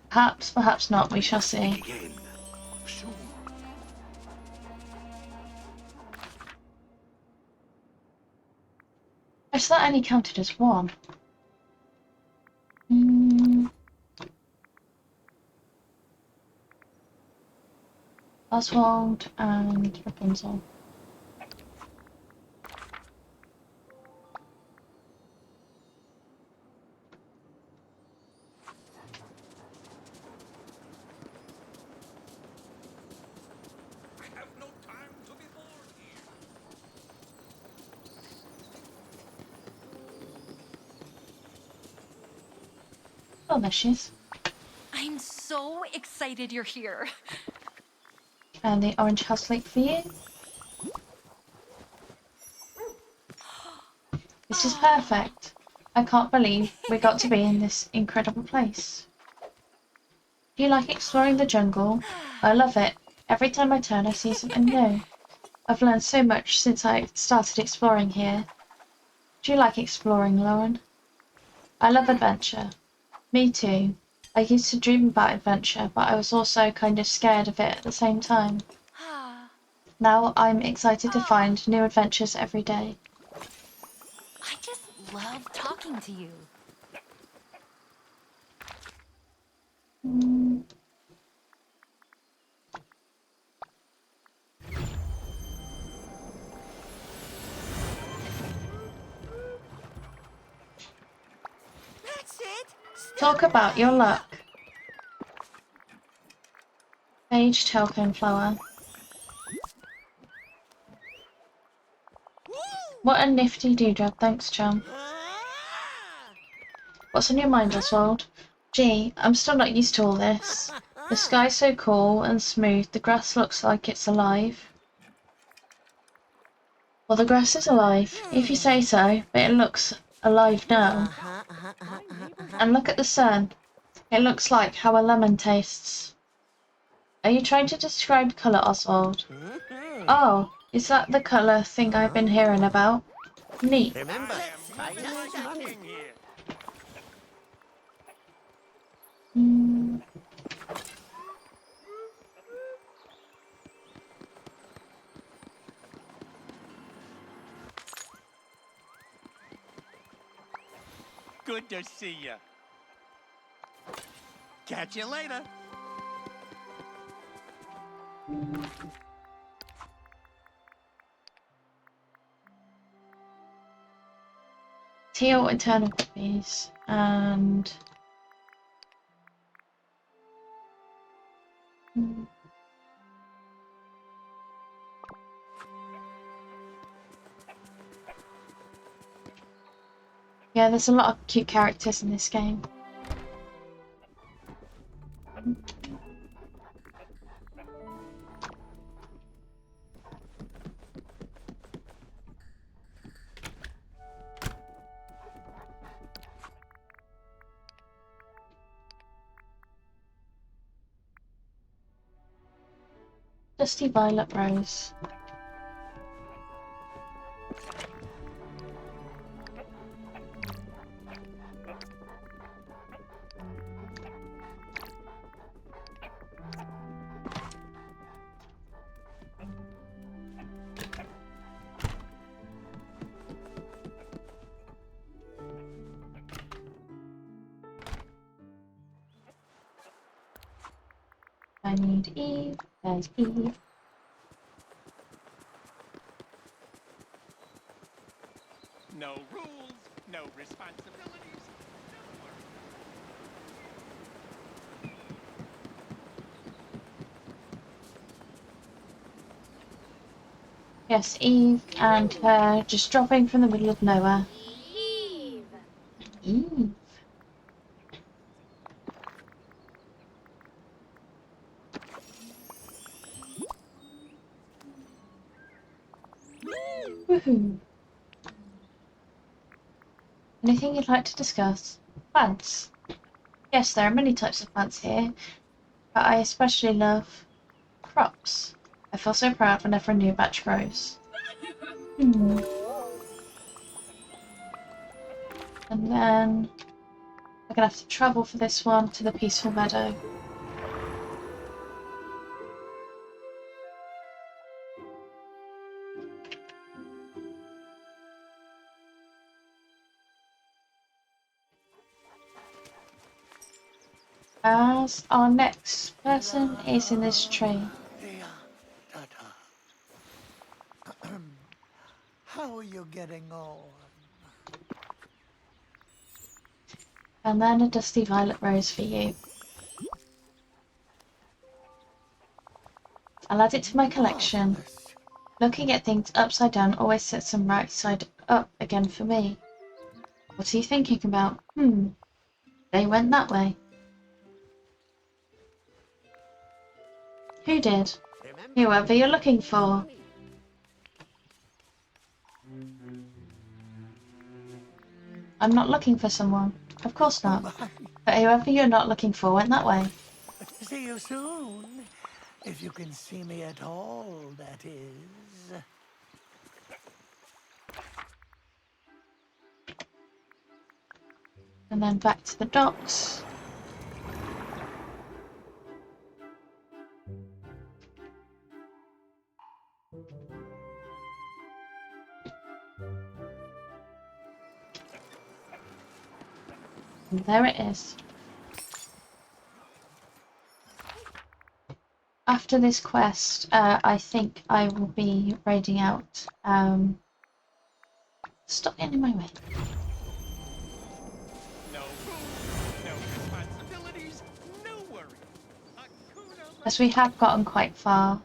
Perhaps, perhaps not. We shall see. Again. Sure. Oh, so that only counted as one. Hmm. Oswald and Rapunzel. I have no time to be bored here. Oh, there she is. I'm so excited you're here. And the orange house lake for you. This is perfect. I can't believe we got to be in this incredible place. Do you like exploring the jungle? I love it. Every time I turn, I see something new. I've learned so much since I started exploring here. Do you like exploring, Lauren? I love adventure. Me too. I used to dream about adventure, but I was also kind of scared of it at the same time. Now I'm excited to find new adventures every day. I just love talking to you. That's it. Talk about your luck. Sage tailcone flower. What a nifty dewdrop, thanks, chum. What's on your mind, Oswald? Gee, I'm still not used to all this. The sky's so cool and smooth, the grass looks like it's alive. Well, the grass is alive, if you say so, but it looks alive now. And look at the sun. It looks like how a lemon tastes. Are you trying to describe colour, Oswald? Oh, is that the colour thing I've been hearing about? Neat. Remember, time is money. Here. Hmm. Good to see you. Catch you later. Teal eternal poppies and yeah, there's a lot of cute characters in this game. Dusty Violet Rose. I need Eve. There's Eve. No rules, no responsibilities. Yes, Eve and her just dropping from the middle of nowhere. Eve. Woohoo! Anything you'd like to discuss? Plants. Yes, there are many types of plants here, but I especially love crops. I feel so proud whenever a new batch grows. Hmm. And then we're gonna have to travel for this one to the peaceful meadow. As our next person is in this tree. How are you getting on? And then a dusty violet rose for you. I'll add it to my collection. Marvelous. Looking at things upside down always sets them right side up again for me. What are you thinking about? They went that way. Who did? Remember, Whoever you're looking for. I'm not looking for someone. Of course Oh not. my. But whoever you're not looking for went that way. See you soon. If you can see me at all, that is. And then back to the docks. And there it is. After this quest, I think I will be raiding out. Stop getting in my way. No rules, no responsibilities, no worries. Hakuna As we have gotten quite far.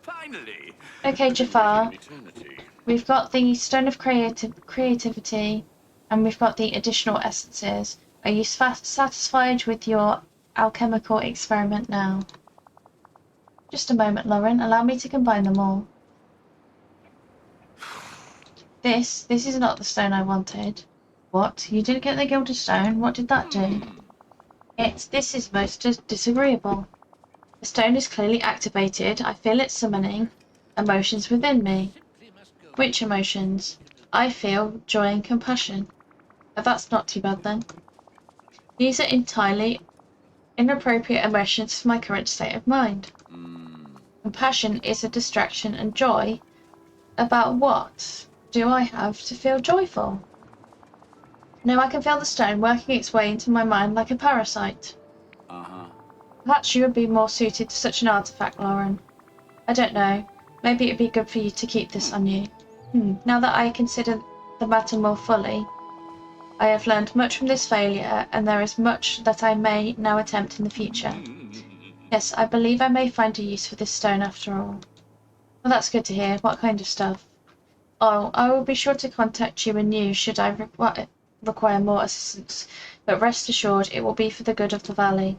Finally. Okay, Jafar. Eternity. We've got the Stone of Creativity, and we've got the additional essences. Are you satisfied with your alchemical experiment now? Just a moment, Lauren. Allow me to combine them all. This is not the stone I wanted. What? You didn't get the Gilded Stone? What did that do? This is most disagreeable. The stone is clearly activated. I feel it summoning emotions within me. Simply must go. Which emotions? I feel joy and compassion. Oh, that's not too bad then. These are entirely inappropriate emotions for my current state of mind. Compassion is a distraction, and joy? About what do I have to feel joyful? No, I can feel the stone working its way into my mind like a parasite. Perhaps you would be more suited to such an artifact, Lauren. I don't know. Maybe it'd be good for you to keep this on you. Now that I consider the matter more fully, I have learned much from this failure, and there is much that I may now attempt in the future. Yes, I believe I may find a use for this stone after all. Well, that's good to hear. What kind of stuff? Oh, I will be sure to contact you anew should I require more assistance, but rest assured it will be for the good of the valley.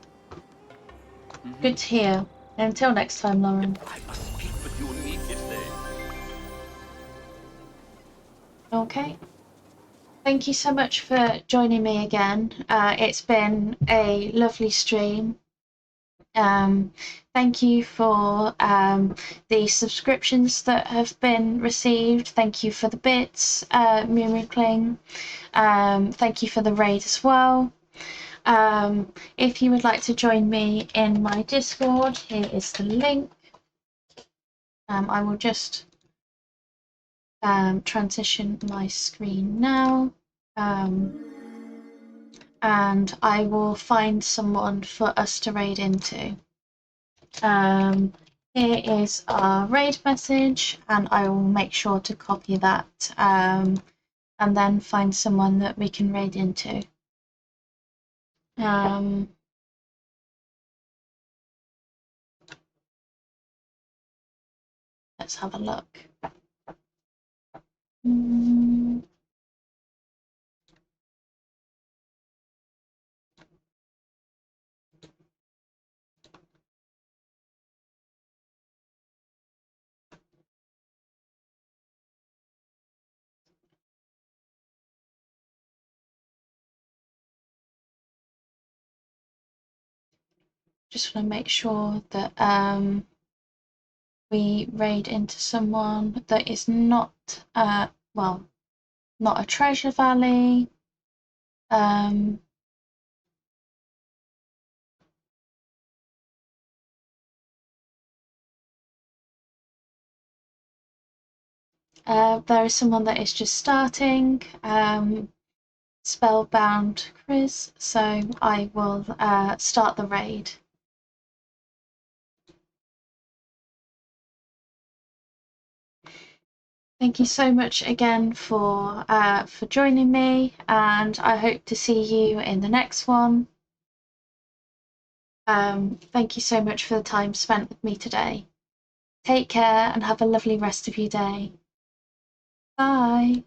Good to hear. And until next time, Lauren. I must speak with you immediately. Okay. Thank you so much for joining me again. It's been a lovely stream. Thank you for the subscriptions that have been received. Thank you for the bits, Mimikling. Thank you for the raid as well. If you would like to join me in my Discord, here is the link. I will just transition my screen now. And I will find someone for us to raid into. Here is our raid message, and I will make sure to copy that and then find someone that we can raid into. Let's have a look. Just want to make sure that we raid into someone that is not, well, not a treasure valley. There is someone that is just starting, Spellbound Chris, so I will start the raid. Thank you so much again for joining me, and I hope to see you in the next one. Thank you so much for the time spent with me today. Take care and have a lovely rest of your day. Bye.